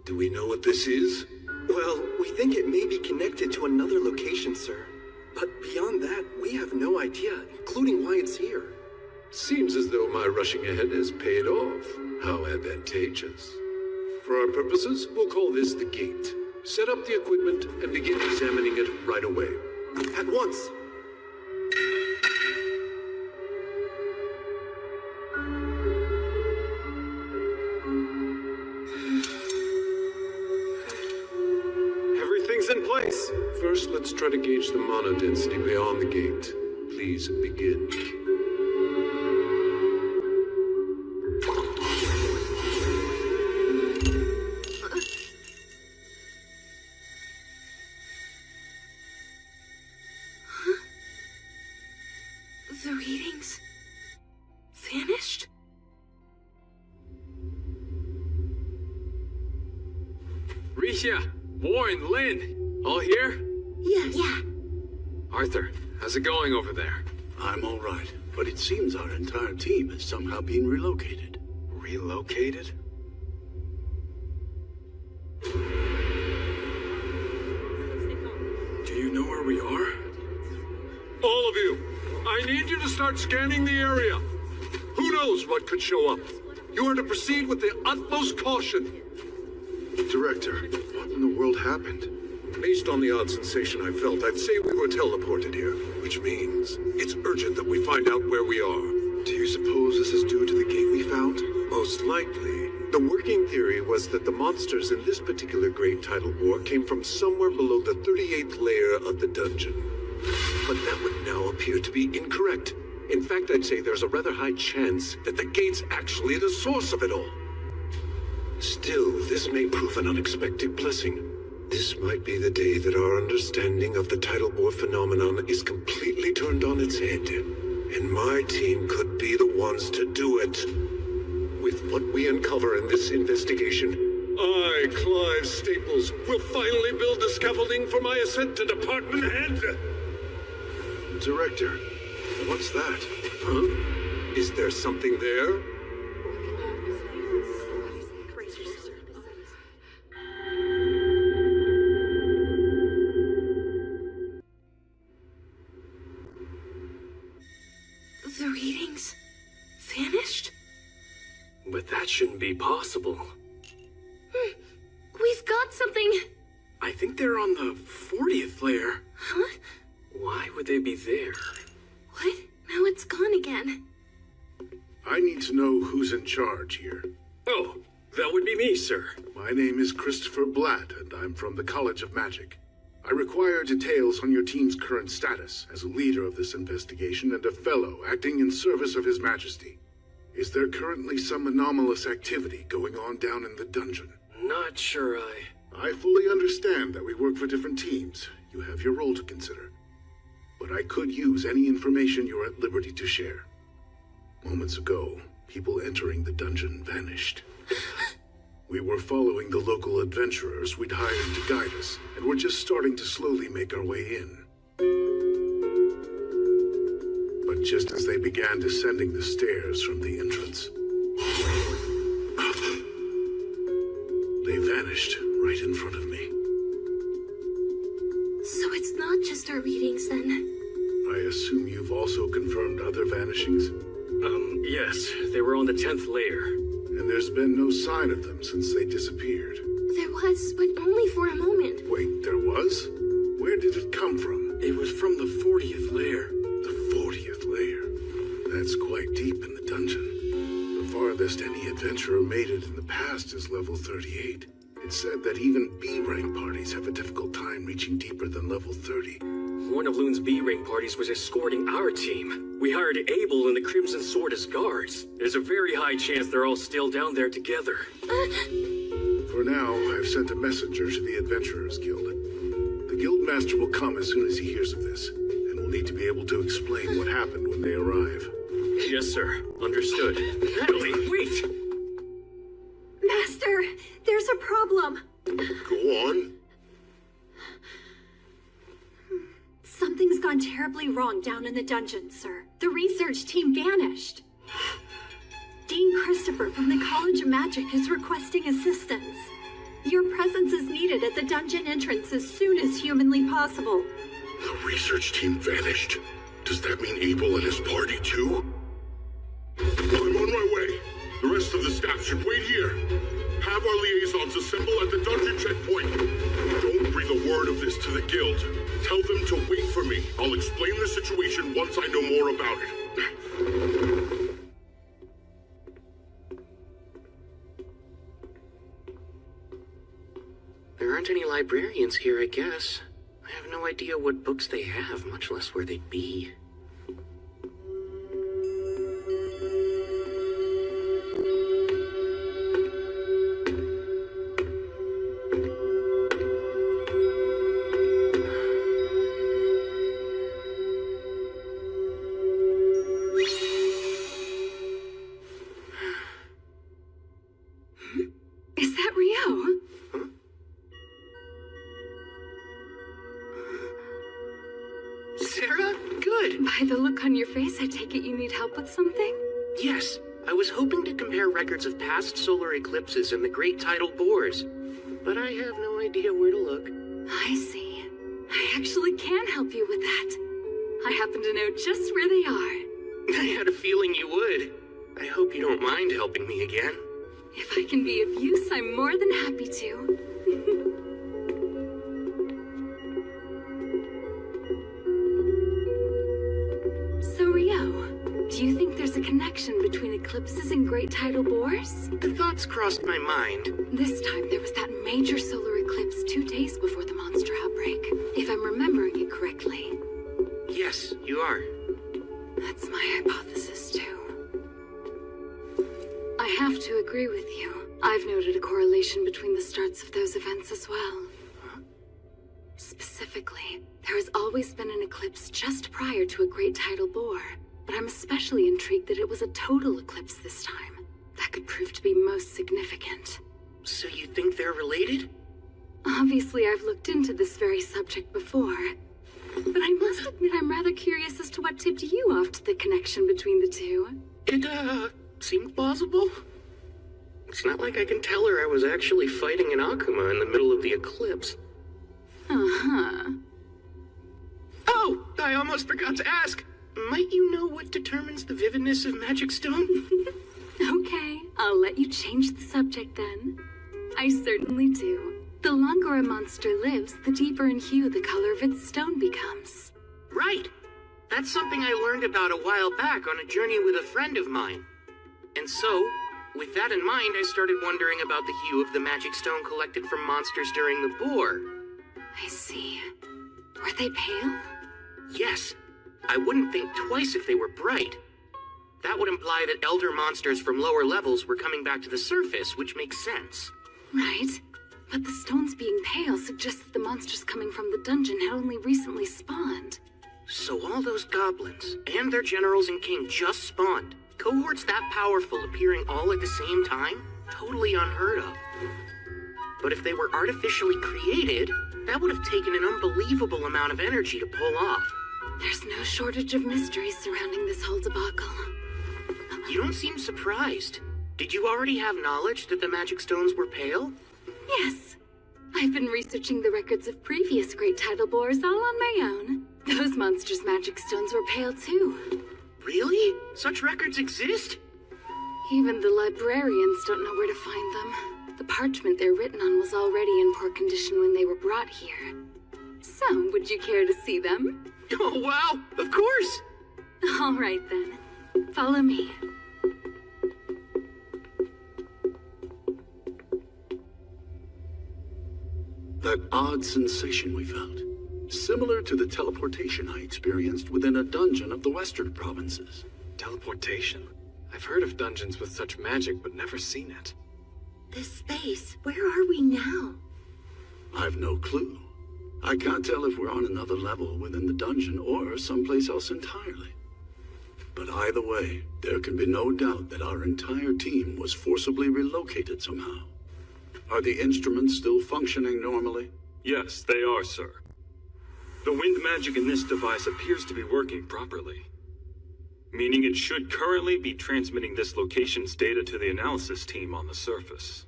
Do we know what this is? Well, we think it may be connected to another location, sir. But beyond that, we have no idea, including why it's here. Seems as though my rushing ahead has paid off. How advantageous. For our purposes, we'll call this the gate. Set up the equipment and begin examining it right away. At once. Everything's in place. First, let's try to gauge the mana density beyond the gate. Please begin. The readings vanished? Risha, Warren, Lynn, all here? Yes. Yeah. Arthur, how's it going over there? I'm all right, but it seems our entire team has somehow been relocated. Relocated? Do you know where we are? All of you, I need you to start scanning the area. Who knows what could show up? You are to proceed with the utmost caution. Director, what in the world happened? Based on the odd sensation I felt, I'd say we were teleported here, which means it's urgent that we find out where we are. Do you suppose this is due to the gate we found? Most likely. The working theory was that the monsters in this particular Great Tidal War came from somewhere below the 38th layer of the dungeon. But that would now appear to be incorrect. In fact, I'd say there's a rather high chance that the gate's actually the source of it all. Still, this may prove an unexpected blessing. This might be the day that our understanding of the tidal bore phenomenon is completely turned on its head. And my team could be the ones to do it. With what we uncover in this investigation, I, Clive Staples, will finally build the scaffolding for my ascent to department head. Director, what's that? Huh? Is there something there? The readings vanished? But that shouldn't be possible. We've got something. I think they're on the 40th layer. Huh? Why would they be there? What? Now it's gone again. I need to know who's in charge here. Oh, that would be me, sir. My name is Christopher Blatt, and I'm from the College of Magic. I require details on your team's current status as a leader of this investigation and a fellow acting in service of His Majesty. Is there currently some anomalous activity going on down in the dungeon? Not sure I fully understand that we work for different teams. You have your role to consider. But I could use any information you're at liberty to share. Moments ago, people entering the dungeon vanished. We were following the local adventurers we'd hired to guide us, and we're just starting to slowly make our way in. But just as they began descending the stairs from the entrance, they vanished right in front of me. So it's not just our readings then? I assume you've also confirmed other vanishings? Yes, they were on the 10th layer. And there's been no sign of them since they disappeared. There was, but only for a moment. Wait, there was? Where did it come from? It was from the 40th layer. The 40th layer? That's quite deep in the dungeon. The farthest any adventurer made it in the past is level 38. It's said that even B-rank parties have a difficult time reaching deeper than level 30. One of Loon's B-rank parties was escorting our team. We hired Abel and the Crimson Sword as guards. There's a very high chance they're all still down there together. For now, I've sent a messenger to the Adventurers Guild. The Guildmaster will come as soon as he hears of this, and will need to be able to explain what happened when they arrive. Yes, sir. Understood. Natalie, wait! Master, there's a problem. Go on. Something's gone terribly wrong down in the dungeon, sir. The research team vanished. Dean Christopher from the College of Magic is requesting assistance. Your presence is needed at the dungeon entrance as soon as humanly possible. The research team vanished? Does that mean Abel and his party too? should wait here. Have our liaisons assemble at the dungeon checkpoint. Don't breathe a word of this to the guild. Tell them to wait for me. I'll explain the situation once I know more about it. There aren't any librarians here, I guess. I have no idea what books they have, much less where they'd be. Is that Rio? Sarah? Good. By the look on your face, I take it you need help with something? Yes, I was hoping to compare records of past solar eclipses and the great tidal bores, but I have no idea where to look. I see. I actually can help you with that. I happen to know just where they are. I had a feeling you would. I hope you don't mind helping me again. If I can be of use, I'm more than happy to. So, Rio, do you think there's a connection between eclipses and great tidal bores? The thoughts crossed my mind. This time there was that major solar eclipse 2 days before the monster outbreak, if I'm remembering it correctly. Yes, you are. That's my hypothesis, too. I have to agree with you. I've noted a correlation between the starts of those events as well. Specifically, there has always been an eclipse just prior to a great tidal bore, but I'm especially intrigued that it was a total eclipse this time. That could prove to be most significant. So you think they're related? Obviously, I've looked into this very subject before, but I must admit I'm rather curious as to what tipped you off to the connection between the two. It, seemed plausible. It's not like I can tell her I was actually fighting an Akuma in the middle of the eclipse. Uh-huh. Oh, I almost forgot to ask. Might you know what determines the vividness of magic stone? Okay, I'll let you change the subject then. I certainly do. The longer a monster lives, the deeper in hue the color of its stone becomes. Right. That's something I learned about a while back on a journey with a friend of mine. And so, with that in mind, I started wondering about the hue of the magic stone collected from monsters during the bore. I see. Were they pale? Yes. I wouldn't think twice if they were bright. That would imply that elder monsters from lower levels were coming back to the surface, which makes sense. Right. But the stones being pale suggests that the monsters coming from the dungeon had only recently spawned. So all those goblins, and their generals and king just spawned. Cohorts that powerful appearing all at the same time? Totally unheard of. But if they were artificially created, that would have taken an unbelievable amount of energy to pull off. There's no shortage of mysteries surrounding this whole debacle. You don't seem surprised. Did you already have knowledge that the magic stones were pale? Yes. I've been researching the records of previous great tidal bores all on my own. Those monsters' magic stones were pale too. Really? Such records exist? Even the librarians don't know where to find them. The parchment they're written on was already in poor condition when they were brought here. So, would you care to see them? Oh, wow! Of course! All right, then. Follow me. That odd sensation we felt. Similar to the teleportation I experienced within a dungeon of the western provinces. Teleportation? I've heard of dungeons with such magic, but never seen it. This space, where are we now? I've no clue. I can't tell if we're on another level within the dungeon or someplace else entirely. But either way, there can be no doubt that our entire team was forcibly relocated somehow. Are the instruments still functioning normally? Yes, they are, sir. The wind magic in this device appears to be working properly, meaning it should currently be transmitting this location's data to the analysis team on the surface.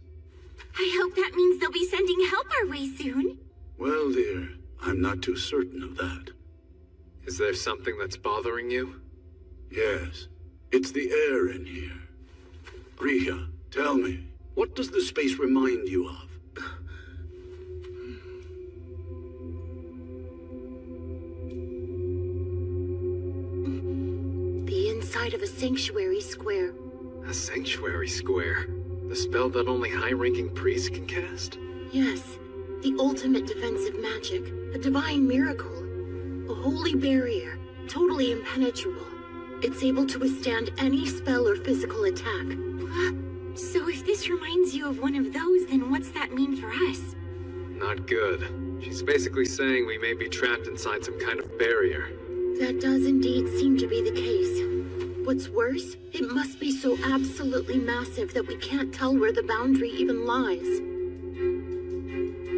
I hope that means they'll be sending help our way soon. Well, dear, I'm not too certain of that. Is there something that's bothering you? Yes, it's the air in here. Rhea, Tell me, what does the space remind you of? The inside of a sanctuary square. A sanctuary square? The spell that only high-ranking priests can cast? Yes, the ultimate defensive magic. A divine miracle. A holy barrier, totally impenetrable. It's able to withstand any spell or physical attack. So if this reminds you of one of those, then what's that mean for us? Not good. She's basically saying we may be trapped inside some kind of barrier. That does indeed seem to be the case. What's worse, it must be so absolutely massive that we can't tell where the boundary even lies.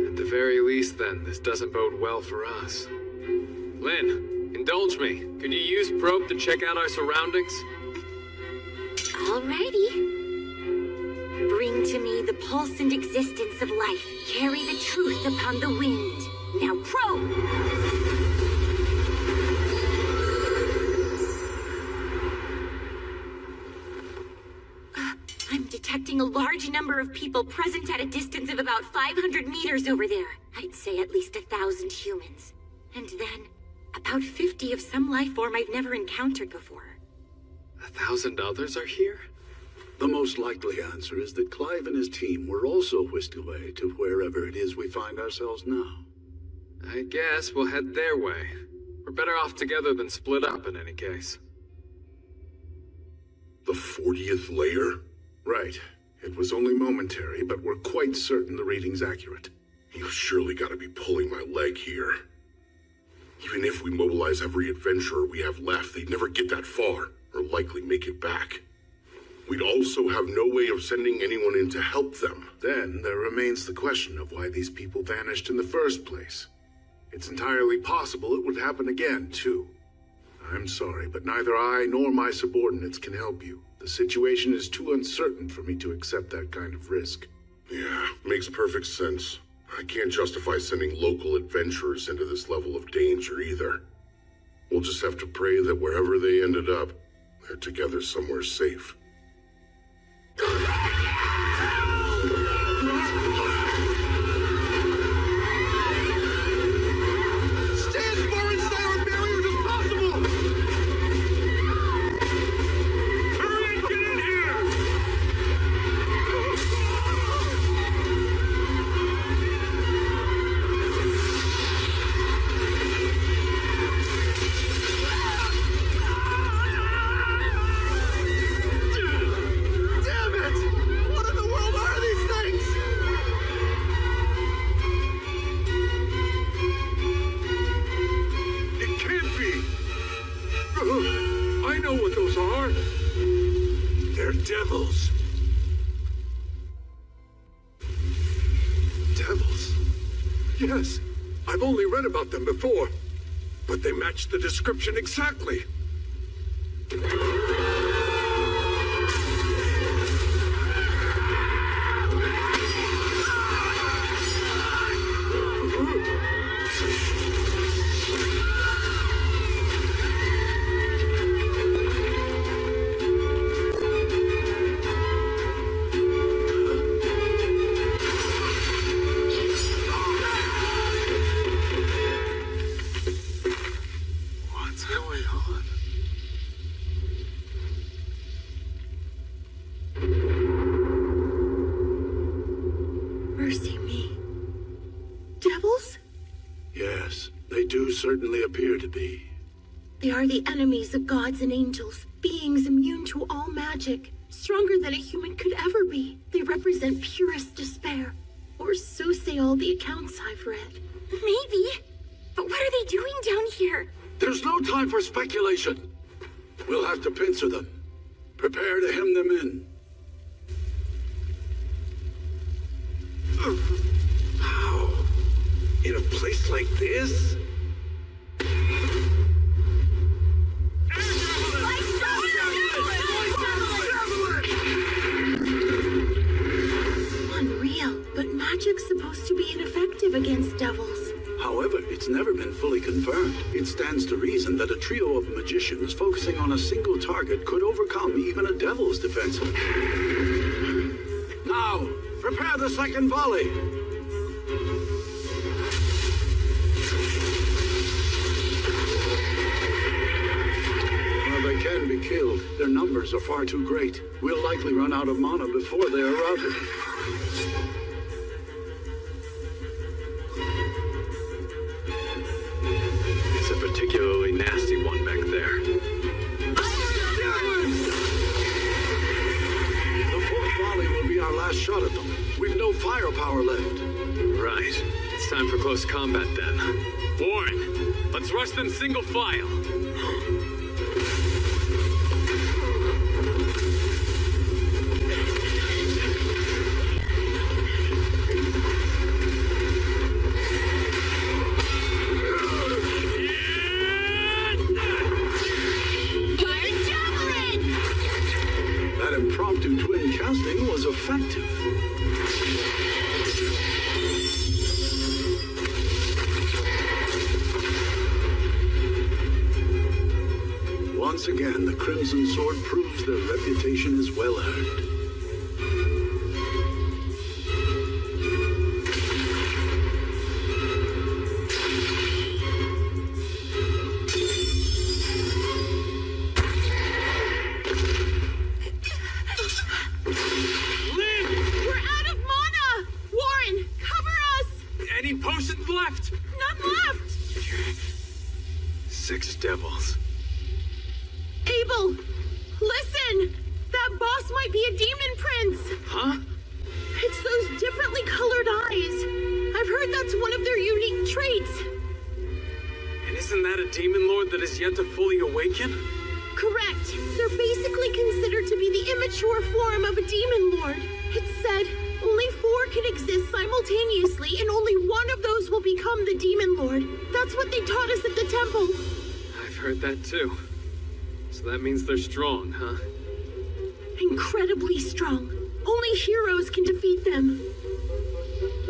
At the very least, then, this doesn't bode well for us. Lynn, indulge me. Could you use probe to check out our surroundings? Alrighty. Bring to me the pulse and existence of life. Carry the truth upon the wind. Now probe! I'm detecting a large number of people present at a distance of about 500 meters over there. I'd say at least 1,000 humans. And then, about 50 of some life form I've never encountered before. 1,000 others are here? The most likely answer is that Clive and his team were also whisked away to wherever it is we find ourselves now. I guess we'll head their way. We're better off together than split up in any case. The 40th layer? Right. It was only momentary, but we're quite certain the reading's accurate. You've surely got to be pulling my leg here. Even if we mobilize every adventurer we have left, they'd never get that far, or likely make it back. We'd also have no way of sending anyone in to help them. Then there remains the question of why these people vanished in the first place. It's entirely possible it would happen again, too. I'm sorry, but neither I nor my subordinates can help you. The situation is too uncertain for me to accept that kind of risk. Yeah, makes perfect sense. I can't justify sending local adventurers into this level of danger either. We'll just have to pray that wherever they ended up, they're together somewhere safe. Stand as far inside our barriers as possible! Hurry and get in here! Damn it! What in the world are these things? It can't be! I know what those are! They're devils! Devils? Yes, I've only read about them before, but they match the description exactly. What's going on? Mercy me. Devils? Yes, they do certainly appear to be. They are the enemies of gods and angels, beings immune to all magic, stronger than a human could ever be. They represent purest despair, or so say all the accounts I've read. Maybe. But what are they doing down here? There's no time for speculation. We'll have to pincer them. Prepare to hem them in. How? In a place like this? Unreal, but magic's supposed to be ineffective against devils. However, it's never been fully confirmed. It stands to reason that a trio of magicians focusing on a single target could overcome even a devil's defense. Prepare the second volley. While they can be killed, their numbers are far too great. We'll likely run out of mana before they are routed. It's a particularly nasty one back there. The fourth volley will be our last shot at them. We've no firepower left. Right. It's time for close combat then. Warren, let's rush them single file. That impromptu twin casting was effective. Once again, the Crimson Sword proves their reputation is well earned. We're out of mana! Warren, cover us! Any potions left? None left! 6 devils. Abel, listen! That boss might be a demon prince! Huh? It's those differently colored eyes. I've heard that's one of their unique traits. And isn't that a demon lord that is yet to fully awaken? Correct. They're basically considered to be the immature form of a demon lord. It's said only 4 can exist simultaneously, and only one of those will become the demon lord. That's what they taught us at the temple. I've heard that too. So that means they're strong, huh? Incredibly strong. Only heroes can defeat them.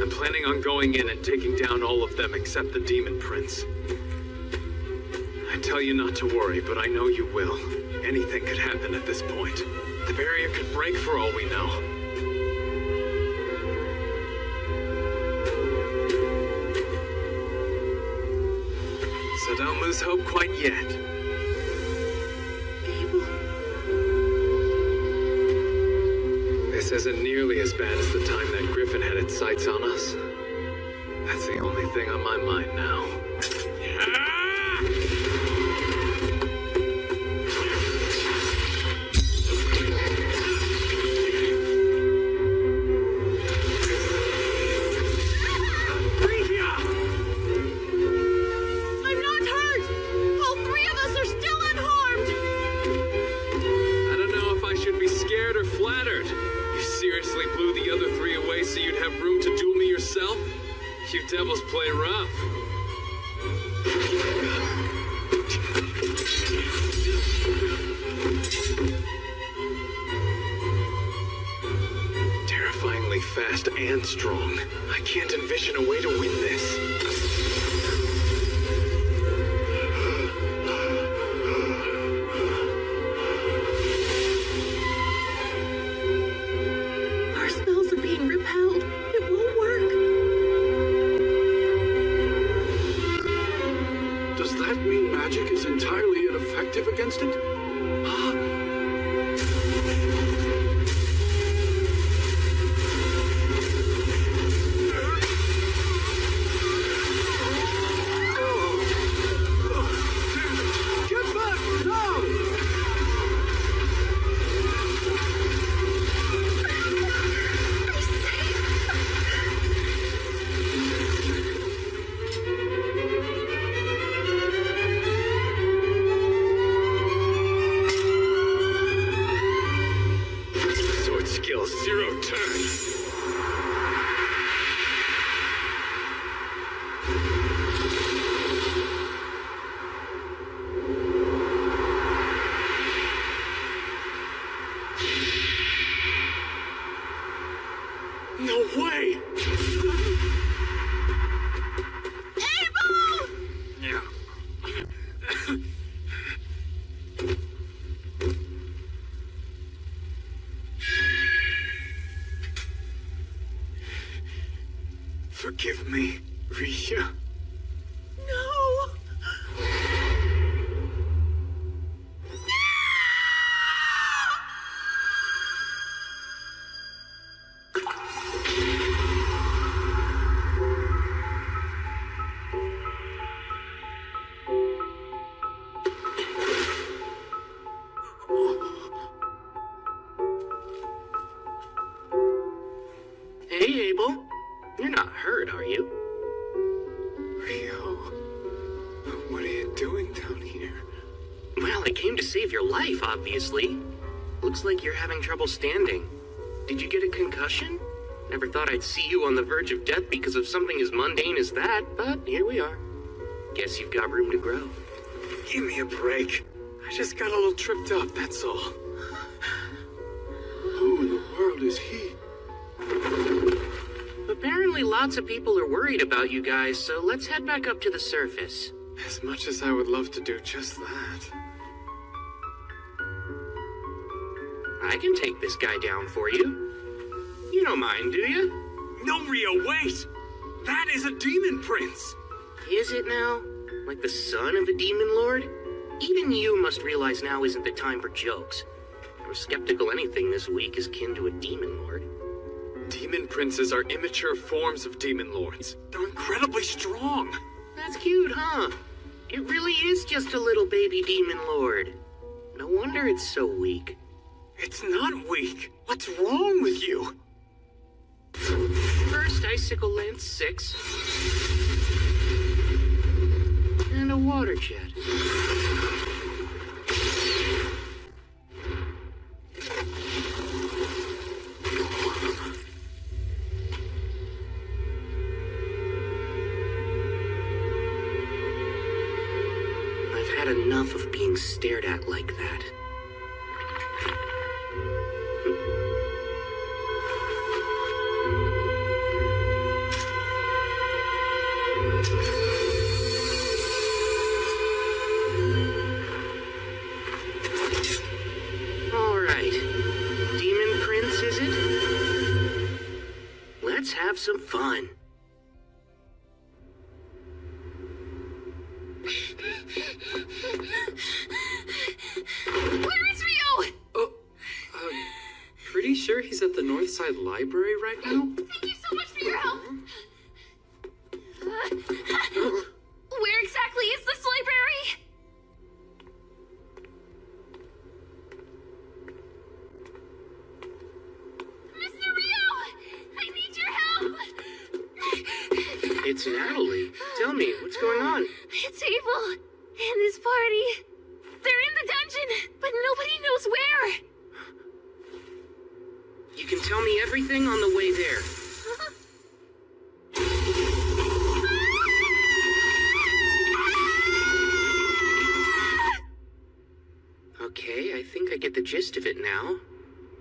I'm planning on going in and taking down all of them except the demon prince. I tell you not to worry, but I know you will. Anything could happen at this point. The barrier could break for all we know. So don't lose hope quite yet. This isn't nearly as bad as the time that Griffin had its sights on us. That's the only thing on my mind now. I'm not hurt! All 3 of us are still unharmed! I don't know if I should be scared or flattered. You seriously blew the other 3 away so you'd have room to duel me yourself? You devils play rough. Terrifyingly fast and strong. I can't envision a way to win this. Our spells are being repelled. It won't work. Does that mean magic is entirely ineffective against it? Get back now! Sword skill 0 turn. No way! Abel! Yeah. Ria. No! Hey, Abel. You're not hurt, are you? Rio, what are you doing down here? Well, I came to save your life, obviously. Looks like you're having trouble standing. Did you get a concussion? Never thought I'd see you on the verge of death because of something as mundane as that, but here we are. Guess you've got room to grow. Give me a break. I just got a little tripped up, that's all. Who in the world is he? Apparently lots of people are worried about you guys, so let's head back up to the surface. As much as I would love to do just that. I can take this guy down for you. You don't mind, do you? No, Rio, wait! That is a demon prince! Is it now? Like the son of a demon lord? Even you must realize now isn't the time for jokes. I was skeptical anything this week is kin to a demon lord. Demon princes are immature forms of demon lords. They're incredibly strong. That's cute, huh? It really is just a little baby demon lord. No wonder it's so weak. It's not weak. What's wrong with you? First icicle lance 6. And a water jet. I've had enough of being stared at like that. Let's have some fun. Where is Rio? Oh, pretty sure he's at the Northside Library right now? Thank you so much for your help. Where exactly is this library? Mr. Rio! I need your help! It's Natalie. Tell me, what's going on? It's Abel and his party. They're in the dungeon, but nobody knows where. You can tell me everything on the way there. Okay, I think I get the gist of it now.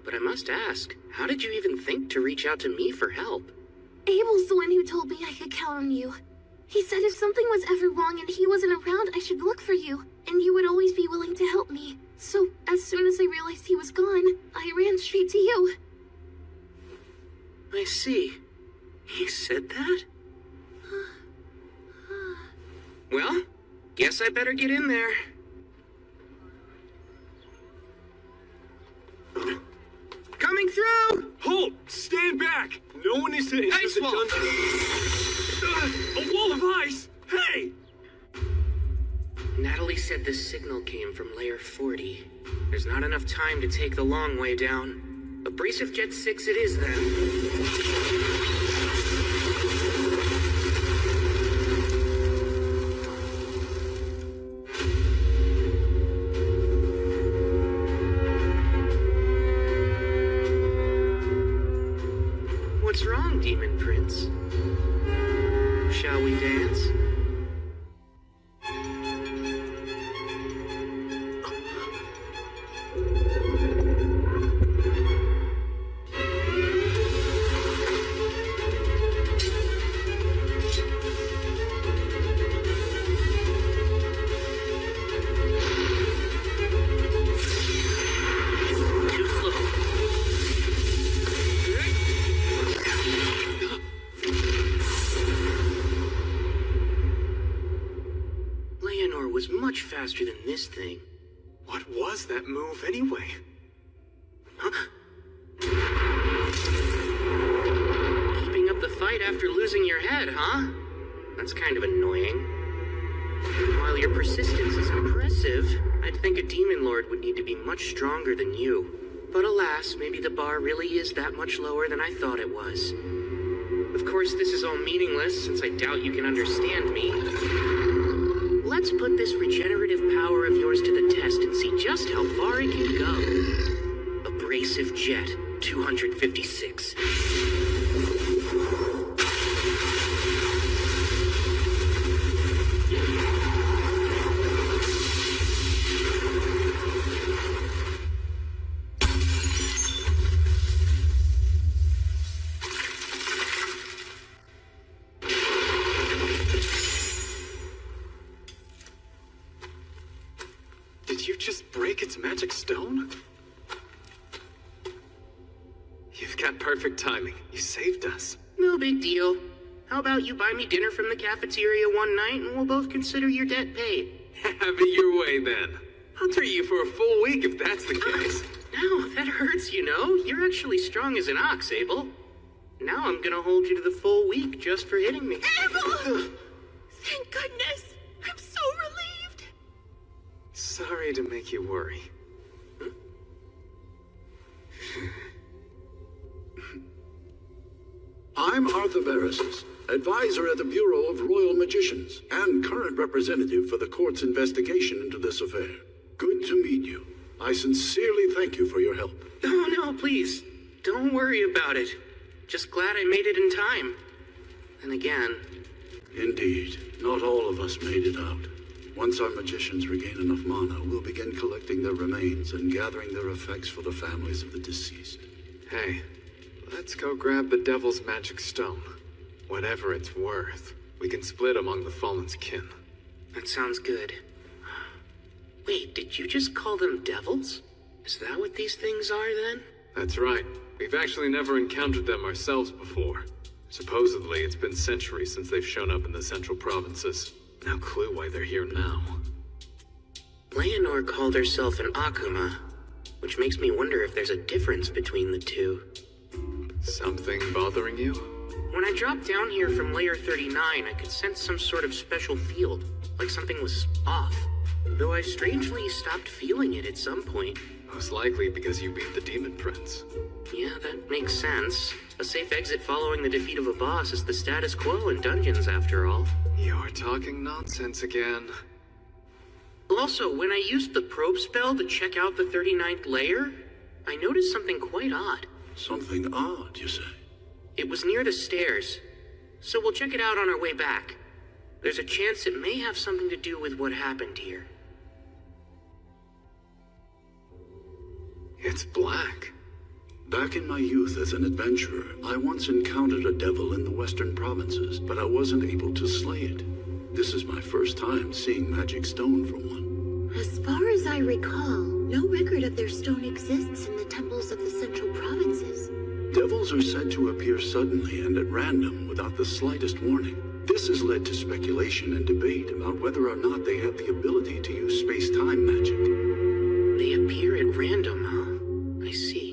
But I must ask, how did you even think to reach out to me for help? Abel's the one who told me I could count on you. He said if something was ever wrong and he wasn't around, I should look for you, and you would always be willing to help me. So, as soon as I realized he was gone, I ran straight to you. I see. He said that? Well, guess I better get in there. Coming through! Halt! Stand back! No one is to enter Ice the wall. dungeon. A wall of ice! Hey! Natalie said the signal came from Layer 40. There's not enough time to take the long way down. Abrasive Jet 6 it is then. What's wrong, Demon Prince? Shall we dance? was much faster than this thing. What was that move anyway? Huh? Keeping up the fight after losing your head, huh? That's kind of annoying. While your persistence is impressive, I'd think a demon lord would need to be much stronger than you. But alas, maybe the bar really is that much lower than I thought it was. Of course, this is all meaningless, since I doubt you can understand me. Let's put this regenerative power of yours to the test and see just how far it can go. Abrasive Jet, 256. Did you just break its magic stone? You've got perfect timing. You saved us. No big deal. How about you buy me dinner from the cafeteria one night and we'll both consider your debt paid? Have it your way then. I'll treat you for a full week if that's the case. No, that hurts, you know. You're actually strong as an ox, Abel. Now I'm gonna hold you to the full week just for hitting me. Abel! Thank goodness! I'm so relieved! Sorry to make you worry. I'm Arthur Barris's, advisor at the Bureau of Royal Magicians, and current representative for the court's investigation into this affair. Good to meet you. I sincerely thank you for your help. Oh, no, please. Don't worry about it. Just glad I made it in time. And again... Indeed, not all of us made it out. Once our magicians regain enough mana, we'll begin collecting their remains and gathering their effects for the families of the deceased. Hey, let's go grab the Devil's Magic Stone. Whatever it's worth, we can split among the Fallen's kin. That sounds good. Wait, did you just call them devils? Is that what these things are, then? That's right. We've actually never encountered them ourselves before. Supposedly, it's been centuries since they've shown up in the central provinces. No clue why they're here now. Leonor called herself an Akuma, which makes me wonder if there's a difference between the two. Something bothering you? When I dropped down here from Layer 39, I could sense some sort of special field, like something was off. Though I strangely stopped feeling it at some point. Most likely because you beat the Demon Prince. Yeah, that makes sense. A safe exit following the defeat of a boss is the status quo in dungeons, after all. You're talking nonsense again. Also, when I used the probe spell to check out the 39th layer, I noticed something quite odd. Something odd, you say? It was near the stairs, so we'll check it out on our way back. There's a chance it may have something to do with what happened here. It's black. Back in my youth as an adventurer, I once encountered a devil in the western provinces, but I wasn't able to slay it. This is my first time seeing magic stone from one. As far as I recall, no record of their stone exists in the temples of the central provinces. Devils are said to appear suddenly and at random without the slightest warning. This has led to speculation and debate about whether or not they have the ability to use space-time magic. They appear at random, huh? I see.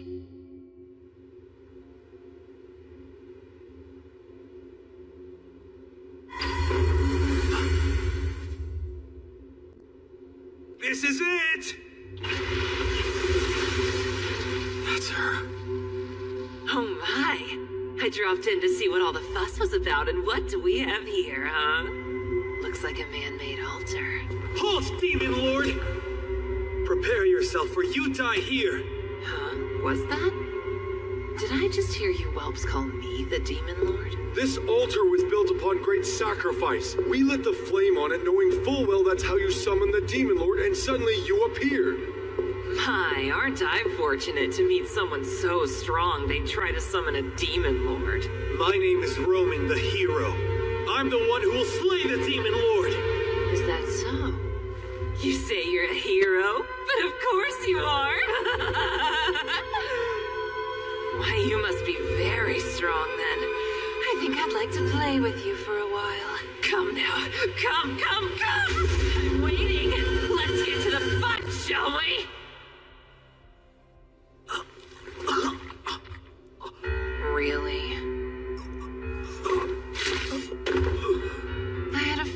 This is it! That's her. Oh my! I dropped in to see what all the fuss was about, and what do we have here, huh? Looks like a man-made altar. Halt, Demon Lord! Prepare yourself, for you die here! Huh? Was that? Did I just hear you whelps call me the Demon Lord? This altar was built upon great sacrifice. We lit the flame on it, knowing full well that's how you summon the Demon Lord, and suddenly you appeared. My, aren't I fortunate to meet someone so strong they'd try to summon a Demon Lord. My name is Roman the Hero. I'm the one who will slay the Demon Lord. Is that so? You say you're a hero? But of course you are! Why, you must be very strong then. I think I'd like to play with you for a while. Come now. Come! I'm waiting!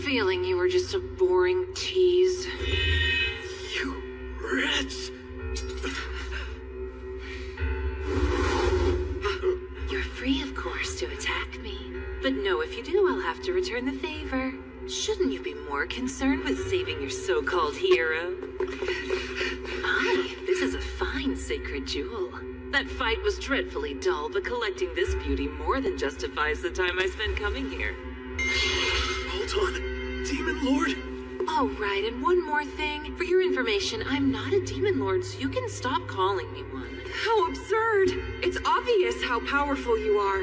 feeling you were just a boring tease. You rats! You're free, of course, to attack me. But know if you do, I'll have to return the favor. Shouldn't you be more concerned with saving your so-called hero? Aye, this is a fine sacred jewel. That fight was dreadfully dull, but collecting this beauty more than justifies the time I spent coming here. Hold on. Demon Lord? Oh, right, and one more thing. For your information, I'm not a demon lord, so you can stop calling me one. How absurd! It's obvious how powerful you are.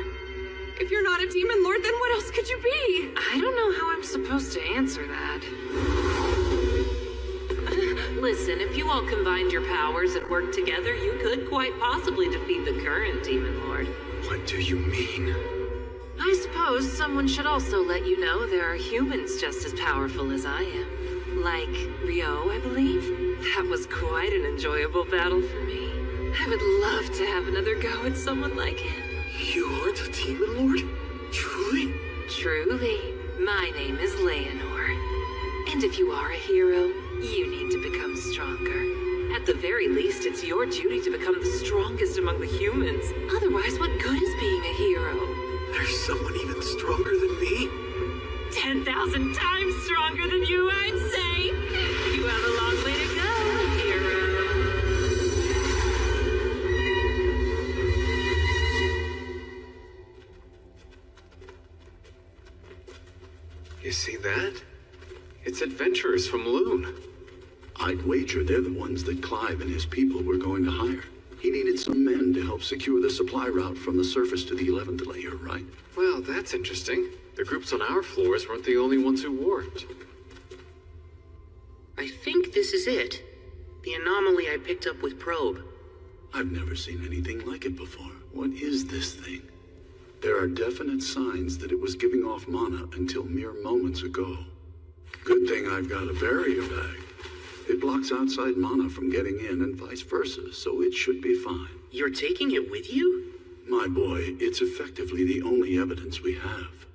If you're not a demon lord, then what else could you be? I don't know how I'm supposed to answer that. Listen, if you all combined your powers and worked together, you could quite possibly defeat the current demon lord. What do you mean? I suppose someone should also let you know there are humans just as powerful as I am. Like Rio, I believe. That was quite an enjoyable battle for me. I would love to have another go at someone like him. You are the Demon Lord? Truly? Truly. My name is Leonor. And if you are a hero, you need to become stronger. At the very least, it's your duty to become the strongest among the humans. Otherwise, what good is being a hero? There's someone even stronger than me? 10,000 times stronger than you, I'd say. You have a long way to go, hero. You see that? It's adventurers from Loon. I'd wager they're the ones that Clive and his people were going to hire. He needed some men to help secure the supply route from the surface to the 11th layer, right? Well, that's interesting. The groups on our floors weren't the only ones who warped. I think this is it. The anomaly I picked up with Probe. I've never seen anything like it before. What is this thing? There are definite signs that it was giving off mana until mere moments ago. Good thing I've got a barrier bag. It blocks outside mana from getting in and vice versa, so it should be fine. You're taking it with you? My boy, it's effectively the only evidence we have.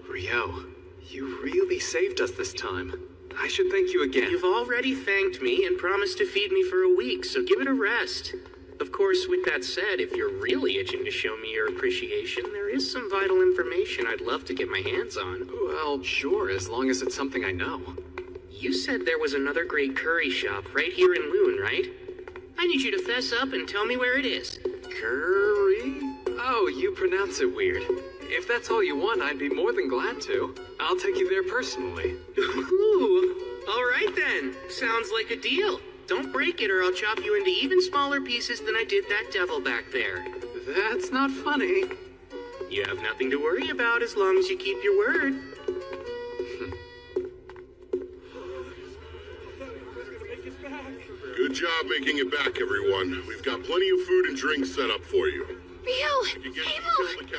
Rio, you really saved us this time. I should thank you again. You've already thanked me and promised to feed me for a week, so give it a rest. Of course, with that said, if you're really itching to show me your appreciation, there is some vital information I'd love to get my hands on. Well, sure, as long as it's something I know. You said there was another great curry shop right here in Loon, right? I need you to fess up and tell me where it is. Curry? Oh, you pronounce it weird. If that's all you want, I'd be more than glad to. I'll take you there personally. Ooh, all right then. Sounds like a deal. Don't break it or I'll chop you into even smaller pieces than I did that devil back there. That's not funny. You have nothing to worry about as long as you keep your word. Good job making it back, everyone. We've got plenty of food and drinks set up for you. Rio! Abel!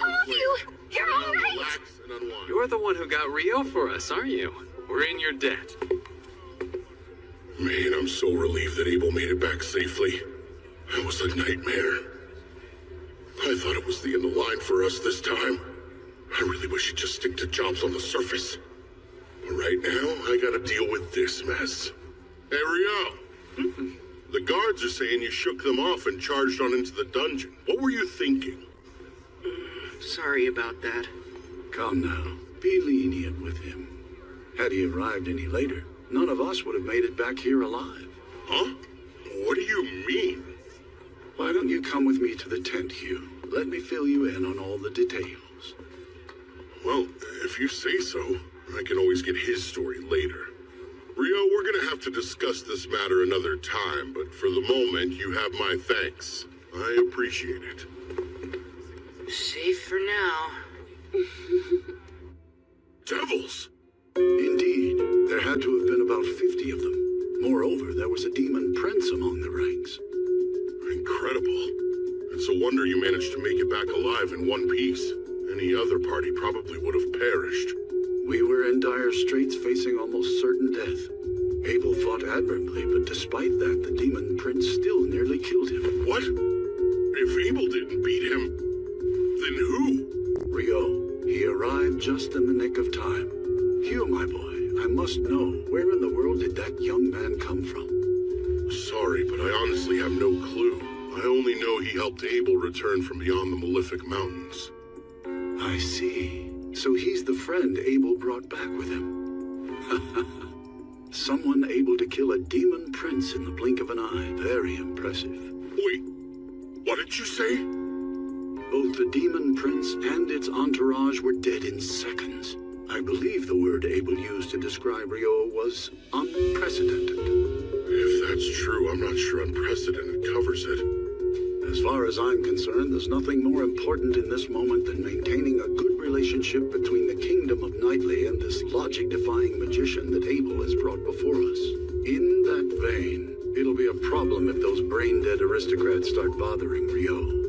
All of you! You're all right! Relax and unwind. You're the one who got Rio for us, aren't you? We're in your debt. Man, I'm so relieved that Abel made it back safely. That was a nightmare. I thought it was the end of the line for us this time. I really wish he'd just stick to jobs on the surface. But right now, I gotta deal with this mess. Hey, Rio! The guards are saying you shook them off and charged on into the dungeon. What were you thinking? Sorry about that. Come now. Be lenient with him. Had he arrived any later, none of us would have made it back here alive. Huh? What do you mean? Why don't you come with me to the tent, Hugh? Let me fill you in on all the details. Well, if you say so, I can always get his story later. Rio, we're gonna have to discuss this matter another time, but for the moment, you have my thanks. I appreciate it. Safe for now. Devils! Indeed, there had to have been about 50 of them. Moreover, there was a demon prince among the ranks. Incredible. It's a wonder you managed to make it back alive in one piece. Any other party probably would have perished. We were in dire straits, facing almost certain death. Abel fought admirably, but despite that, the demon prince still nearly killed him. What? If Abel didn't beat him, then who? Rio. He arrived just in the nick of time. Hugh, my boy, I must know, where in the world did that young man come from? Sorry, but I honestly have no clue. I only know he helped Abel return from beyond the Malefic Mountains. I see. So he's the friend Abel brought back with him. Someone able to kill a demon prince in the blink of an eye. Very impressive. Wait, what did you say? Both the demon prince and its entourage were dead in seconds. I believe the word Abel used to describe Rio was unprecedented. If that's true, I'm not sure unprecedented covers it. As far as I'm concerned, there's nothing more important in this moment than maintaining a good relationship between the kingdom of Knightley and this logic-defying magician that Abel has brought before us. In that vein, it'll be a problem if those brain-dead aristocrats start bothering Rio.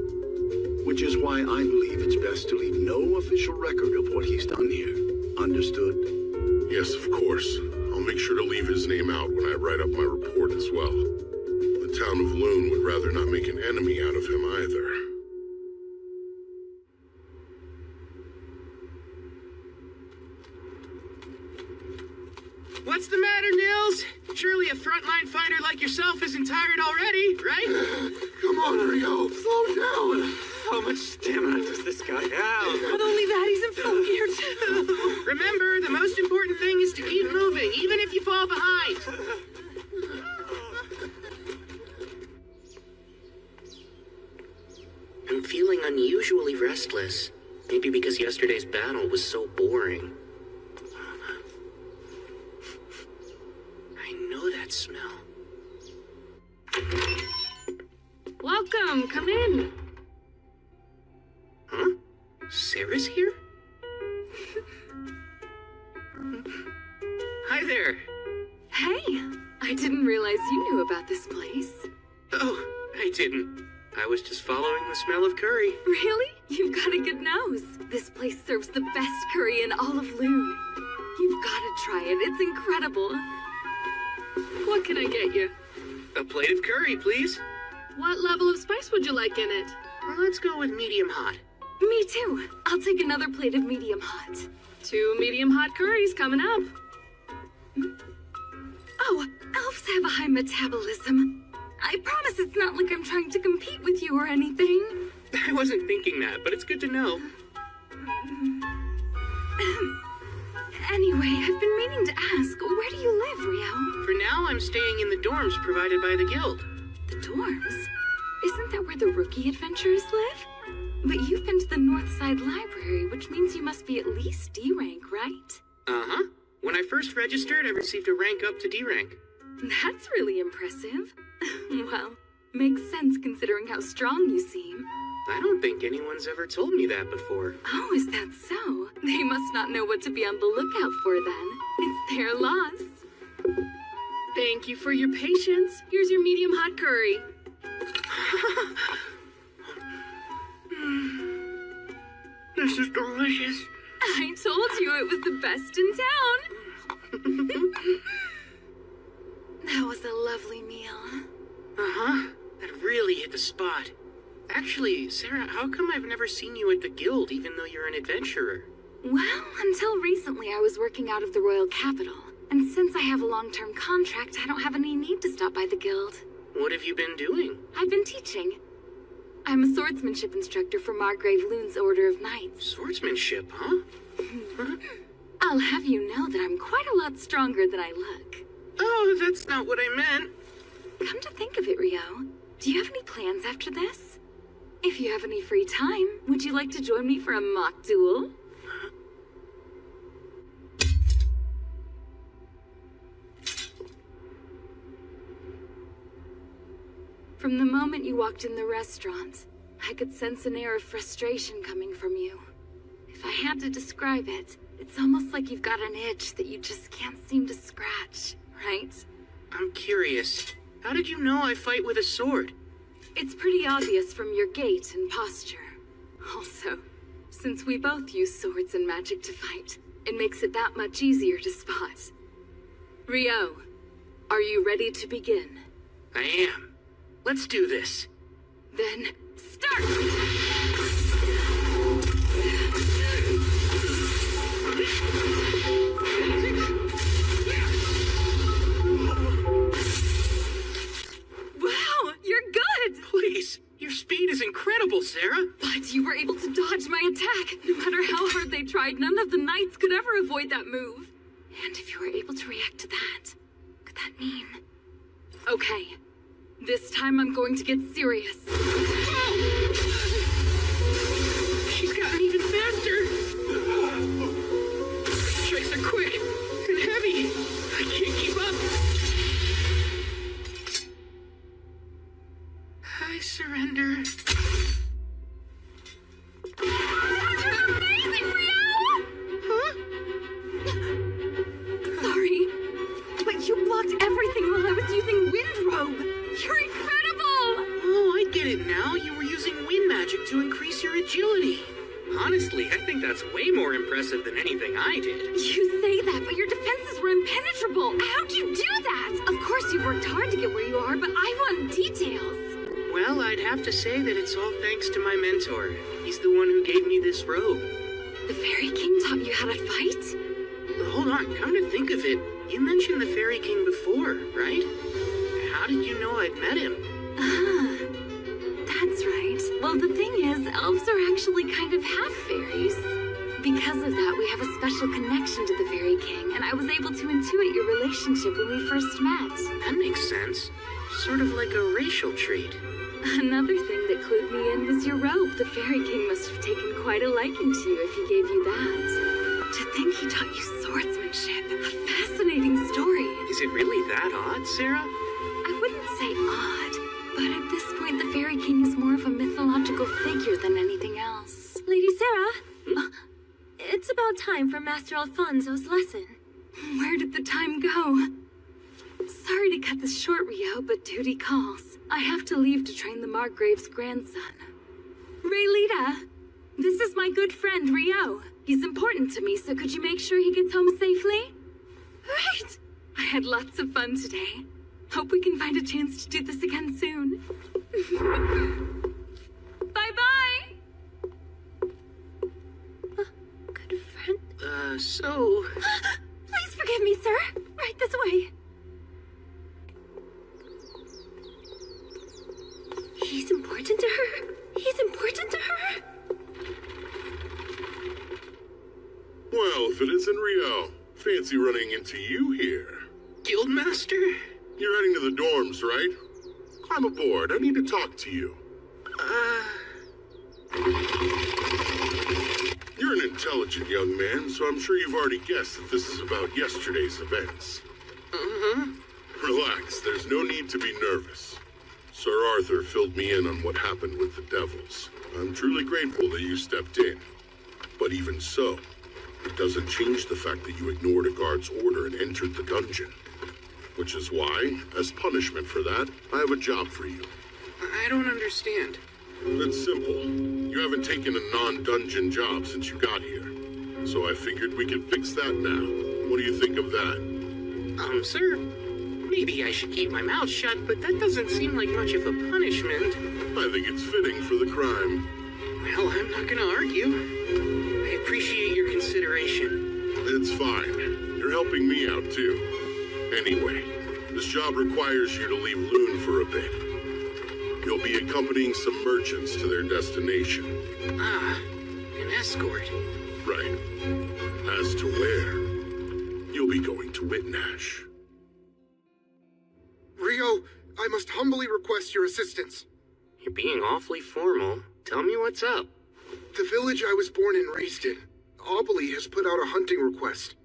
Which is why I believe it's best to leave no official record of what he's done here. Understood? Yes, of course. I'll make sure to leave his name out when I write up my report as well. The town of Loon would rather not make an enemy out of him either. What's the matter, Nils? Surely a frontline fighter like yourself isn't tired already, right? Come on, Rio, slow down. How much stamina does this guy have? Not only that, he's in full gear too. Remember, the most important thing is to keep moving, even if you fall behind. I'm feeling unusually restless. Maybe because yesterday's battle was so boring. I know that smell. Welcome, come in. Huh? Sarah's here? Hi there. Hey, I didn't realize you knew about this place. Oh, I didn't. I was just following the smell of curry. Really? You've got a good nose. This place serves the best curry in all of Loon. You've got to try it. It's incredible. What can I get you? A plate of curry, please. What level of spice would you like in it? Let's go with medium hot. Me too. I'll take another plate of medium hot. 2 medium hot curries coming up. Oh, elves have a high metabolism. I promise it's not like I'm trying to compete with you or anything. I wasn't thinking that, but it's good to know. Anyway, I've been meaning to ask, where do you live, Rio? For now, I'm staying in the dorms provided by the guild. The dorms? Isn't that where the rookie adventurers live? But you've been to the Northside Library, which means you must be at least D rank, right? Uh-huh. When I first registered, I received a rank up to D rank. That's really impressive. Well, makes sense considering how strong you seem. I don't think anyone's ever told me that before. Oh, is that so? They must not know what to be on the lookout for then. It's their loss. Thank you for your patience. Here's your medium hot curry. This is delicious. I told you it was the best in town. That was a lovely meal. Uh-huh. That really hit the spot. Actually, Sarah, how come I've never seen you at the guild, even though you're an adventurer? Well, until recently I was working out of the royal capital. And since I have a long-term contract, I don't have any need to stop by the guild. What have you been doing? I've been teaching. I'm a swordsmanship instructor for Margrave Loon's Order of Knights. Swordsmanship, huh? I'll have you know that I'm quite a lot stronger than I look. Oh, that's not what I meant. Come to think of it, Rio, do you have any plans after this? If you have any free time, would you like to join me for a mock duel? From the moment you walked in the restaurant, I could sense an air of frustration coming from you. If I had to describe it, it's almost like you've got an itch that you just can't seem to scratch, right? I'm curious. How did you know I fight with a sword? It's pretty obvious from your gait and posture. Also, since we both use swords and magic to fight, it makes it that much easier to spot. Rio, are you ready to begin? I am. Let's do this. Then, start! avoid that move. And if you were able to react to that, could that mean... Okay, this time I'm going to get serious. She's gotten even faster! Strikes are quick and heavy. I can't keep up. I surrender. Sorry, but you blocked everything while I was using Wind Robe. You're incredible! Oh, I get it now. You were using wind magic to increase your agility. Honestly, I think that's way more impressive than anything I did. You say that, but your defenses were impenetrable. How'd you do that? Of course you worked hard to get where you are, but I want details. Well, I'd have to say that it's all thanks to my mentor. He's the one who gave me this robe. The Fairy King taught you how to fight? Hold on, come to think of it, you mentioned the Fairy King before, right? How did you know I'd met him? That's right. Well, the thing is, elves are actually kind of half fairies. Because of that, we have a special connection to the Fairy King, and I was able to intuit your relationship when we first met. That makes sense. Sort of like a racial trait. Another thing that clued me in was your robe. The Fairy King must have taken quite a liking to you if he gave you that. To think he taught you swordsmanship. A fascinating story. Is it really that odd, Sarah? I wouldn't say odd, but at this point the Fairy King is more of a mythological figure than anything else. Lady Sarah, it's about time for Master Alfonso's lesson. Where did the time go? Sorry to cut this short, Rio, but duty calls. I have to leave to train the Margrave's grandson. Raylita, this is my good friend, Rio. He's important to me, so could you make sure he gets home safely? Right! I had lots of fun today. Hope we can find a chance to do this again soon. Bye-bye! Good friend? So... Please forgive me, sir. Right this way. He's important to her? He's important to her? Well, if it isn't Rio, fancy running into you here. Guildmaster? You're heading to the dorms, right? Climb aboard. I need to talk to you. You're an intelligent young man, so I'm sure you've already guessed that this is about yesterday's events. Relax, there's no need to be nervous. Sir Arthur filled me in on what happened with the devils. I'm truly grateful that you stepped in. But even so, it doesn't change the fact that you ignored a guard's order and entered the dungeon. Which is why, as punishment for that, I have a job for you. I don't understand. It's simple. You haven't taken a non-dungeon job since you got here. So I figured we could fix that now. What do you think of that? Sir, maybe I should keep my mouth shut, but that doesn't seem like much of a punishment. I think it's fitting for the crime. Well, I'm not gonna argue. I appreciate your consideration. It's fine. You're helping me out, too. Anyway, this job requires you to leave Loon for a bit. You'll be accompanying some merchants to their destination. An escort. Right. As to where, you'll be going to Whitnash. Rio, I must humbly request your assistance. You're being awfully formal. Tell me what's up. The village I was born and raised in, Oboli has put out a hunting request.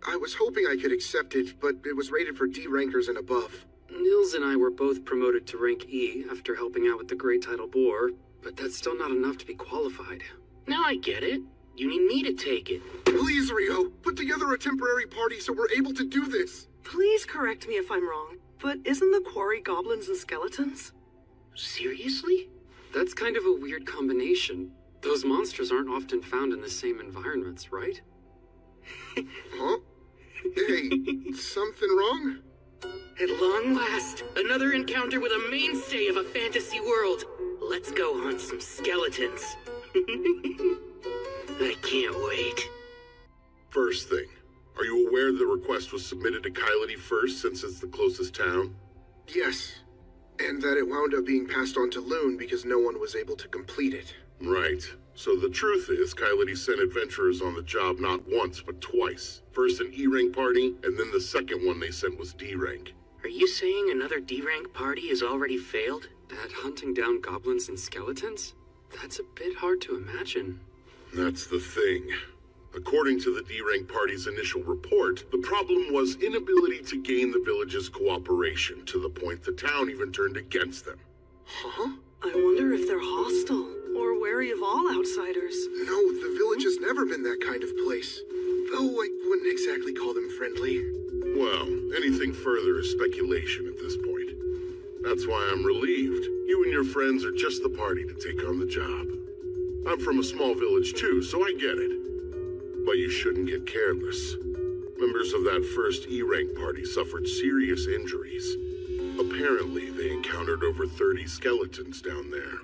I was hoping I could accept it, but it was rated for D rankers and above. Nils and I were both promoted to rank E after helping out with the Great Tidal Boar, but that's still not enough to be qualified. Now I get it. You need me to take it. Please, Rio, put together a temporary party so we're able to do this. Please correct me if I'm wrong, but isn't the quarry goblins and skeletons? Seriously? That's kind of a weird combination. Those monsters aren't often found in the same environments, right? Huh? Hey, something wrong? At long last, another encounter with a mainstay of a fantasy world. Let's go hunt some skeletons. I can't wait. First thing, are you aware the request was submitted to Kylity first since it's the closest town? Yes, and that it wound up being passed on to Loon because no one was able to complete it. Right. So the truth is, Coyote sent adventurers on the job not once, but twice. First an E-rank party, and then the second one they sent was D-rank. Are you saying another D-rank party has already failed? At hunting down goblins and skeletons? That's a bit hard to imagine. That's the thing. According to the D-rank party's initial report, the problem was inability to gain the village's cooperation, to the point the town even turned against them. Huh? I wonder if they're hostile, or wary of all outsiders. No, the village has never been that kind of place. Though I wouldn't exactly call them friendly. Well, anything further is speculation at this point. That's why I'm relieved. You and your friends are just the party to take on the job. I'm from a small village too, so I get it. But you shouldn't get careless. Members of that first E-rank party suffered serious injuries. Apparently, they encountered over 30 skeletons down there.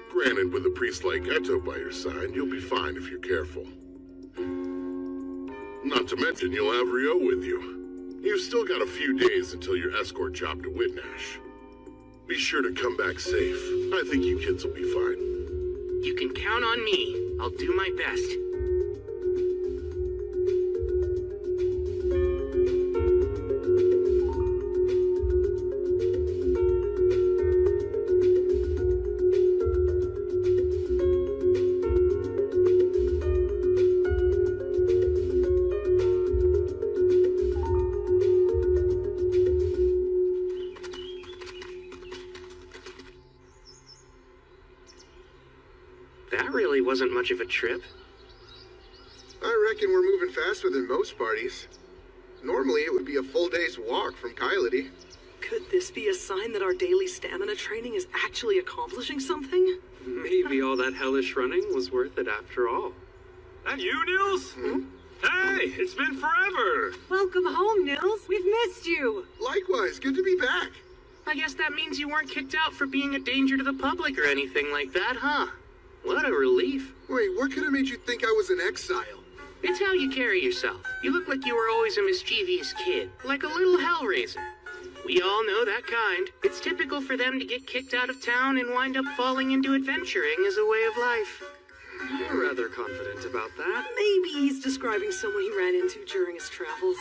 Granted, with a priest like Eto by your side, you'll be fine if you're careful. Not to mention, you'll have Rio with you. You've still got a few days until your escort job to Whitnash. Be sure to come back safe. I think you kids will be fine. You can count on me. I'll do my best. Wasn't much of a trip. I reckon we're moving faster than most parties. Normally it would be a full day's walk from Coyote. Could this be a sign that our daily stamina training is actually accomplishing something? Maybe all that hellish running was worth it after all. That you, Nils? Hey, it's been forever! Welcome home, Nils. We've missed you. Likewise, good to be back. I guess that means you weren't kicked out for being a danger to the public or anything like that, huh? What a relief. Wait, what could have made you think I was in exile? It's how you carry yourself. You look like you were always a mischievous kid, like a little hellraiser. We all know that kind. It's typical for them to get kicked out of town and wind up falling into adventuring as a way of life. You're rather confident about that. Maybe he's describing someone he ran into during his travels.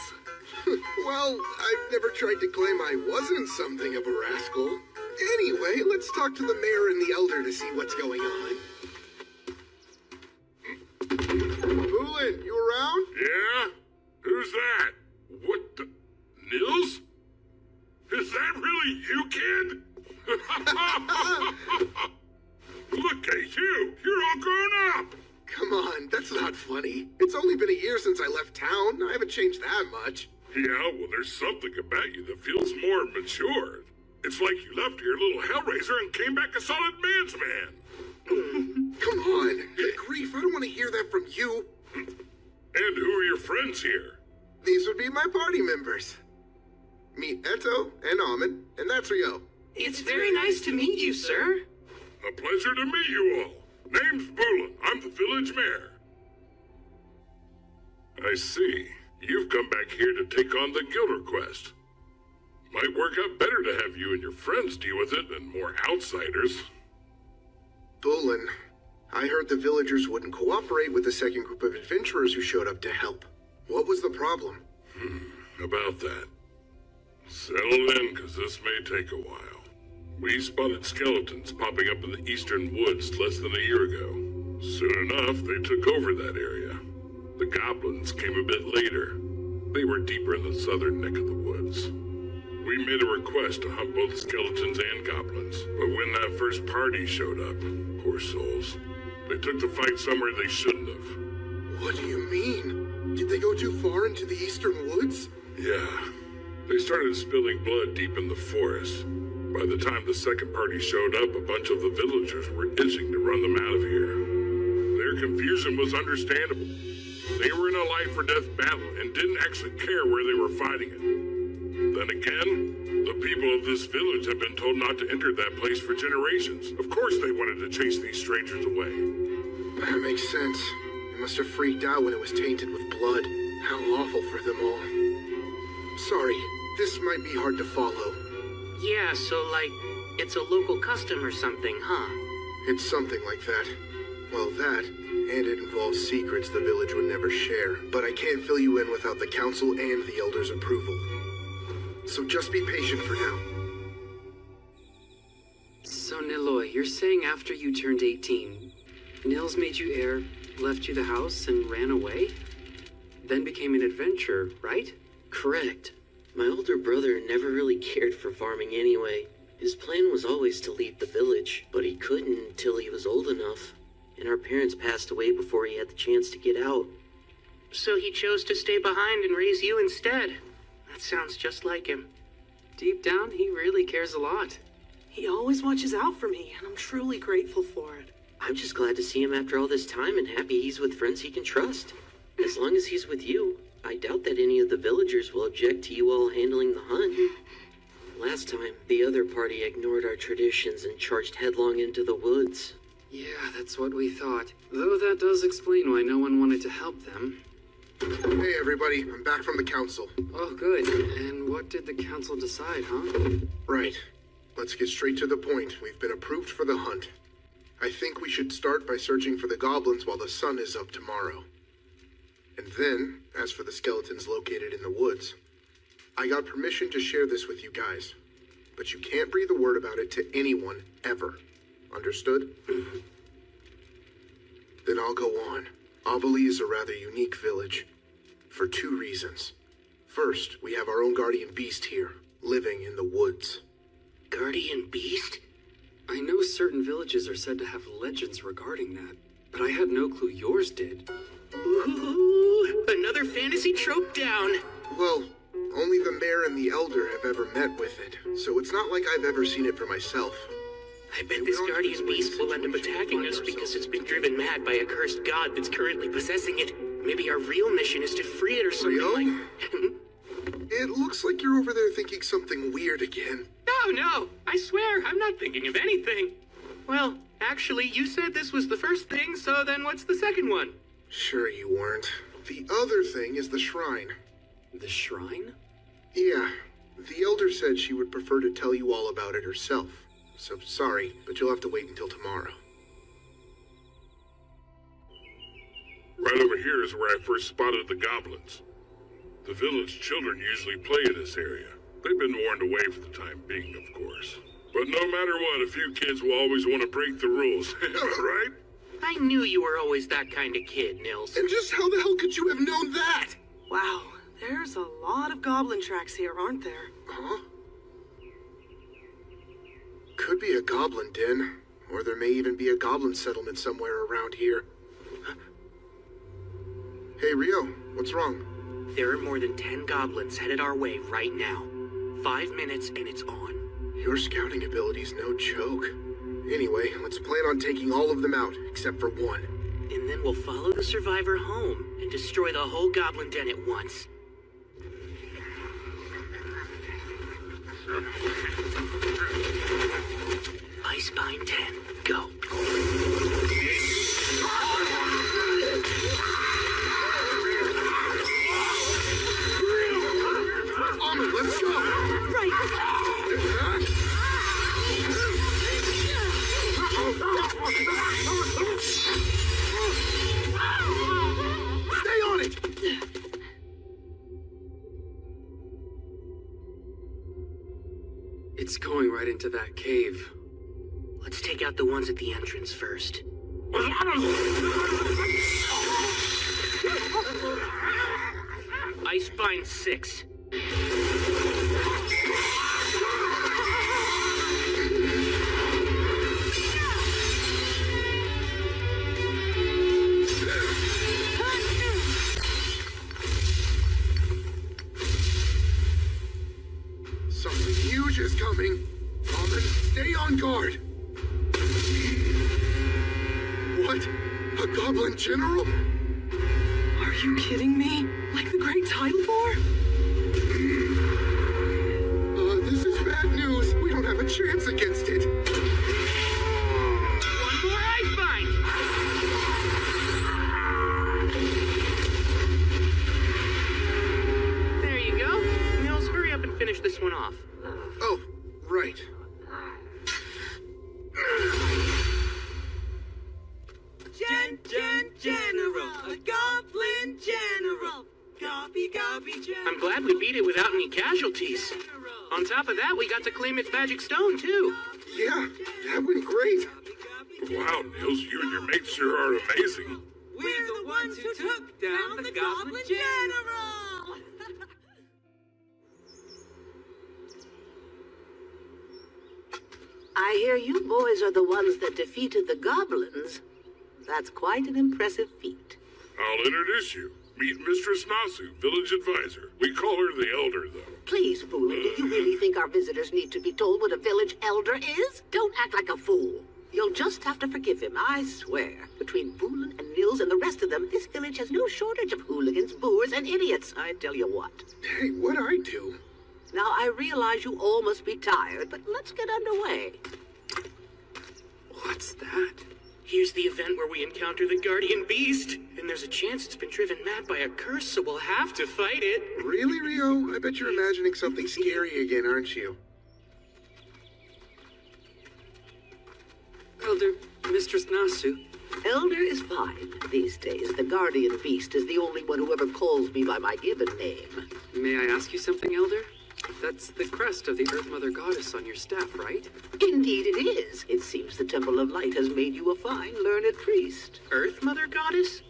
Well, I've never tried to claim I wasn't something of a rascal. Anyway, let's talk to the mayor and the elder to see what's going on. Poolin, you around? Yeah? Who's that? What the... Nils? Is that really you, kid? Look at you! You're all grown up! Come on, that's not funny. It's only been a year since I left town. I haven't changed that much. Yeah, well, there's something about you that feels more mature. It's like you left here a little hellraiser and came back a solid man's man. Come on. Good grief, I don't want to hear that from you. And who are your friends here? These would be my party members. Meet Eto and Ahmed, and that's Rio. It's very nice to meet you, sir. A pleasure to meet you all. Name's Bullen. I'm the village mayor. I see. You've come back here to take on the guild request. Might work out better to have you and your friends deal with it than more outsiders. Bullen, I heard the villagers wouldn't cooperate with the second group of adventurers who showed up to help. What was the problem? About that. Settle in, because this may take a while. We spotted skeletons popping up in the eastern woods less than a year ago. Soon enough, they took over that area. The goblins came a bit later. They were deeper in the southern neck of the woods. We made a request to hunt both skeletons and goblins, but when that first party showed up, poor souls, they took the fight somewhere they shouldn't have. What do you mean? Did they go too far into the eastern woods? Yeah. They started spilling blood deep in the forest. By the time the second party showed up, a bunch of the villagers were itching to run them out of here. Their confusion was understandable. They were in a life-or-death battle and didn't actually care where they were fighting it. Then again, the people of this village have been told not to enter that place for generations. Of course they wanted to chase these strangers away. That makes sense. They must have freaked out when it was tainted with blood. How awful for them all. Sorry, this might be hard to follow. Yeah, so like, it's a local custom or something, huh? It's something like that. Well, that, and it involves secrets the village would never share. But I can't fill you in without the council and the elders' approval. So just be patient for now. So, Niloy, you're saying after you turned 18, Nils made you heir, left you the house, and ran away? Then became an adventurer, right? Correct. My older brother never really cared for farming anyway. His plan was always to leave the village, but he couldn't until he was old enough. And our parents passed away before he had the chance to get out. So he chose to stay behind and raise you instead. That sounds just like him. Deep down, he really cares a lot. He always watches out for me, and I'm truly grateful for it. I'm just glad to see him after all this time and happy he's with friends he can trust. As long as he's with you, I doubt that any of the villagers will object to you all handling the hunt. Last time, the other party ignored our traditions and charged headlong into the woods. Yeah, that's what we thought. Though that does explain why no one wanted to help them. Hey everybody, I'm back from the council. Oh, good. And what did the council decide, huh? Right. Let's get straight to the point. We've been approved for the hunt. I think we should start by searching for the goblins while the sun is up tomorrow. And then, as for the skeletons located in the woods, I got permission to share this with you guys. But you can't breathe a word about it to anyone, ever. Understood? Then I'll go on. Obeli is a rather unique village. For two reasons. First, we have our own guardian beast here, living in the woods. Guardian beast? I know certain villages are said to have legends regarding that, but I had no clue yours did. Ooh, another fantasy trope down. Well, only the mayor and the elder have ever met with it, so it's not like I've ever seen it for myself. I bet this guardian beast will end up attacking us because it's been driven mad by a cursed god that's currently possessing it. Maybe our real mission is to free it or something like... It looks like you're over there thinking something weird again. No, I swear, I'm not thinking of anything. Well, actually, you said this was the first thing, so then what's the second one? Sure you weren't. The other thing is the shrine. The shrine? Yeah, the elder said she would prefer to tell you all about it herself. So sorry, but you'll have to wait until tomorrow. Right over here is where I first spotted the goblins. The village children usually play in this area. They've been warned away for the time being, of course. But no matter what, a few kids will always want to break the rules, right? I knew you were always that kind of kid, Nils. And just how the hell could you have known that? Wow, there's a lot of goblin tracks here, aren't there? Huh? Could be a goblin den, or there may even be a goblin settlement somewhere around here. Hey, Rio, what's wrong? There are more than 10 goblins headed our way right now. 5 minutes and it's on. Your scouting ability's no joke. Anyway, let's plan on taking all of them out, except for one. And then we'll follow the survivor home and destroy the whole goblin den at once. Icebind 10, go. Let's go! Right! Stay on it! It's going right into that cave. Let's take out the ones at the entrance first. Icebind 6. Something huge is coming. Almond, stay on guard. What? A goblin general? Are you kidding me? Like the Great Tidal War? This is bad news. We don't have a chance against it. One more Icebind! There you go. Nils, hurry up and finish this one off. Oh, right. I'm glad we beat it without any casualties. On top of that, we got to claim its magic stone, too. Yeah, that went great. Wow, Niels, you and your mates sure are amazing. We're the ones who took down the Goblin General! I hear you boys are the ones that defeated the goblins. That's quite an impressive feat. I'll introduce you. Meet Mistress Nasu, village advisor. We call her the Elder, though. Please, Boolin, do you really think our visitors need to be told what a village elder is? Don't act like a fool. You'll just have to forgive him, I swear. Between Boolin and Nils and the rest of them, this village has no shortage of hooligans, boors, and idiots. I tell you what. Hey, what'd I do? Now, I realize you all must be tired, but let's get underway. What's that? Here's the event where we encounter the Guardian Beast, and there's a chance it's been driven mad by a curse, so we'll have to fight it. Really, Rio? I bet you're imagining something scary again, aren't you? Elder, Mistress Nasu. Elder is fine. These days, the Guardian Beast is the only one who ever calls me by my given name. May I ask you something, Elder? That's the crest of the Earth Mother Goddess on your staff, right? Indeed it is. It seems the Temple of Light has made you a fine, learned priest. Earth Mother Goddess?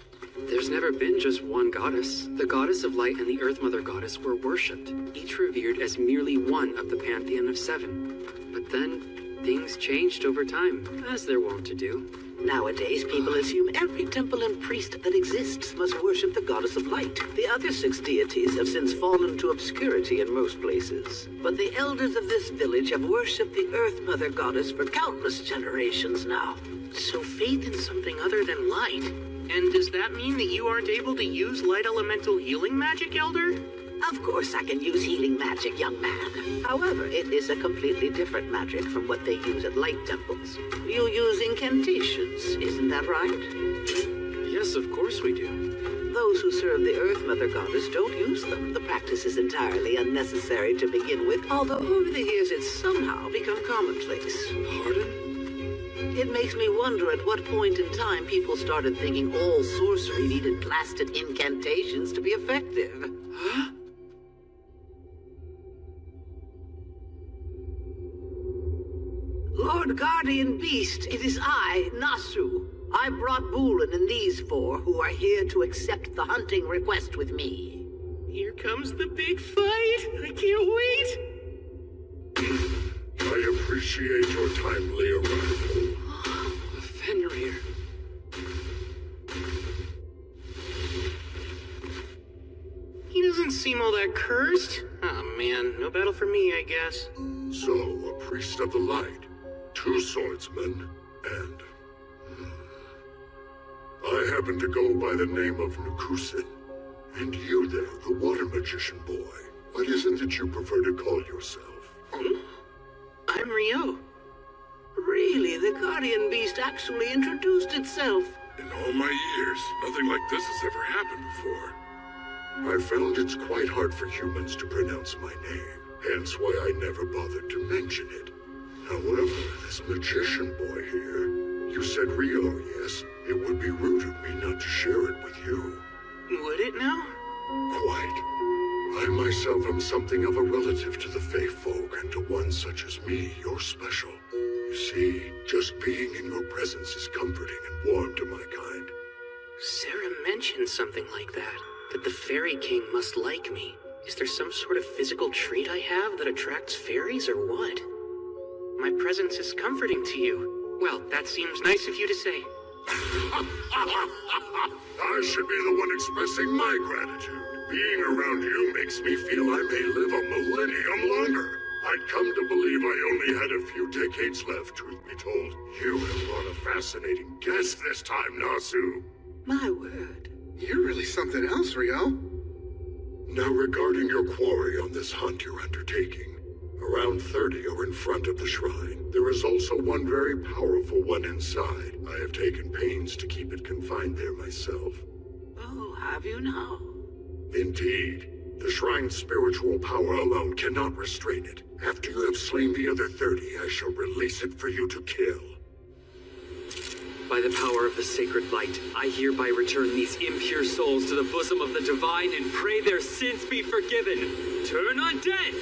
There's never been just one goddess. The Goddess of Light and the Earth Mother Goddess were worshipped, each revered as merely one of the pantheon of 7. But then, things changed over time, as they're wont to do. Nowadays, people assume every temple and priest that exists must worship the Goddess of Light. The other 6 deities have since fallen to obscurity in most places. But the elders of this village have worshipped the Earth Mother Goddess for countless generations now. So faith in something other than light. And does that mean that you aren't able to use light elemental healing magic, Elder? Of course I can use healing magic, young man. However, it is a completely different magic from what they use at light temples. You use incantations, isn't that right? Yes, of course we do. Those who serve the Earth Mother Goddess don't use them. The practice is entirely unnecessary to begin with, although over the years it's somehow become commonplace. Pardon? It makes me wonder at what point in time people started thinking all sorcery needed blasted incantations to be effective. Huh? Lord Guardian Beast, it is I, Nasu. I brought Boolin and these 4 who are here to accept the hunting request with me. Here comes the big fight. I can't wait. I appreciate your timely arrival. Fenrir. He doesn't seem all that cursed. Oh man, no battle for me, I guess. So, a priest of the light, 2 swordsmen, and... I happen to go by the name of Nukusin. And you there, the water magician boy. What is it that you prefer to call yourself? I'm Rio. Really, the Guardian Beast actually introduced itself. In all my years, nothing like this has ever happened before. I found it's quite hard for humans to pronounce my name, hence why I never bothered to mention it. However, this magician boy here, you said Rio, yes? It would be rude of me not to share it with you. Would it now? Quite. I myself am something of a relative to the Fae folk, and to one such as me, you're special. You see, just being in your presence is comforting and warm to my kind. Sarah mentioned something like that the Fairy King must like me. Is there some sort of physical trait I have that attracts fairies or what? My presence is comforting to you. Well, that seems nice of you to say. I should be the one expressing my gratitude. Being around you makes me feel I may live a millennium longer. I'd come to believe I only had a few decades left, truth be told. You have brought a fascinating guest this time, Nasu. My word. You're really something else, Rio. Now regarding your quarry on this hunt you're undertaking, around 30 are in front of the shrine. There is also one very powerful one inside. I have taken pains to keep it confined there myself. Oh, have you now? Indeed. The shrine's spiritual power alone cannot restrain it. After you have slain the other 30, I shall release it for you to kill. By the power of the sacred light, I hereby return these impure souls to the bosom of the divine and pray their sins be forgiven. Turn undead!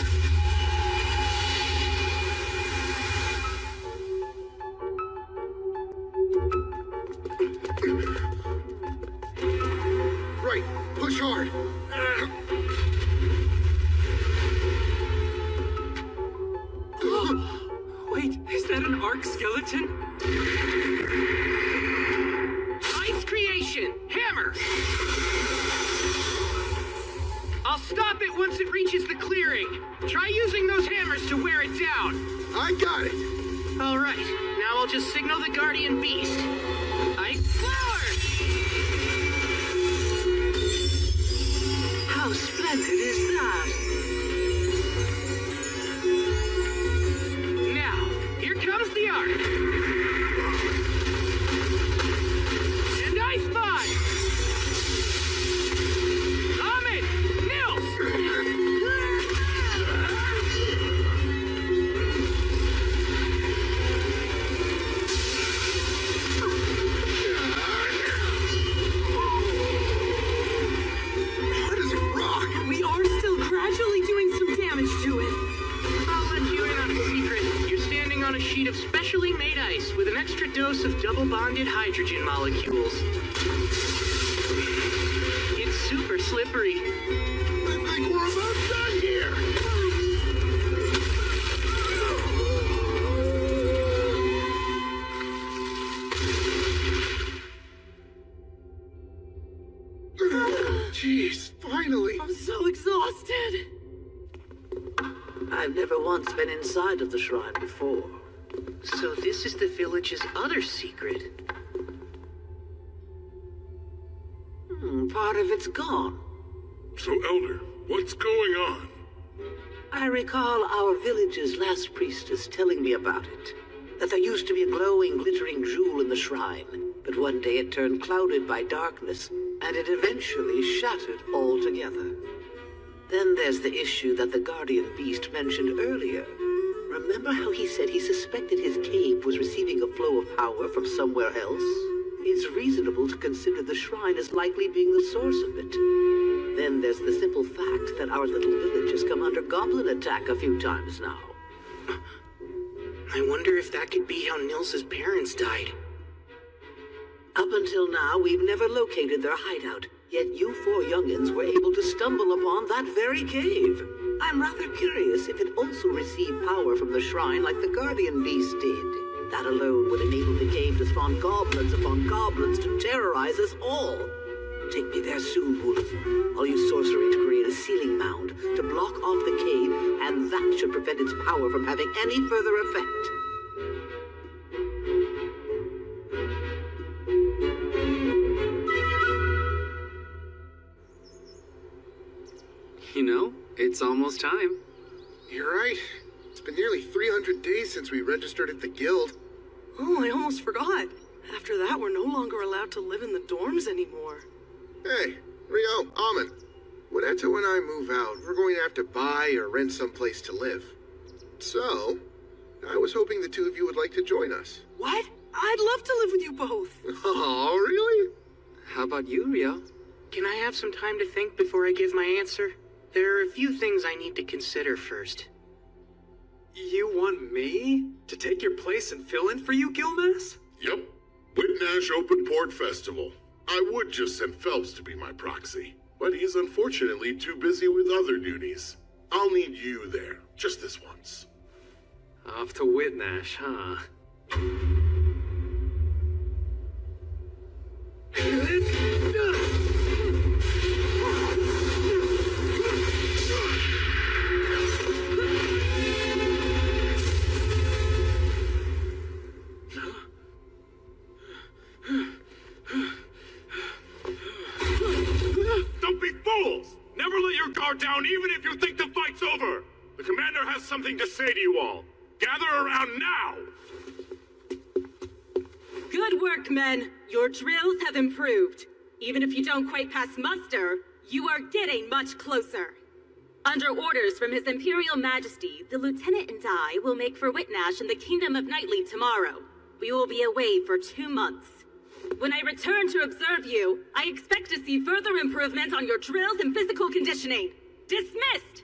Right, push hard. Wait, is that an arc skeleton? Ice creation! Hammer! I'll stop it once it reaches the clearing. Try using those hammers to wear it down. I got it. All right, now I'll just signal the guardian beast. Ice flower! How splendid is that? Now, here comes the arc. And I spy! Ahmed! Hard as a rock. We are still gradually doing some damage to it. I'll let you in on a secret. You're standing on a sheet of specially made ice with an extra dose of double-bonded hydrogen molecules. It's super slippery. I think we're about done here. Jeez, finally. I'm so exhausted. I've never once been inside of the shrine before. So this is the village's other secret. Part of it's gone. So, Elder, what's going on? I recall our village's last priestess telling me about it. That there used to be a glowing, glittering jewel in the shrine, but one day it turned clouded by darkness, and it eventually shattered altogether. Then there's the issue that the guardian beast mentioned earlier. Remember how he said he suspected his cave was receiving a flow of power from somewhere else? It's reasonable to consider the shrine as likely being the source of it. Then there's the simple fact that our little village has come under goblin attack a few times now. I wonder if that could be how Nils's parents died. Up until now, we've never located their hideout, yet you four youngins were able to stumble upon that very cave. I'm rather curious if it also received power from the shrine like the guardian beast did. That alone would enable the cave to spawn goblins upon goblins to terrorize us all. Take me there soon, Wolf. I'll use sorcery to create a sealing mound to block off the cave, and that should prevent its power from having any further effect. You know, it's almost time. You're right. It's been nearly 300 days since we registered at the guild. Oh, I almost forgot. After that, we're no longer allowed to live in the dorms anymore. Hey, Rio, Amon. When Etta and I move out, we're going to have to buy or rent someplace to live. So, I was hoping the two of you would like to join us. What? I'd love to live with you both. Oh, really? How about you, Rio? Can I have some time to think before I give my answer? There are a few things I need to consider first. You want me to take your place and fill in for you, Gilmas? Yep. Whitnash Open Port Festival. I would just send Phelps to be my proxy, but he's unfortunately too busy with other duties. I'll need you there, just this once. Off to Whitnash, huh? Don't be fools! Never let your guard down even if you think the fight's over! The commander has something to say to you all. Gather around now! Good work, men. Your drills have improved. Even if you don't quite pass muster, you are getting much closer. Under orders from His Imperial Majesty, the Lieutenant and I will make for Whitnash in the Kingdom of Nightly tomorrow. We will be away for 2 months. When I return to observe you, I expect to see further improvement on your drills and physical conditioning. Dismissed!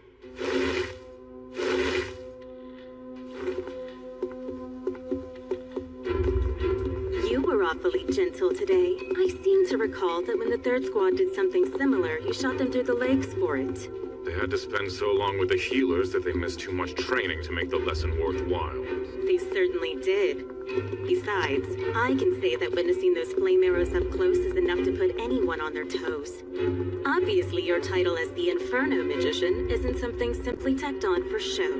You were awfully gentle today. I seem to recall that when the third squad did something similar, you shot them through the legs for it. They had to spend so long with the healers that they missed too much training to make the lesson worthwhile. They certainly did. Besides, I can say that witnessing those flame arrows up close is enough to put anyone on their toes. Obviously, your title as the Inferno Magician isn't something simply tacked on for show.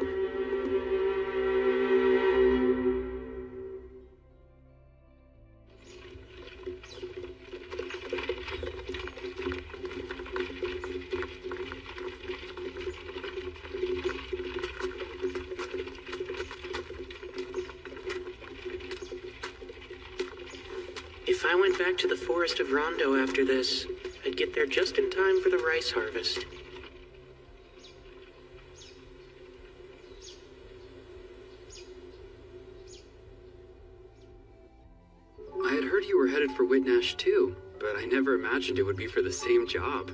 If I went back to the forest of Rondo after this, I'd get there just in time for the rice harvest. I had heard you were headed for Whitnash too, but I never imagined it would be for the same job.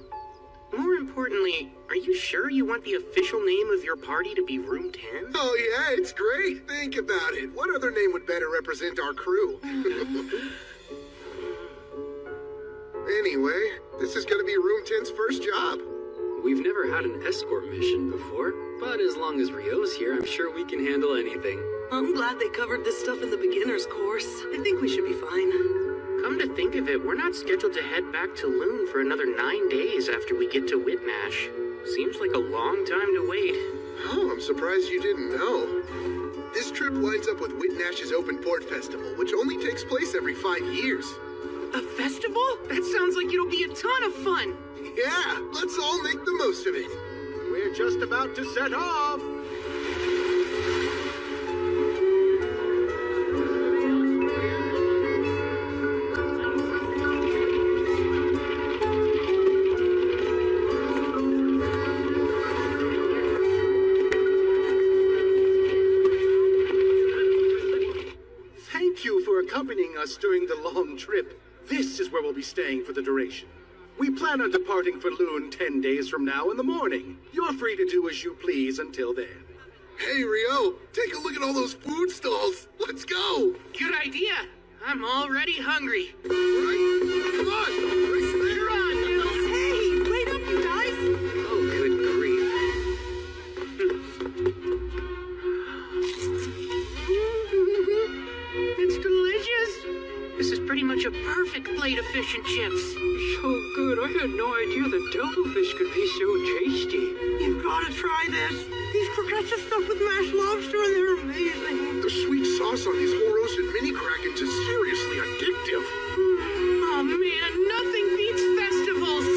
More importantly, are you sure you want the official name of your party to be Room 10? Oh yeah, it's great. Think about it. What other name would better represent our crew? Anyway, this is gonna be Room 10's first job. We've never had an escort mission before, but as long as Rio's here, I'm sure we can handle anything. I'm glad they covered this stuff in the beginner's course. I think we should be fine. Come to think of it, we're not scheduled to head back to Loon for another 9 days after we get to Whitnash. Seems like a long time to wait. Oh, I'm surprised you didn't know. This trip lines up with Whitnash's Open Port Festival, which only takes place every 5 years. A festival? That sounds like it'll be a ton of fun. Yeah, let's all make the most of it. We're just about to set off. Thank you for accompanying us during the long trip. This is where we'll be staying for the duration. We plan on departing for Loon 10 days from now in the morning. You're free to do as you please until then. Hey, Rio, take a look at all those food stalls. Let's go. Good idea. I'm already hungry. Right? Come on. Race there. You're on, Nils. Hey, wait up, you guys. Oh, good grief. It's delicious. This is pretty much a perfect plate of fish and chips. So good, I had no idea that devilfish could be so tasty. You've got to try this. These croquettes are stuffed with mashed lobster and they're amazing. The sweet sauce on these whole roasted mini krakens is seriously addictive. Oh man, nothing beats festivals.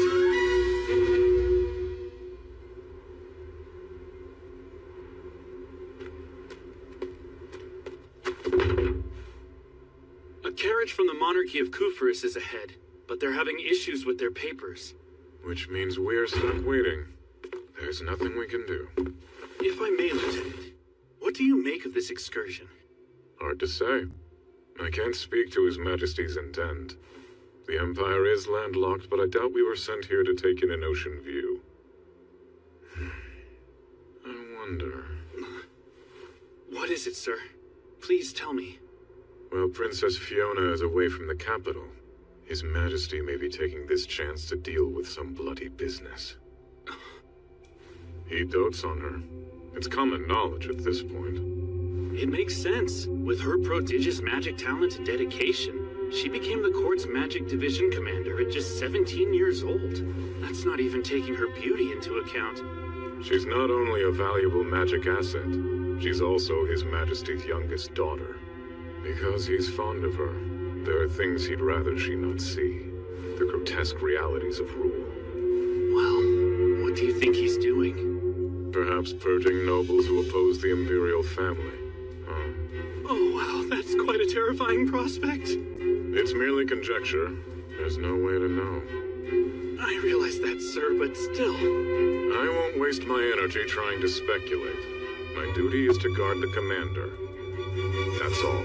A carriage from the monarchy of Kufris is ahead, but they're having issues with their papers. Which means we're stuck waiting. There's nothing we can do. If I may, Lieutenant, what do you make of this excursion? Hard to say. I can't speak to His Majesty's intent. The Empire is landlocked, but I doubt we were sent here to take in an ocean view. I wonder... What is it, sir? Please tell me. While Princess Fiona is away from the capital, His Majesty may be taking this chance to deal with some bloody business. He dotes on her. It's common knowledge at this point. It makes sense. With her prodigious magic talent and dedication, she became the court's magic division commander at just 17 years old. That's not even taking her beauty into account. She's not only a valuable magic asset, she's also His Majesty's youngest daughter. Because he's fond of her, there are things he'd rather she not see. The grotesque realities of rule. Well, what do you think he's doing? Perhaps purging nobles who oppose the imperial family. Oh wow, that's quite a terrifying prospect. It's merely conjecture. There's no way to know. I realize that, sir, but still. I won't waste my energy trying to speculate. My duty is to guard the commander. That's all.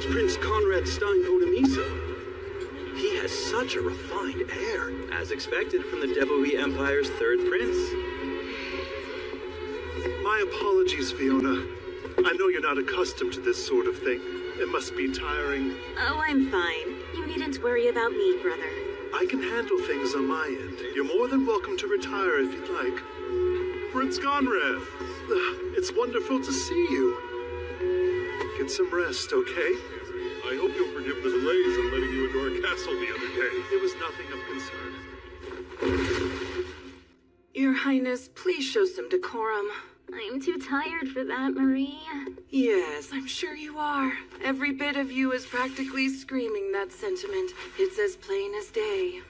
It's Prince Conrad Stein Onamisa. He has such a refined air, as expected from the Deboe Empire's third prince. My apologies, Fiona. I know you're not accustomed to this sort of thing. It must be tiring. Oh, I'm fine. You needn't worry about me, brother. I can handle things on my end. You're more than welcome to retire if you'd like. Prince Conrad, it's wonderful to see you. Get some rest, okay? I hope you'll forgive the delays in letting you into our castle the other day. It was nothing of concern. Your Highness, please show some decorum. I'm too tired for that, Marie. Yes, I'm sure you are. Every bit of you is practically screaming that sentiment. It's as plain as day.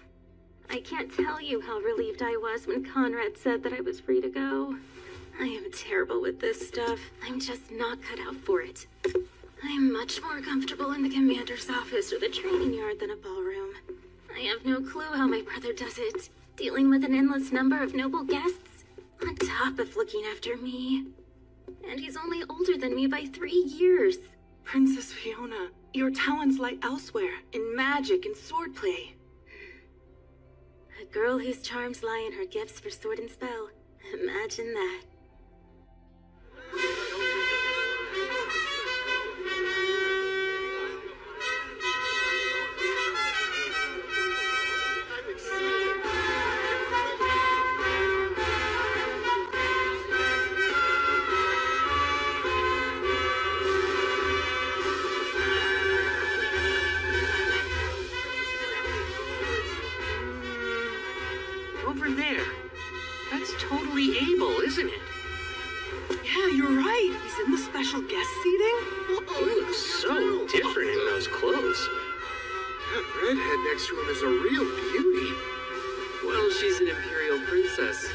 I can't tell you how relieved I was when Conrad said that I was free to go. I am terrible with this stuff. I'm just not cut out for it. I'm much more comfortable in the commander's office or the training yard than a ballroom. I have no clue how my brother does it, dealing with an endless number of noble guests, on top of looking after me. And he's only older than me by 3 years. Princess Fiona, your talents lie elsewhere, in magic and swordplay. A girl whose charms lie in her gifts for sword and spell. Imagine that. Over there. That's totally Abel, isn't it? Yeah, you're right. He's in the special guest seating. He looks so different in those clothes. That redhead next to him is a real beauty. Well, she's an Imperial princess.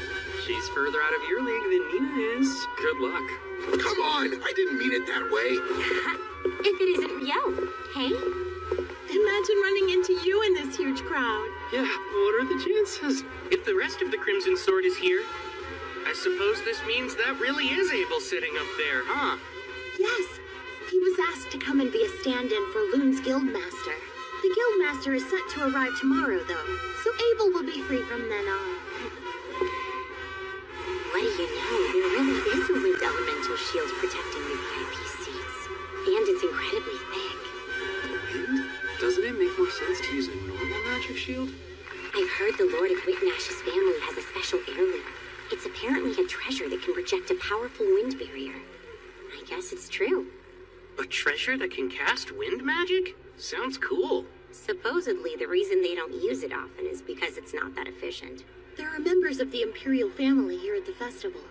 She's further out of your league than Nina is. Good luck. Come on! I didn't mean it that way. If it isn't Riel, hey? Imagine running into you in this huge crowd. Yeah, what are the chances? If the rest of the Crimson Sword is here, I suppose this means that really is Abel sitting up there, huh? Yes. He was asked to come and be a stand-in for Loon's Guildmaster. The Guildmaster is set to arrive tomorrow, though, so Abel will be free from then on. What do you know? There really is a wind elemental shield protecting the VIP seats. And it's incredibly thick. Wind? Doesn't it make more sense to use a normal magic shield? I've heard the Lord of Whitnash's family has a special heirloom. It's apparently a treasure that can project a powerful wind barrier. I guess it's true. A treasure that can cast wind magic? Sounds cool. Supposedly, the reason they don't use it often is because it's not that efficient. There are members of the Imperial family here at the festival.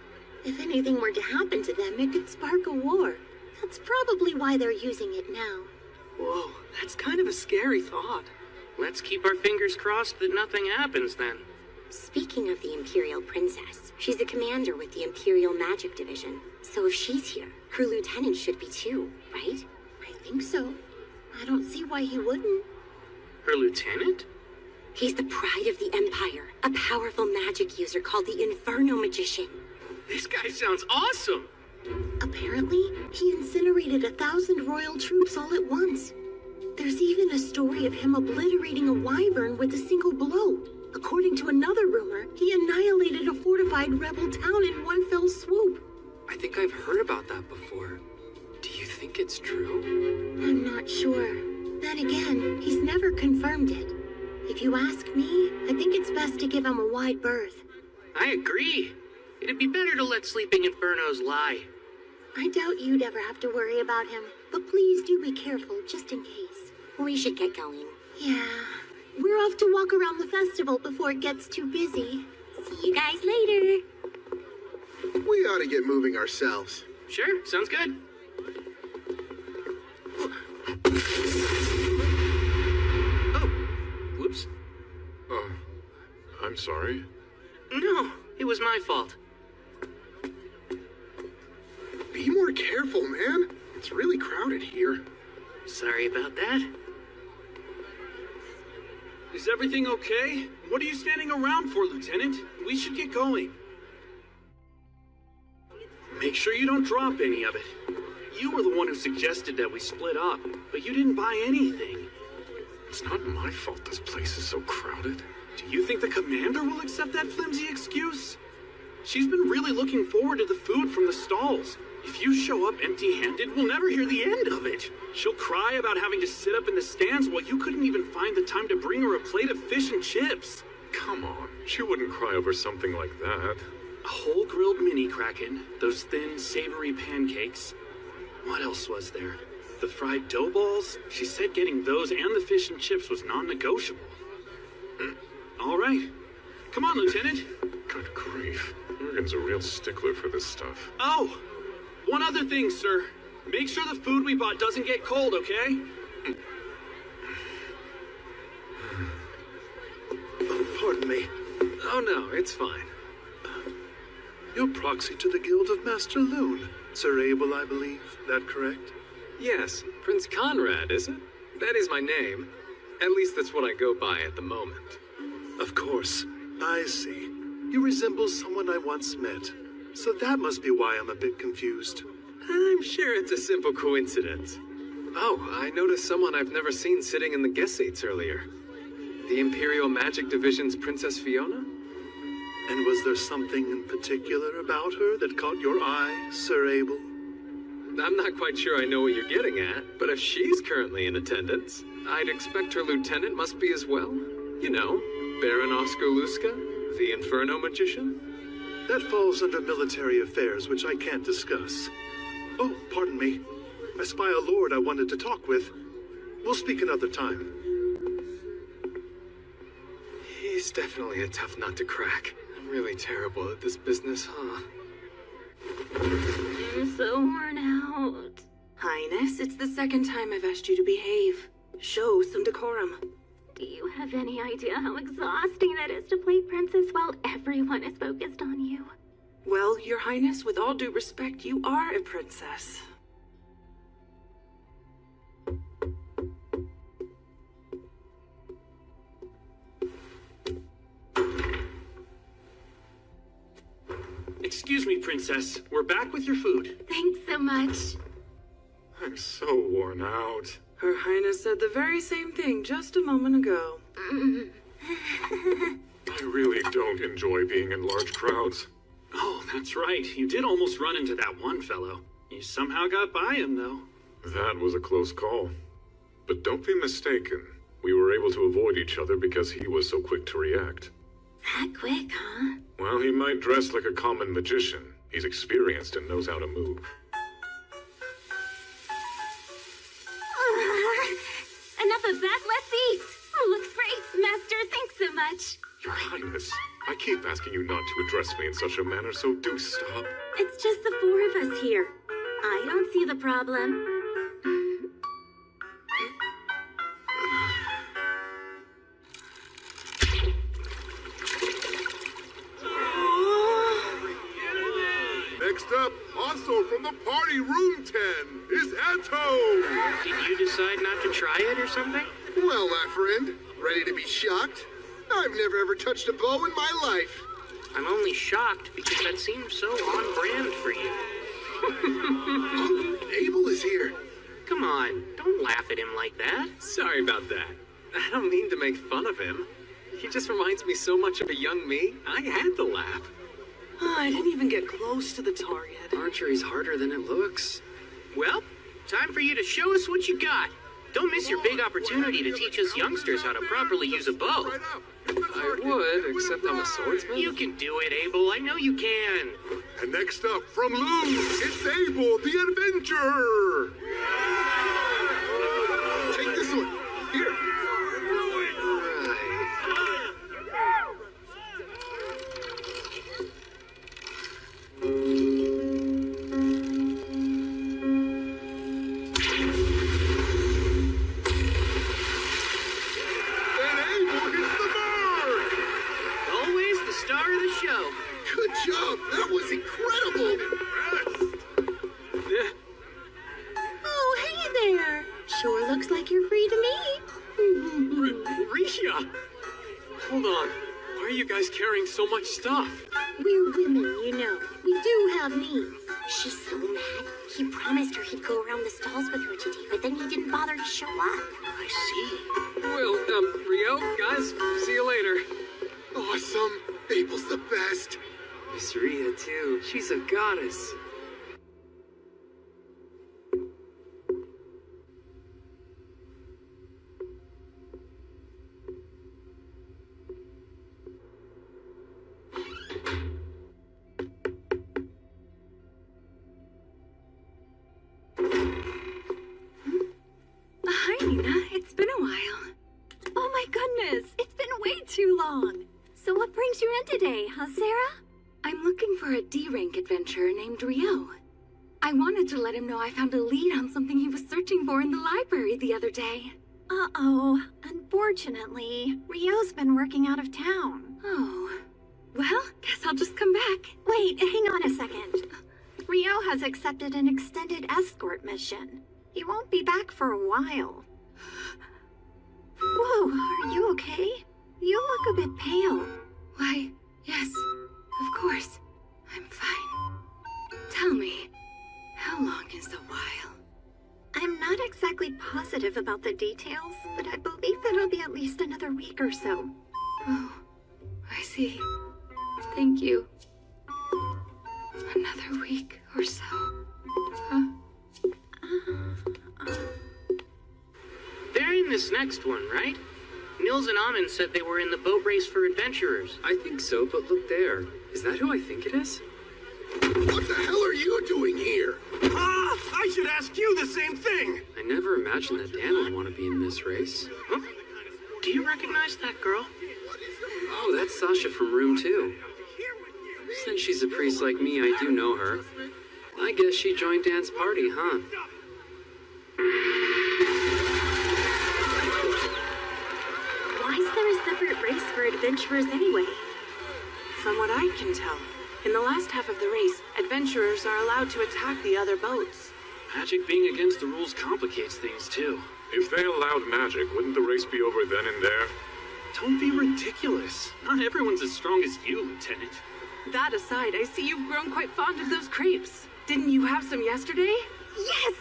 If anything were to happen to them, it could spark a war. That's probably why they're using it now. Whoa, that's kind of a scary thought. Let's keep our fingers crossed that nothing happens then. Speaking of the Imperial Princess, she's a commander with the Imperial Magic Division. So if she's here, her lieutenant should be too, right? I think so. I don't see why he wouldn't. Her lieutenant? He's the pride of the Empire, a powerful magic user called the Inferno Magician. This guy sounds awesome! Apparently, he incinerated 1,000 royal troops all at once. There's even a story of him obliterating a wyvern with a single blow. According to another rumor, he annihilated a fortified rebel town in one fell swoop. I think I've heard about that before. Do you think it's true? I'm not sure. Then again, he's never confirmed it. If you ask me, I think it's best to give him a wide berth. I agree. It'd be better to let sleeping infernos lie. I doubt you'd ever have to worry about him, but please do be careful, just in case. We should get going. Yeah. We're off to walk around the festival before it gets too busy. See you guys later. We ought to get moving ourselves. Sure, sounds good. Oh, whoops. I'm sorry. No, it was my fault. Be more careful, man. It's really crowded here. Sorry about that. Is everything okay? What are you standing around for, Lieutenant? We should get going. Make sure you don't drop any of it. You were the one who suggested that we split up, but you didn't buy anything. It's not my fault this place is so crowded. Do you think the commander will accept that flimsy excuse? She's been really looking forward to the food from the stalls. If you show up empty-handed, we'll never hear the end of it. She'll cry about having to sit up in the stands while you couldn't even find the time to bring her a plate of fish and chips. Come on, she wouldn't cry over something like that. A whole grilled mini kraken, those thin, savory pancakes. What else was there? The fried dough balls? She said getting those and the fish and chips was non-negotiable. All right. Come on, Lieutenant. Good grief. Morgan's a real stickler for this stuff. Oh, one other thing, sir. Make sure the food we bought doesn't get cold, okay? Pardon me. Oh no, it's fine. You're proxy to the Guild of Master Loon. Sir Abel, I believe. That correct? Yes, Prince Conrad, is it? That is my name. At least that's what I go by at the moment. Of course. I see. You resemble someone I once met. So that must be why I'm a bit confused. I'm sure it's a simple coincidence. Oh, I noticed someone I've never seen sitting in the guest seats earlier. The Imperial Magic Division's Princess Fiona? And was there something in particular about her that caught your eye, Sir Abel? I'm not quite sure I know what you're getting at, but if she's currently in attendance, I'd expect her lieutenant must be as well. You know, Baron Oscar Luska, the Inferno Magician. That falls under military affairs, which I can't discuss. Oh, pardon me. I spy a lord I wanted to talk with. We'll speak another time. He's definitely a tough nut to crack. I'm really terrible at this business, huh? I'm so worn out. Highness, it's the second time I've asked you to behave. Show some decorum. Do you have any idea how exhausting that is to play princess while everyone is focused on you? Well, Your Highness, with all due respect, you are a princess. Excuse me, Princess. We're back with your food. Thanks so much. I'm so worn out. Her Highness said the very same thing just a moment ago. I really don't enjoy being in large crowds. Oh, that's right. You did almost run into that one fellow. You somehow got by him, though. That was a close call. But don't be mistaken. We were able to avoid each other because he was so quick to react. That quick, huh? Well, he might dress like a common magician. He's experienced and knows how to move. Enough of that, let's eat! Looks great, Master, thanks so much. Your Highness, I keep asking you not to address me in such a manner, so do stop. It's just the four of us here. I don't see the problem. Next up, also from the party room 10, is Atto! Did you decide not to try it or something? Well, my friend, ready to be shocked? I've never ever touched a bow in my life. I'm only shocked because that seems so on brand for you. Oh, Abel is here. Come on, don't laugh at him like that. Sorry about that. I don't mean to make fun of him. He just reminds me so much of a young me, I had to laugh. Oh, I didn't even get close to the target. Archery's harder than it looks. Well, time for you to show us what you got. Don't miss your big opportunity to teach us youngsters how to properly use a bow. I would, except I'm a swordsman. You can do it, Abel. I know you can. And next up, from Loon, it's Abel the Adventurer! Take this one. Here. Good job! That was incredible! Oh, hey there! Sure looks like you're free to meet. Risha! Hold on. Why are you guys carrying so much stuff? We're women, you know. We do have needs. She's so mad. He promised her he'd go around the stalls with her today, but then he didn't bother to show up. I see. Well, Rio, guys, see you later. Awesome. Abel's the best. Miss Rhea, too. She's a goddess. Hi, Nina. It's been a while. Oh my goodness, it's been way too long. So what brings you in today, huh, Sarah? I'm looking for a D-rank adventurer named Rio. I wanted to let him know I found a lead on something he was searching for in the library the other day. Uh-oh. Unfortunately, Rio's been working out of town. Oh. Well, guess I'll just come back. Wait, hang on a second. Rio has accepted an extended escort mission. He won't be back for a while. Whoa, are you okay? You look a bit pale. Why, yes, of course. I'm fine. Tell me, how long is a while? I'm not exactly positive about the details, but I believe it'll be at least another week or so. Oh, I see. Thank you. Another week or so. Huh? They're in this next one, right? Nils and Amon said they were in the boat race for adventurers. I think so, but look there. Is that who I think it is? What the hell are you doing here? I should ask you the same thing! I never imagined that Dan would want to be in this race. Huh? Do you recognize that girl? Oh, that's Sasha from Room 2. Since she's a priest like me, I do know her. I guess she joined Dan's party, huh? Why is there a separate race for adventurers anyway? From what I can tell, in the last half of the race, adventurers are allowed to attack the other boats. Magic being against the rules complicates things, too. If they allowed magic, wouldn't the race be over then and there? Don't be ridiculous. Not everyone's as strong as you, Lieutenant. That aside, I see you've grown quite fond of those crepes. Didn't you have some yesterday? Yes!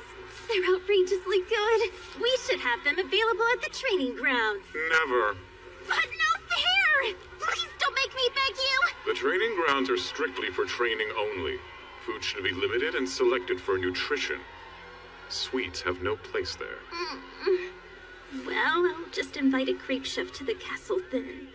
They're outrageously good. We should have them available at the training grounds. Never. But no fair! Please don't make me beg you! The training grounds are strictly for training only. Food should be limited and selected for nutrition. Sweets have no place there. Well, I'll just invite a crepe chef to the castle then.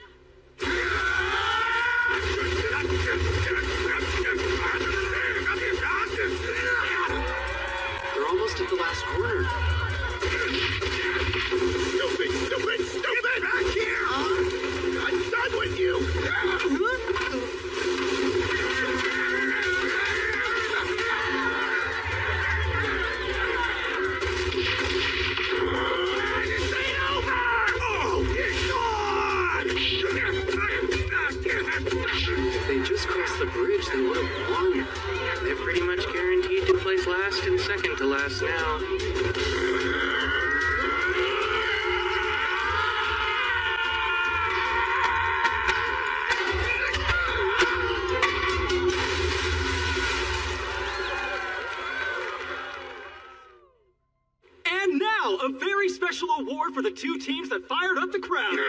They're almost at the last corner. Stupid! Back here! I'm done with you! If they just crossed the bridge, they would have won. They're pretty much guaranteed to place last and second to last now. And now, a very special award for the two teams that fired up the crowd.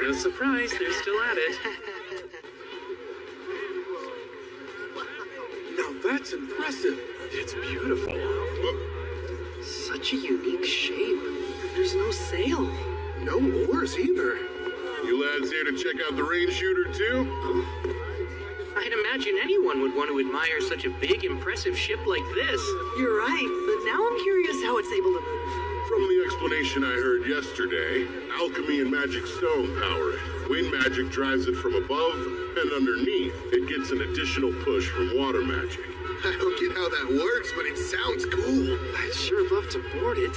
No surprise, they're still at it. Now that's impressive. It's beautiful. Such a unique shape. There's no sail. No oars either. You lads here to check out the rain shooter too? I'd imagine anyone would want to admire such a big, impressive ship like this. You're right, but now I'm curious how it's able to move. From the explanation I heard yesterday, alchemy and magic stone power it. Wind magic drives it from above, and underneath, it gets an additional push from water magic. I don't get how that works, but it sounds cool. I'd sure love to board it.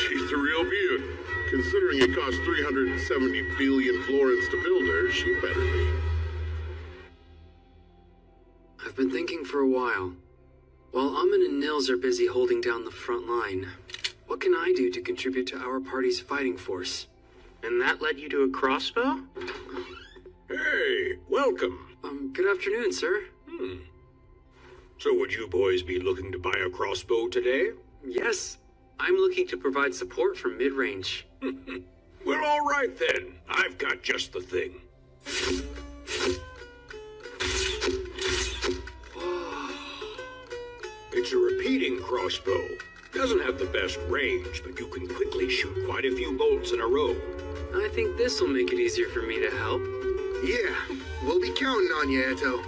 She's the real beaut. Considering it cost 370 billion florins to build her, she better be. I've been thinking for a while. While Amon and Nils are busy holding down the front line, what can I do to contribute to our party's fighting force? And that led you to a crossbow? Hey, welcome. Good afternoon, sir. So would you boys be looking to buy a crossbow today? Yes, I'm looking to provide support for mid-range. Well, all right then. I've got just the thing. It's a repeating crossbow. Doesn't have the best range, but you can quickly shoot quite a few bolts in a row. I think this will make it easier for me to help. Yeah, we'll be counting on you, Eto.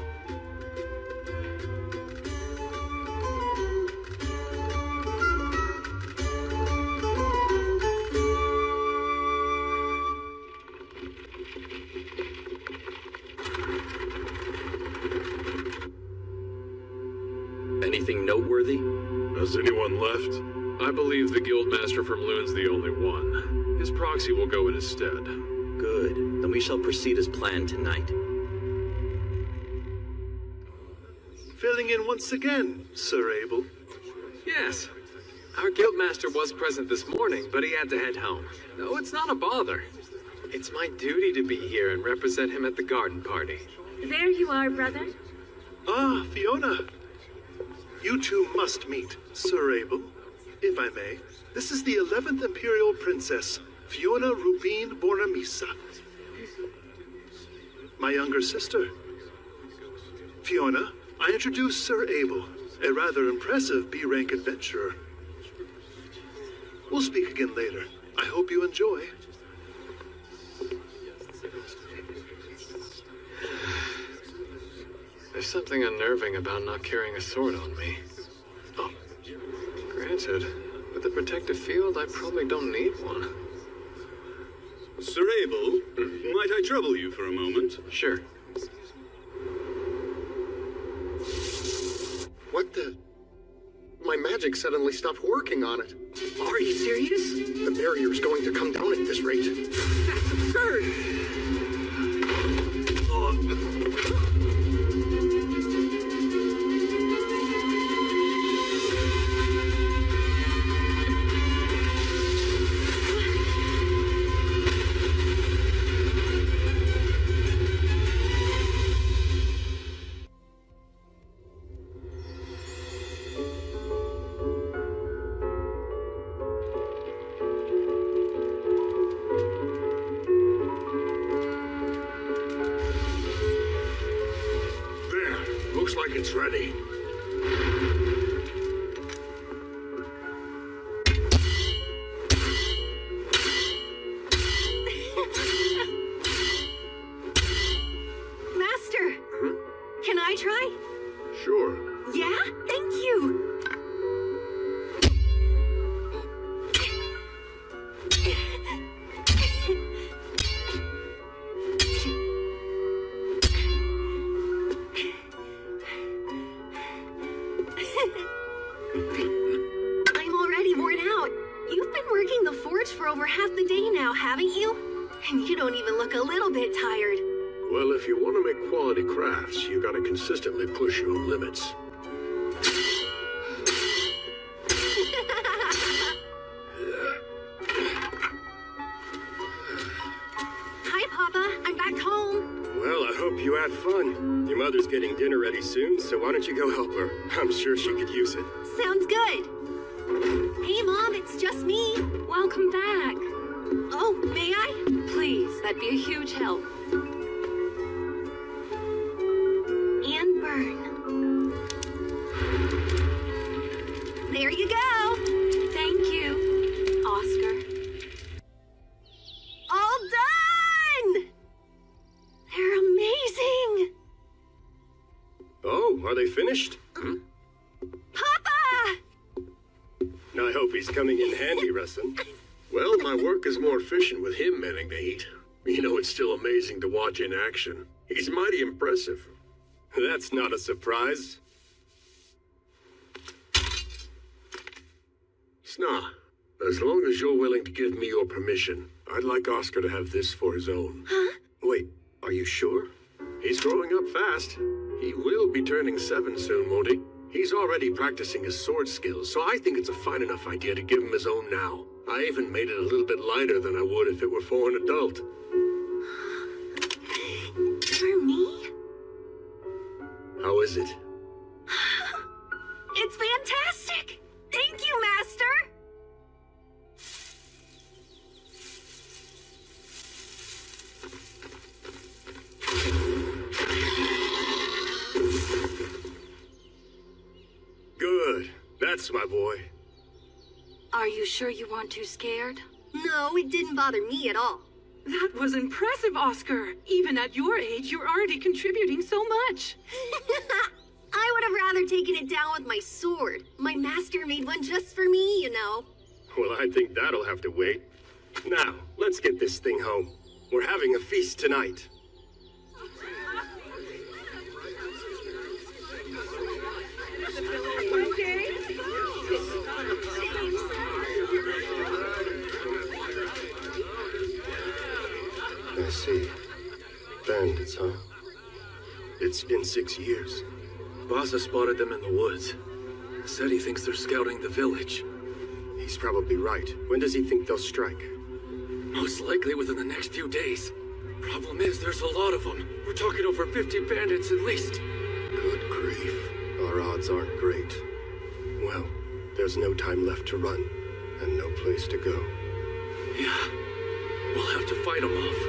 Anything noteworthy? Has anyone left? I believe the Guildmaster from Loon's the only one. His proxy will go in his stead. Good. Then we shall proceed as planned tonight. Filling in once again, Sir Abel. Yes. Our Guildmaster was present this morning, but he had to head home. No, it's not a bother. It's my duty to be here and represent him at the garden party. There you are, brother. Ah, Fiona. You two must meet, Sir Abel, if I may. This is the 11th Imperial Princess, Fiona Rubin Bornamisa. My younger sister. Fiona, I introduce Sir Abel, a rather impressive B-rank adventurer. We'll speak again later. I hope you enjoy. There's something unnerving about not carrying a sword on me. Oh, granted, with the protective field, I probably don't need one. Sir Abel, might I trouble you for a moment? Sure. What the? My magic suddenly stopped working on it. Are you serious? The barrier's going to come down at this rate. That's absurd! Looks like it's ready. Master, can I try? Sure. Yeah? Thank you. I'm already worn out. You've been working the forge for over half the day now, haven't you? And you don't even look a little bit tired. Well, if you want to make quality crafts, you gotta consistently push your own limits. Hi, Papa. I'm back home. Well, I hope you had fun. Your mother's getting dinner ready soon, so why don't you go help her? I'm sure she could use it. Sounds good. Hey, Mom, it's just me. Welcome back. Oh, may I? Please, that'd be a huge help. And burn. There you go. Thank you, Oscar. All done! They're amazing. Oh, are they finished? Papa! I hope he's coming in handy, Rustin. Well, my work is more efficient with him manning the heat. You know, it's still amazing to watch in action. He's mighty impressive. That's not a surprise. Sna, as long as you're willing to give me your permission, I'd like Oscar to have this for his own. Huh? Wait, are you sure? He's growing up fast. He will be turning 7 soon, won't he? He's already practicing his sword skills, so I think it's a fine enough idea to give him his own now. I even made it a little bit lighter than I would if it were for an adult. For me? How is it? That's fantastic! Thank you, Master! Good. That's my boy. Are you sure you weren't too scared? No, it didn't bother me at all. That was impressive, Oscar. Even at your age, you're already contributing so much. I would have rather taken it down with my sword. My master made one just for me, you know. Well, I think that'll have to wait. Now, let's get this thing home. We're having a feast tonight. I see. Bandits, huh? It's been 6 years. Bassa spotted them in the woods. Said he thinks they're scouting the village. He's probably right. When does he think they'll strike? Most likely within the next few days. Problem is, there's a lot of them. We're talking over 50 bandits at least. Good grief. Our odds aren't great. Well, there's no time left to run, and no place to go. Yeah, we'll have to fight them off.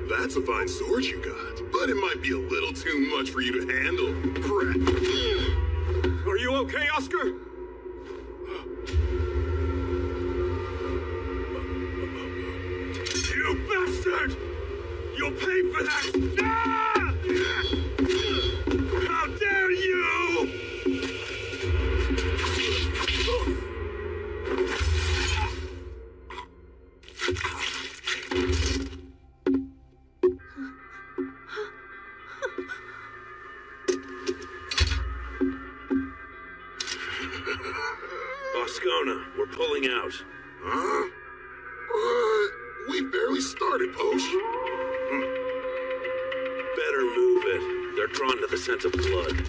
That's a fine sword you got, but it might be a little too much for you to handle. Crap. Are you okay, Oscar? You bastard! You'll pay for that! Ah! How dare you! We're pulling out. Huh? We barely started, Posh. Better move it. They're drawn to the scent of blood.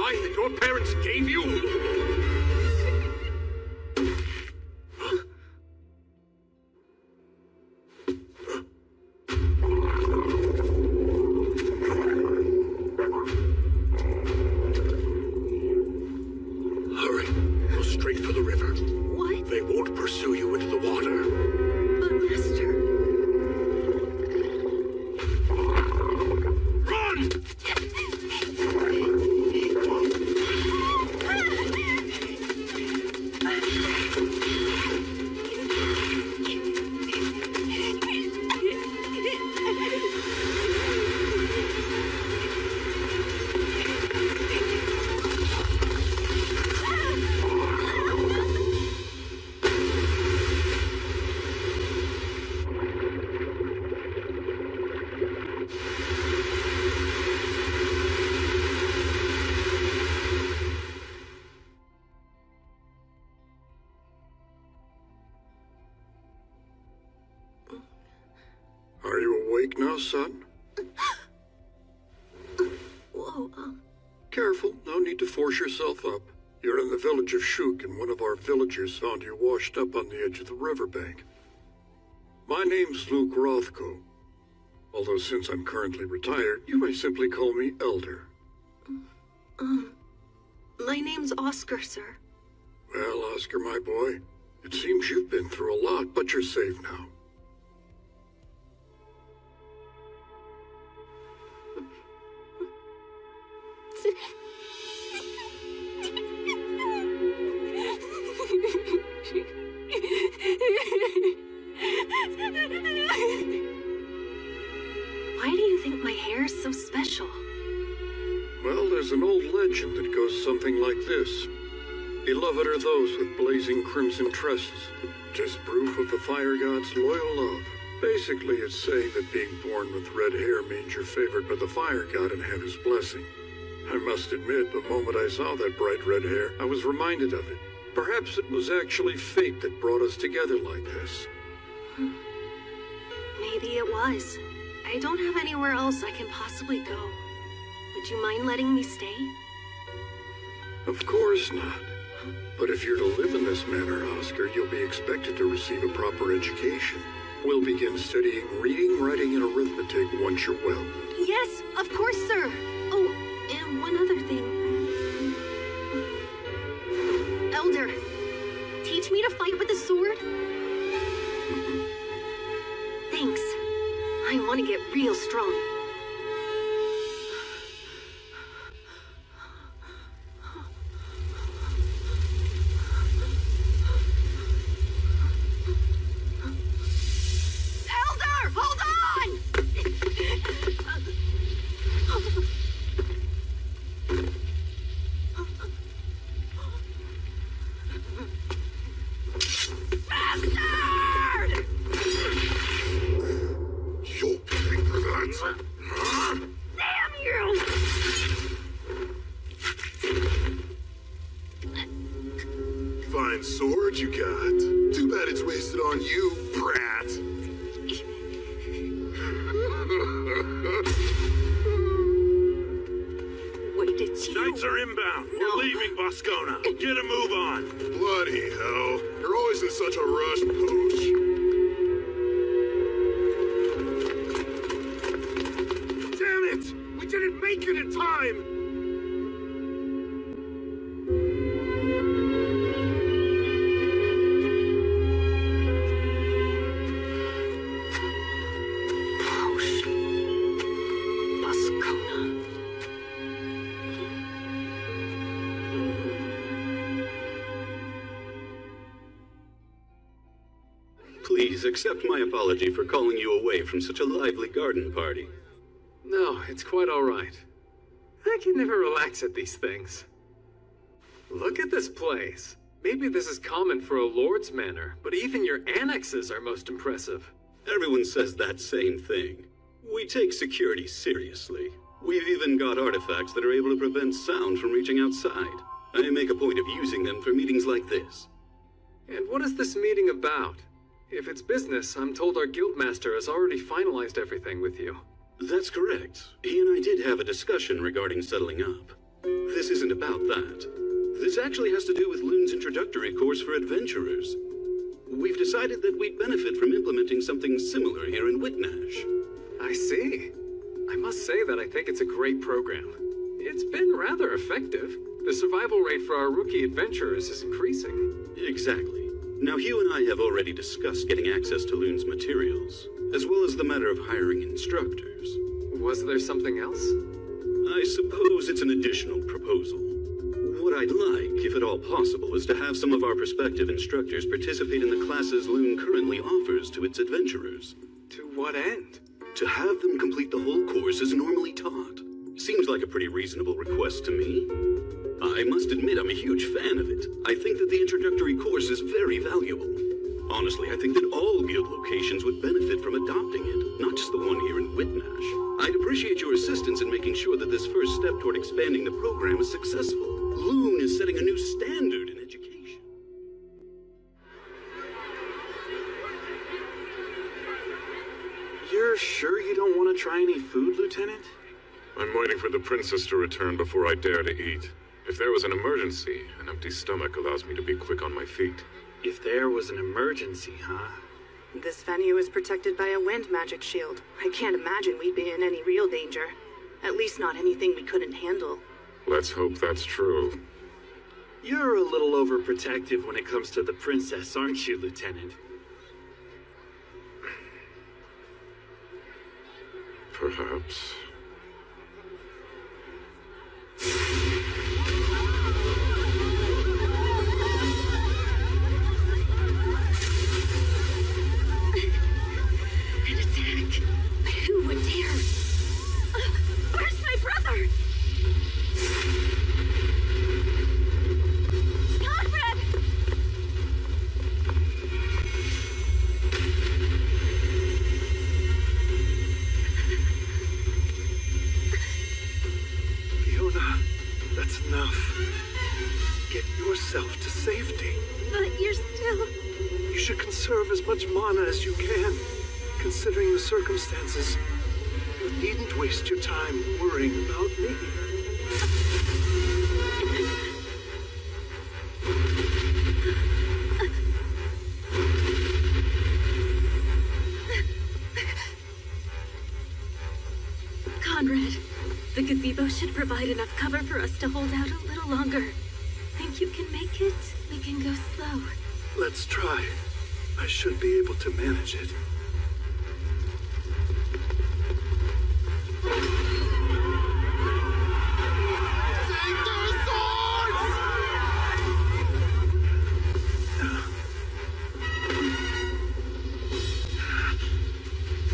life that your parents gave you? Hurry. Go straight for the river. What? They won't pursue you into the water. But, Master... Run! Are you awake now, son? Whoa, Careful, no need to force yourself up. You're in the village of Shuk, and one of our villagers found you washed up on the edge of the riverbank. My name's Luke Rothko. Although since I'm currently retired, you may simply call me Elder. My name's Oscar, sir. Well, Oscar, my boy, it seems you've been through a lot, but you're safe now. Why do you think my hair is so special? Well, there's an old legend that goes something like this. Beloved are those with blazing crimson tresses. 'Tis proof of the fire god's loyal love. Basically, it's saying that being born with red hair means you're favored by the fire god and have his blessing. I must admit, the moment I saw that bright red hair, I was reminded of it. Perhaps it was actually fate that brought us together like this. Maybe it was. I don't have anywhere else I can possibly go. Would you mind letting me stay? Of course not. But if you're to live in this manner, Oscar, you'll be expected to receive a proper education. We'll begin studying reading, writing, and arithmetic once you're well. Yes, of course, sir. Oh, and one other thing. Elder, teach me to fight with a sword? Thanks. I want to get real strong. Elder, hold on! Bastard! You'll pay for that. Damn you! Fine sword you got. Too bad it's wasted on you, brat. Wait, it's you. Knights are inbound. We're leaving Boscona. Get a move on. Bloody hell. You're always in such a rush, Pooch. Damn it! We didn't make it in time! Please accept my apology for calling you away from such a lively garden party. No, it's quite all right. I can never relax at these things. Look at this place. Maybe this is common for a lord's manor, but even your annexes are most impressive. Everyone says that same thing. We take security seriously. We've even got artifacts that are able to prevent sound from reaching outside. I make a point of using them for meetings like this. And what is this meeting about? If it's business, I'm told our guildmaster has already finalized everything with you. That's correct. He and I did have a discussion regarding settling up. This isn't about that. This actually has to do with Loon's introductory course for adventurers. We've decided that we'd benefit from implementing something similar here in Whitnash. I see. I must say that I think it's a great program. It's been rather effective. The survival rate for our rookie adventurers is increasing. Exactly. Now, Hugh and I have already discussed getting access to Loon's materials, as well as the matter of hiring instructors. Was there something else? I suppose it's an additional proposal. What I'd like, if at all possible, is to have some of our prospective instructors participate in the classes Loon currently offers to its adventurers. To what end? To have them complete the whole course as normally taught. Seems like a pretty reasonable request to me. I must admit I'm a huge fan of it. I think that the introductory course is very valuable. Honestly, I think that all guild locations would benefit from adopting it, not just the one here in Whitnash. I'd appreciate your assistance in making sure that this first step toward expanding the program is successful. Loon is setting a new standard in education. You're sure you don't want to try any food, Lieutenant? I'm waiting for the princess to return before I dare to eat. If there was an emergency, an empty stomach allows me to be quick on my feet. If there was an emergency, huh? This venue is protected by a wind magic shield. I can't imagine we'd be in any real danger. At least not anything we couldn't handle. Let's hope that's true. You're a little overprotective when it comes to the princess, aren't you, Lieutenant? Perhaps. An attack? But who would dare? Where's my brother? Conrad! Fiona, that's enough. Get yourself to safety. But you're still... You should conserve as much mana as you can, considering the circumstances. You needn't waste your time worrying about me. Conrad, the gazebo should provide enough cover for us to hold out a little longer. Think you can make it? We can go slow. Let's try. I should be able to manage it.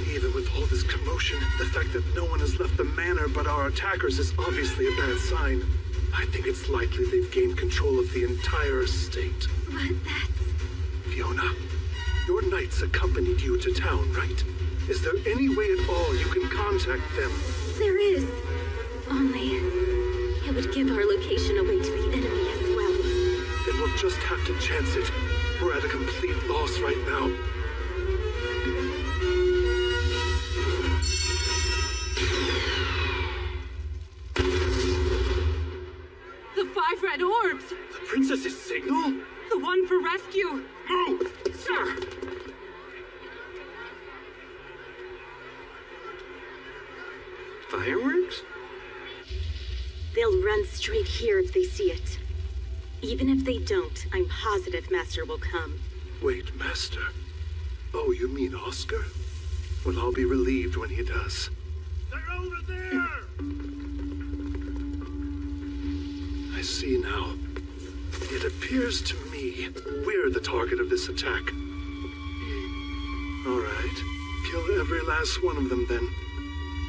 Even with all this commotion, the fact that no one has left the manor but our attackers is obviously a bad sign. I think it's likely they've gained control of the entire estate. But that's... Fiona, your knights accompanied you to town, right? Is there any way at all you can contact them? There is. Only... it would give our location away to the enemy as well. Then we'll just have to chance it. We're at a complete loss right now. The 5 red orbs! The princess's signal? The one for rescue! Move! Sir! Fireworks? They'll run straight here if they see it. Even if they don't, I'm positive Master will come. Wait, Master. Oh, you mean Oscar? Well, I'll be relieved when he does. They're over there! I see now. It appears to me we're the target of this attack. All right. Kill every last one of them, then.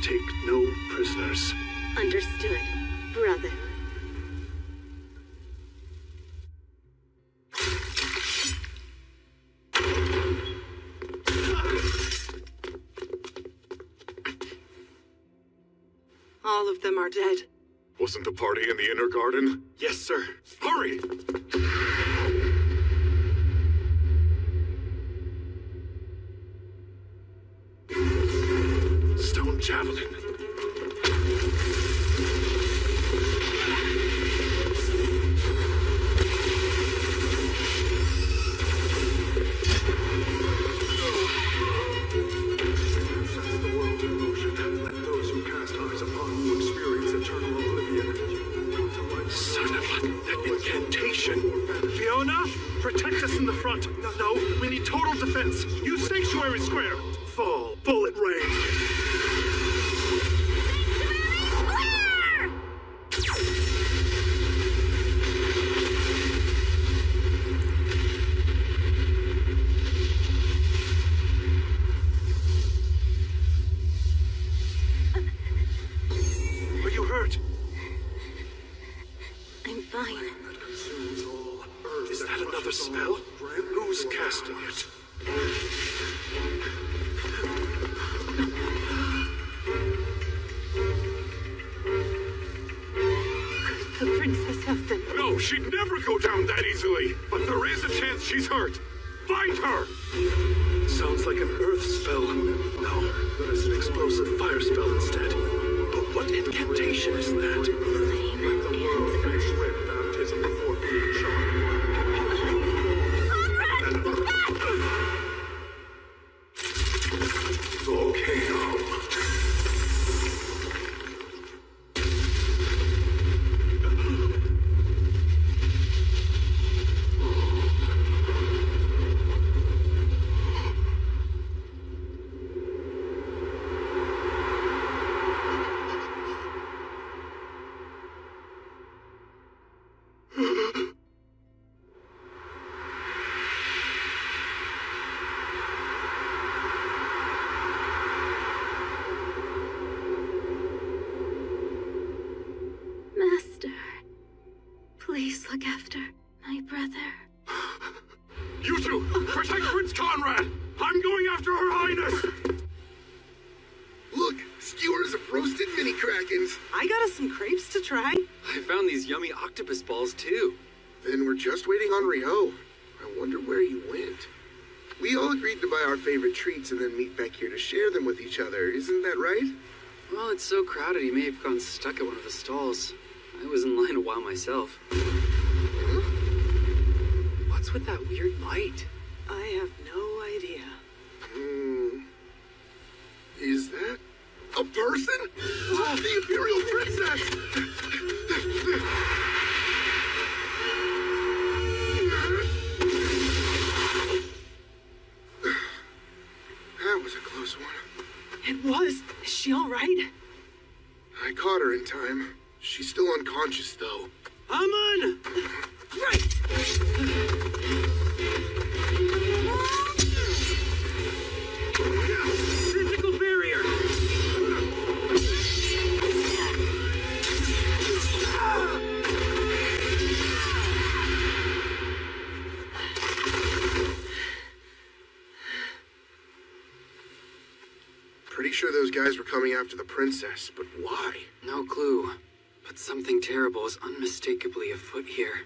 Take no prisoners. Understood, brother. All of them are dead. Wasn't the party in the inner garden? Yes, sir. Hurry! Stone javelin. Central defense. Use Sanctuary Square. Fall. Bullet rain. Are you hurt? I'm fine. Is that another spell? Who's casting it? The princess have been... No, she'd never go down that easily. But there is a chance she's hurt. Find her! Sounds like an earth spell. No, it's an explosive fire spell instead. But what incantation is that? Let the world face red baptism before being charmed. Volcano. Master, please look after my brother. You two, protect Prince Conrad! I'm going after Her Highness! Look, skewers of roasted mini krakens. I got us some crepes to try. I found these yummy octopus balls too. Then we're just waiting on Rio. I wonder where he went. We all agreed to buy our favorite treats and then meet back here to share them with each other. Isn't that right? Well, it's so crowded he may have gotten stuck at one of the stalls. I was in line a while myself. Huh? What's with that weird light? I have no idea. Is that a person? Oh, the Imperial Princess! That was a close one. It was. Is she all right? I caught her in time. She's still unconscious, though. Aman! Right! Physical barrier! Pretty sure those guys were coming after the princess, but why? No clue. But something terrible is unmistakably afoot here.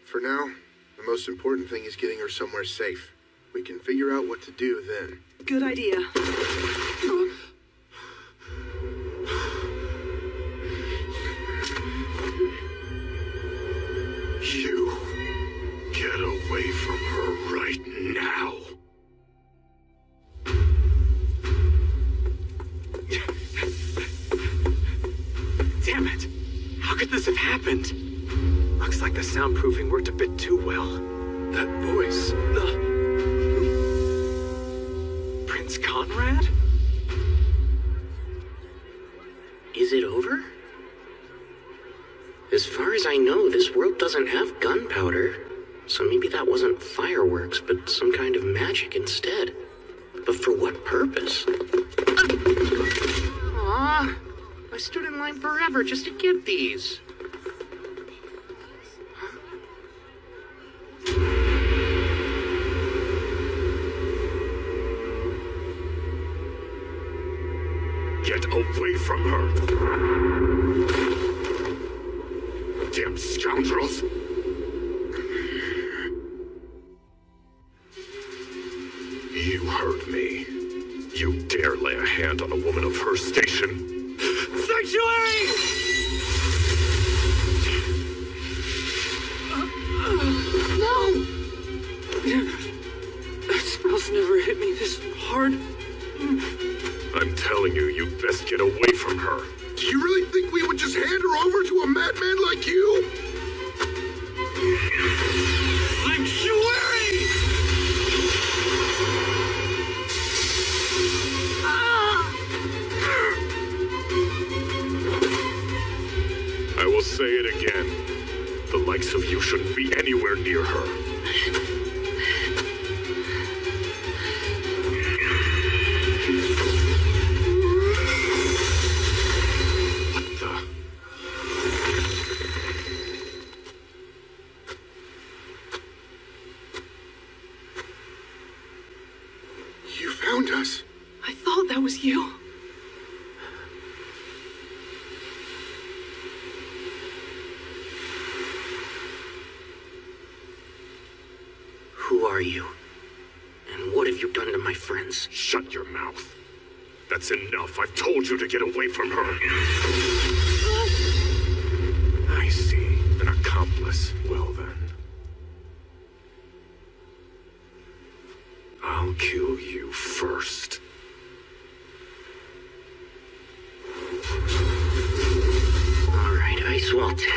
For now, the most important thing is getting her somewhere safe. We can figure out what to do then. Good idea. You get away from her right now. Damn it! How could this have happened? Looks like the soundproofing worked a bit too well. That voice. Prince Conrad? Is it over? As far as I know, this world doesn't have gunpowder. So maybe that wasn't fireworks, but some kind of magic instead. But for what purpose? Aw, I stood in line forever just to get these. Get away from her! Damn scoundrels! You heard me. You dare lay a hand on a woman of her station? Sanctuary! No! That spell's never hit me this hard. I'm telling you, you best get away from her. Do you really think we would just hand her over to a madman like you? Sanctuary! say it again. The likes of you shouldn't be anywhere near her. What the? You found us. I thought that was you. Who are you? And what have you done to my friends? Shut your mouth. That's enough. I've told you to get away from her. I see. An accomplice. Well then. I'll kill you first. All right, Icewall 10.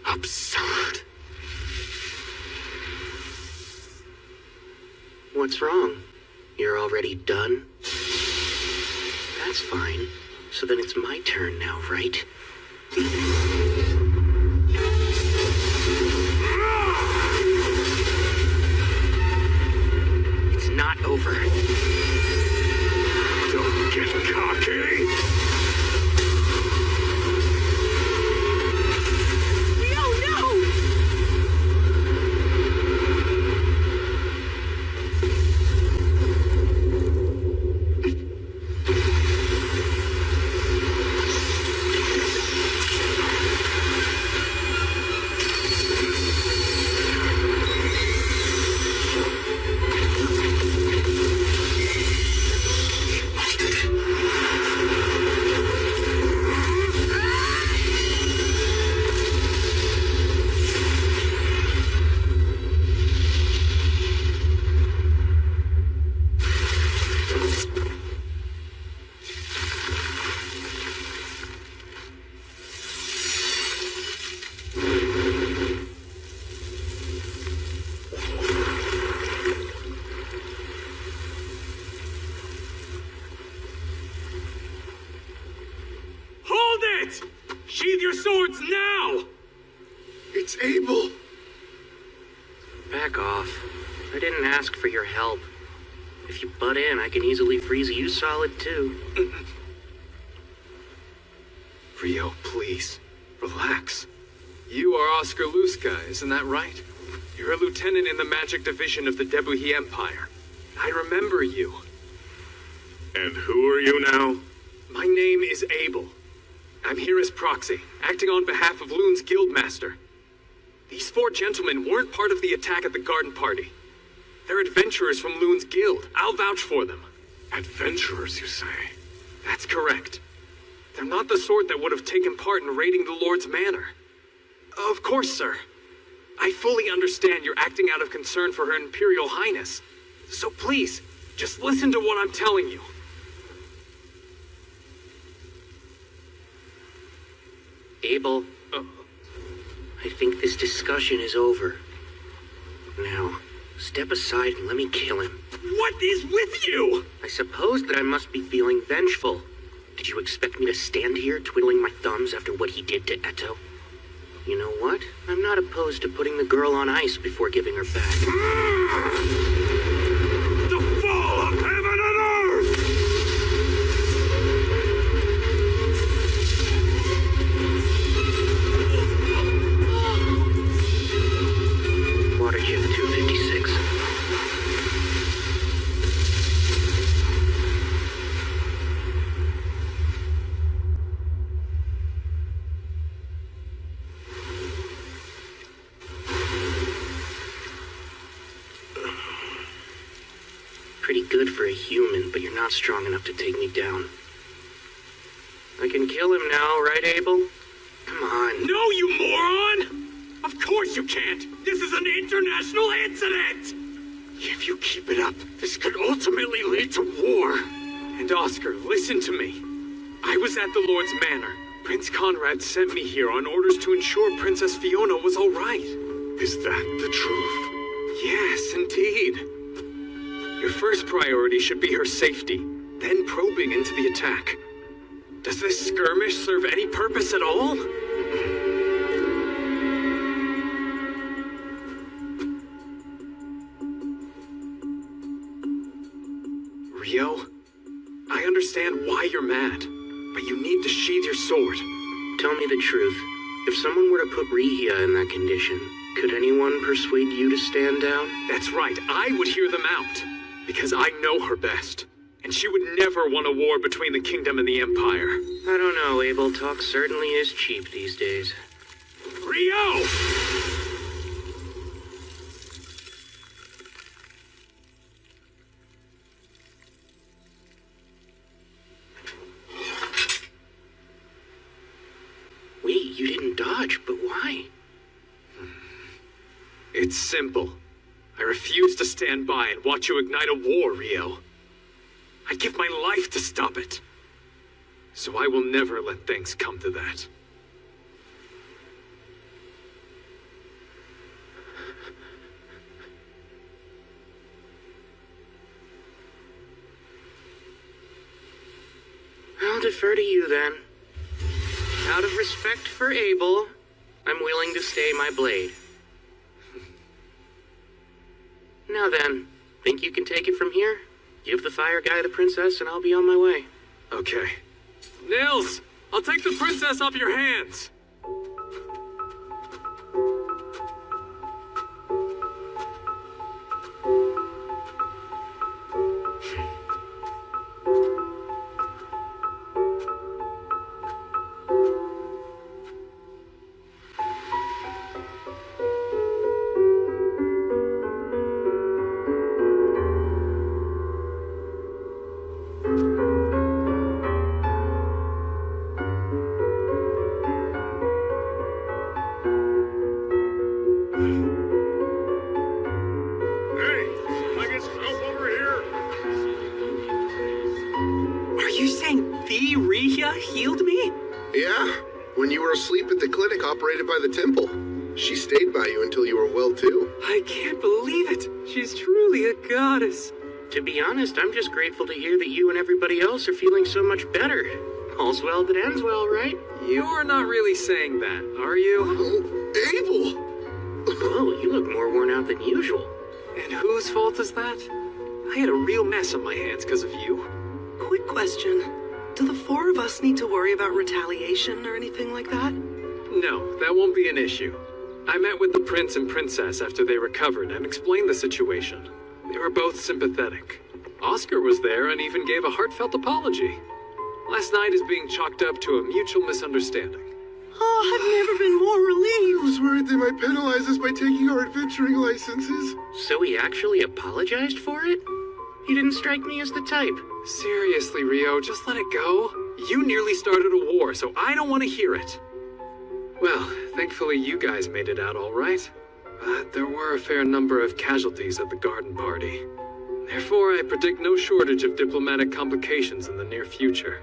Absurd. What's wrong? You're already done? That's fine. So then it's my turn now, right? It's not over. Don't get cocky. Sheathe your swords now! It's Abel! Back off. I didn't ask for your help. If you butt in, I can easily freeze you solid too. Rio, please. Relax. You are Oscar Luska, isn't that right? You're a lieutenant in the magic division of the Debuhi Empire. I remember you. And who are you now? My name is Abel. I'm here as proxy, acting on behalf of Loon's guildmaster. These four gentlemen weren't part of the attack at the garden party. They're adventurers from Loon's guild. I'll vouch for them. Adventurers, you say? That's correct. They're not the sort that would have taken part in raiding the Lord's manor. Of course, sir. I fully understand you're acting out of concern for Her Imperial Highness. So please, just listen to what I'm telling you. Abel, I think this discussion is over. Now, step aside and let me kill him. What is with you? I suppose that I must be feeling vengeful. Did you expect me to stand here twiddling my thumbs after what he did to Eto? You know what? I'm not opposed to putting the girl on ice before giving her back. The fall of heaven and earth! Water Gym 256. Pretty good for a human, but you're not strong enough to take me down. I can kill him now, right, Abel? Come on. No, you moron! Of course you can't! This is an international incident! If you keep it up, this could ultimately lead to war. And Oscar, listen to me. I was at the Lord's Manor, Prince Conrad sent me here on orders to ensure Princess Fiona was all right. Is that the truth? Yes, indeed. Your first priority should be her safety, then probing into the attack. Does this skirmish serve any purpose at all? Rio, I understand why you're mad, but you need to sheathe your sword. Tell me the truth. If someone were to put Rihia in that condition, could anyone persuade you to stand down? That's right, I would hear them out, because I know her best. And she would never want a war between the kingdom and the empire. I don't know, Abel. Talk certainly is cheap these days. Rio! Wait, you didn't dodge, but why? It's simple. I refuse to stand by and watch you ignite a war, Rio. I'd give my life to stop it. So I will never let things come to that. I'll defer to you then. Out of respect for Abel, I'm willing to stay my blade. Now then, think you can take it from here? Give the fire guy the princess and I'll be on my way. Okay. Nils, I'll take the princess off your hands. Operated by the temple. She stayed by you until you were well too. I can't believe it. She's truly a goddess. To be honest, I'm just grateful to hear that you and everybody else are feeling so much better. All's well that ends well, right? You're not really saying that, are you? Oh, Abel! Whoa, you look more worn out than usual. And whose fault is that? I had a real mess on my hands because of you. Quick question. Do the four of us need to worry about retaliation or anything like that? No, that won't be an issue. I met with the prince and princess after they recovered and explained the situation. They were both sympathetic. Oscar was there and even gave a heartfelt apology. Last night is being chalked up to a mutual misunderstanding. Oh, I've never been more relieved. I was worried they might penalize us by taking our adventuring licenses. So he actually apologized for it? He didn't strike me as the type. Seriously, Rio, just let it go. You nearly started a war, so I don't want to hear it. Well, thankfully you guys made it out all right. But there were a fair number of casualties at the garden party. Therefore, I predict no shortage of diplomatic complications in the near future.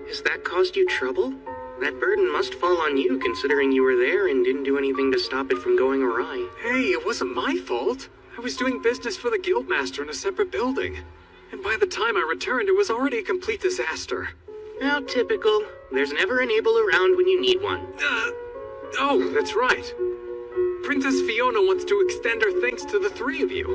Has that caused you trouble? That burden must fall on you, considering you were there and didn't do anything to stop it from going awry. Hey, it wasn't my fault. I was doing business for the guildmaster in a separate building. And by the time I returned, it was already a complete disaster. How typical. There's never an Abel around when you need one. Oh, that's right. Princess Fiona wants to extend her thanks to the three of you.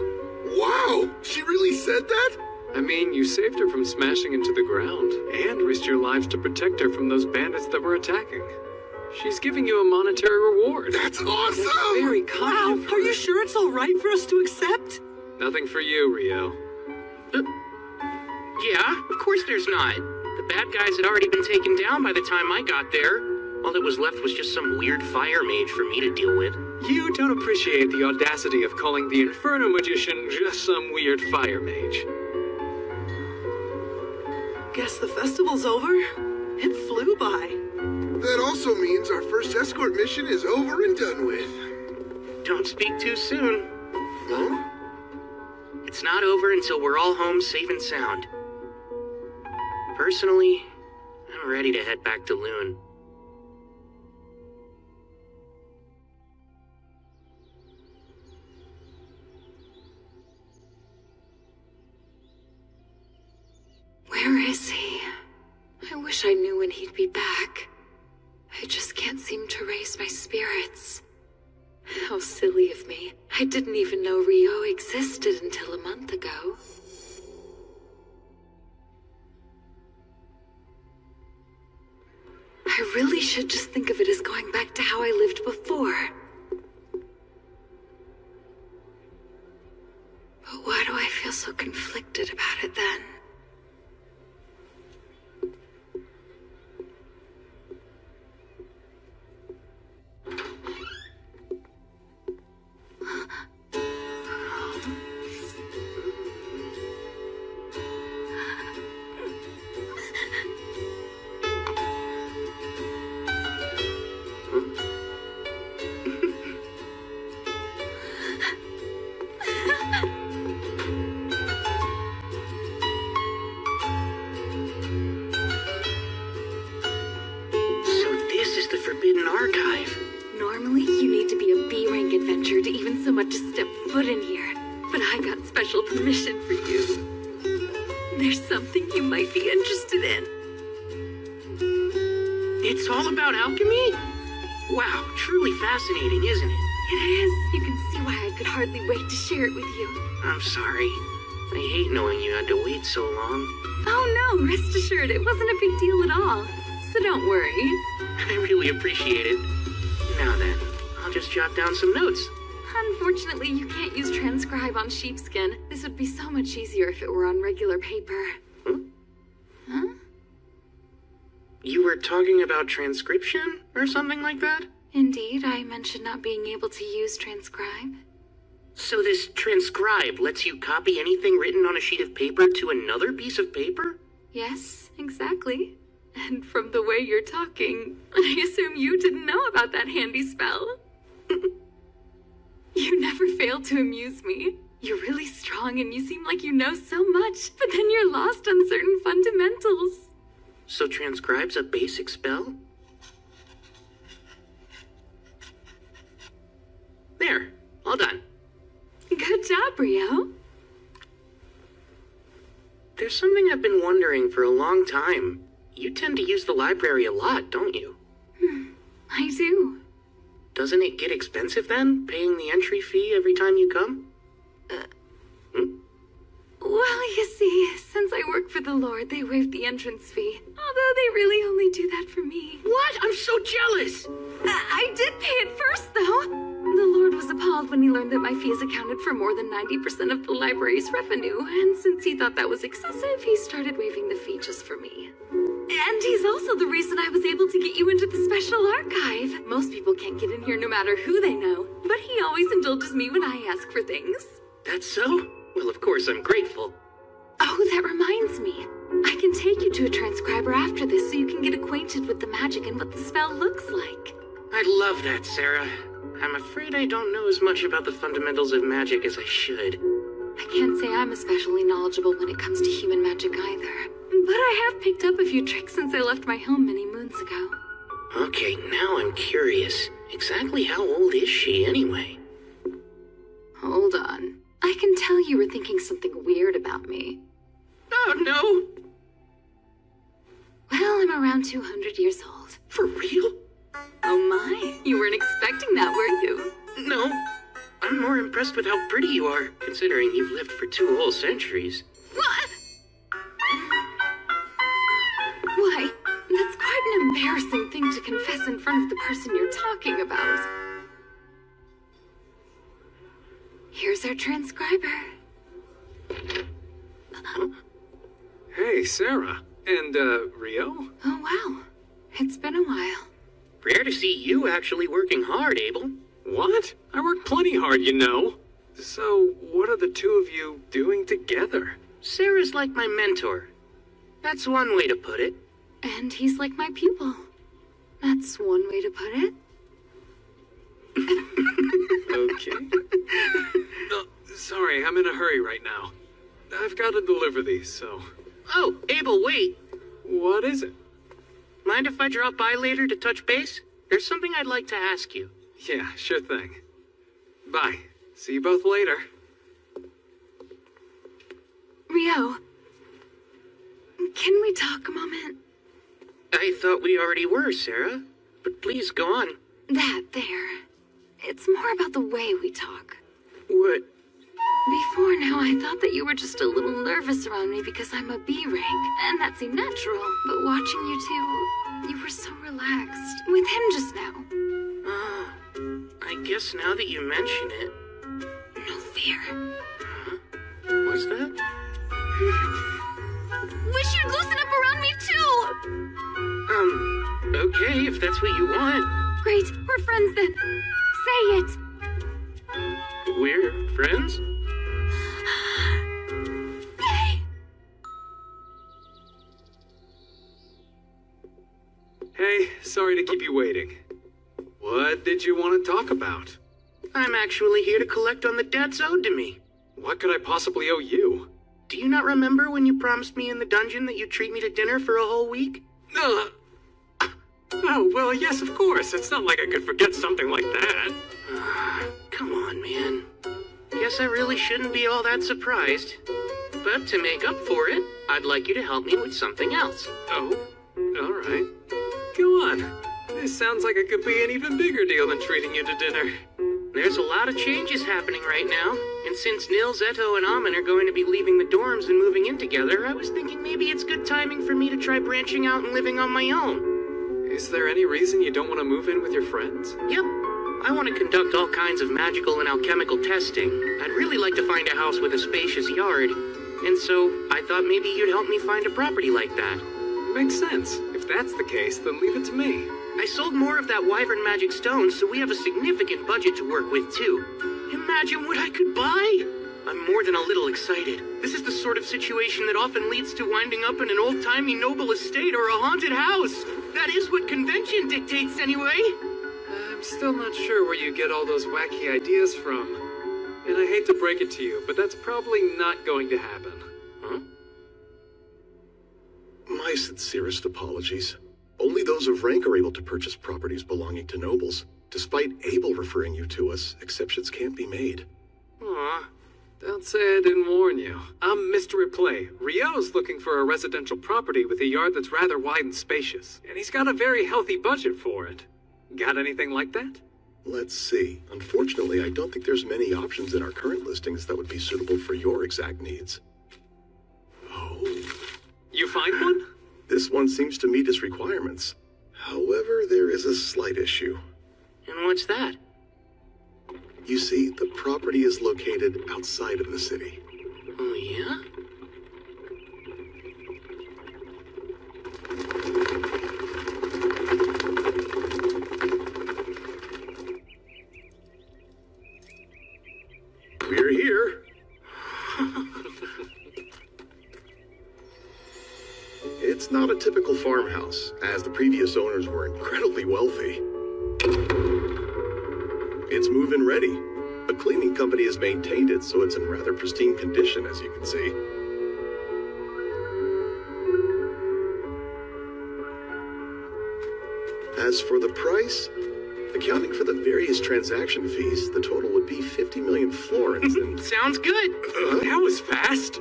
Wow! She really said that? I mean, you saved her from smashing into the ground, and risked your lives to protect her from those bandits that were attacking. She's giving you a monetary reward. That's awesome! That's very kind of her. Are you sure it's all right for us to accept? Nothing for you, Rio. Yeah, of course there's not. The bad guys had already been taken down by the time I got there. All that was left was just some weird fire mage for me to deal with. You don't appreciate the audacity of calling the Inferno Magician just some weird fire mage. Guess the festival's over. It flew by. That also means our first escort mission is over and done with. Don't speak too soon. Huh? It's not over until we're all home safe and sound. Personally, I'm ready to head back to Loon. is he? I wish I knew when he'd be back. I just can't seem to raise my spirits. How silly of me. I didn't even know Rio existed until a month ago. I really should just think of it as going back to how I lived before. But why do I feel so conflicted about it then? Normally, you need to be a B-rank adventurer to even so much as step foot in here. But I got special permission for you. There's something you might be interested in. It's all about alchemy? Wow, truly fascinating, isn't it? It is. You can see why I could hardly wait to share it with you. I'm sorry. I hate knowing you had to wait so long. Oh no, rest assured, it wasn't a big deal at all. So don't worry. I really appreciate it. Now then, I'll just jot down some notes. Unfortunately, you can't use transcribe on sheepskin. This would be so much easier if it were on regular paper. Huh? You were talking about transcription or something like that? Indeed, I mentioned not being able to use transcribe. So this transcribe lets you copy anything written on a sheet of paper to another piece of paper? Yes, exactly. And from the way you're talking, I assume you didn't know about that handy spell. You never fail to amuse me. You're really strong and you seem like you know so much, but then you're lost on certain fundamentals. So transcribe's a basic spell? There, all done. Good job, Rio. There's something I've been wondering for a long time. You tend to use the library a lot, don't you? I do. Doesn't it get expensive then, paying the entry fee every time you come? Well, you see, since I work for the Lord, they waived the entrance fee. Although they really only do that for me. What? I'm so jealous! I did pay it first, though. The Lord was appalled when he learned that my fees accounted for more than 90% of the library's revenue, and since he thought that was excessive, he started waiving the fee just for me. And he's also the reason I was able to get you into the special archive. Most people can't get in here no matter who they know, but he always indulges me when I ask for things. That's so? Well, of course I'm grateful. Oh, that reminds me. I can take you to a transcriber after this so you can get acquainted with the magic and what the spell looks like. I'd love that, Sarah. I'm afraid I don't know as much about the fundamentals of magic as I should. I can't say I'm especially knowledgeable when it comes to human magic either. But I have picked up a few tricks since I left my home many moons ago. Okay, now I'm curious. Exactly how old is she, anyway? Hold on. I can tell you were thinking something weird about me. Oh, no! Well, I'm around 200 years old. For real? Oh my, you weren't expecting that, were you? No. I'm more impressed with how pretty you are, considering you've lived for 2 whole centuries. What? Why, that's quite an embarrassing thing to confess in front of the person you're talking about. Here's our transcriber. Hey, Sarah. And, Rio? Oh, wow. It's been a while. Rare to see you actually working hard, Abel. What? I work plenty hard, you know. So, what are the two of you doing together? Sarah's like my mentor. That's one way to put it. And he's like my pupil. That's one way to put it. Okay. Sorry, I'm in a hurry right now. I've got to deliver these, so... Oh, Abel, wait. What is it? Mind if I drop by later to touch base? There's something I'd like to ask you. Yeah, sure thing. Bye. See you both later. Rio, can we talk a moment? I thought we already were, Sarah. But please go on. That there. It's more about the way we talk. What? Before now, I thought that you were just a little nervous around me because I'm a B rank, and that seemed natural. But watching you two, you were so relaxed. With him just now. I guess now that you mention it... No fear. Huh? What's that? Wish you'd loosen up around me too! Okay, if that's what you want. Great, we're friends then. Say it! We're friends? Yay! Hey, sorry to keep you waiting. What did you want to talk about? I'm actually here to collect on the debts owed to me. What could I possibly owe you? Do you not remember when you promised me in the dungeon that you'd treat me to dinner for a whole week? Oh, well, yes, of course. It's not like I could forget something like that. Come on, man. Guess I really shouldn't be all that surprised. But to make up for it, I'd like you to help me with something else. Oh, all right. Go on. This sounds like it could be an even bigger deal than treating you to dinner. There's a lot of changes happening right now, and since Nils, Eto, and Amin are going to be leaving the dorms and moving in together, I was thinking maybe it's good timing for me to try branching out and living on my own. Is there any reason you don't want to move in with your friends? Yep. I want to conduct all kinds of magical and alchemical testing. I'd really like to find a house with a spacious yard, and so I thought maybe you'd help me find a property like that. Makes sense. If that's the case, then leave it to me. I sold more of that wyvern magic stone, so we have a significant budget to work with, too. Imagine what I could buy! I'm more than a little excited. This is the sort of situation that often leads to winding up in an old-timey noble estate or a haunted house. That is what convention dictates, anyway. I'm still not sure where you get all those wacky ideas from. And I hate to break it to you, but that's probably not going to happen. Huh? My sincerest apologies. Only those of rank are able to purchase properties belonging to nobles. Despite Abel referring you to us, exceptions can't be made. Aw, don't say I didn't warn you. I'm Mr. Replay. Rio's looking for a residential property with a yard that's rather wide and spacious, and he's got a very healthy budget for it. Got anything like that? Let's see. Unfortunately, I don't think there's many options in our current listings that would be suitable for your exact needs. Oh. You find one? This one seems to meet his requirements. However, there is a slight issue. And what's that? You see, the property is located outside of the city. Oh, yeah? We're here. It's not a typical farmhouse, as the previous owners were incredibly wealthy. It's move-in ready. A cleaning company has maintained it, so it's in rather pristine condition, as you can see. As for the price, accounting for the various transaction fees, the total would be 50 million florins and... Sounds good! That was fast!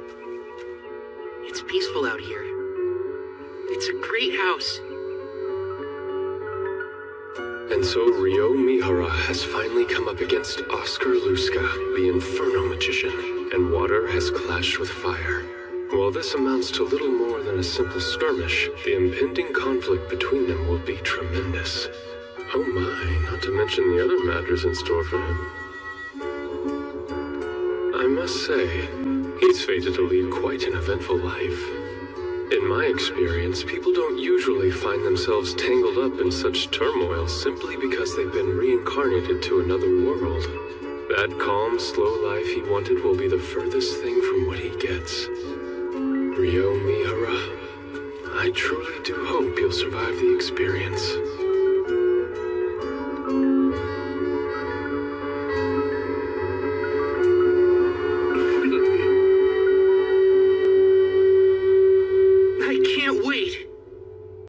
It's peaceful out here. It's a great house. And so Ryo Mihara has finally come up against Oscar Luska, the Inferno Magician, and water has clashed with fire. While this amounts to little more than a simple skirmish, the impending conflict between them will be tremendous. Oh my, not to mention the other matters in store for him. I must say, he's fated to lead quite an eventful life. In my experience, people don't usually find themselves tangled up in such turmoil simply because they've been reincarnated to another world. That calm, slow life he wanted will be the furthest thing from what he gets. Ryo Mihara, I truly do hope you'll survive the experience.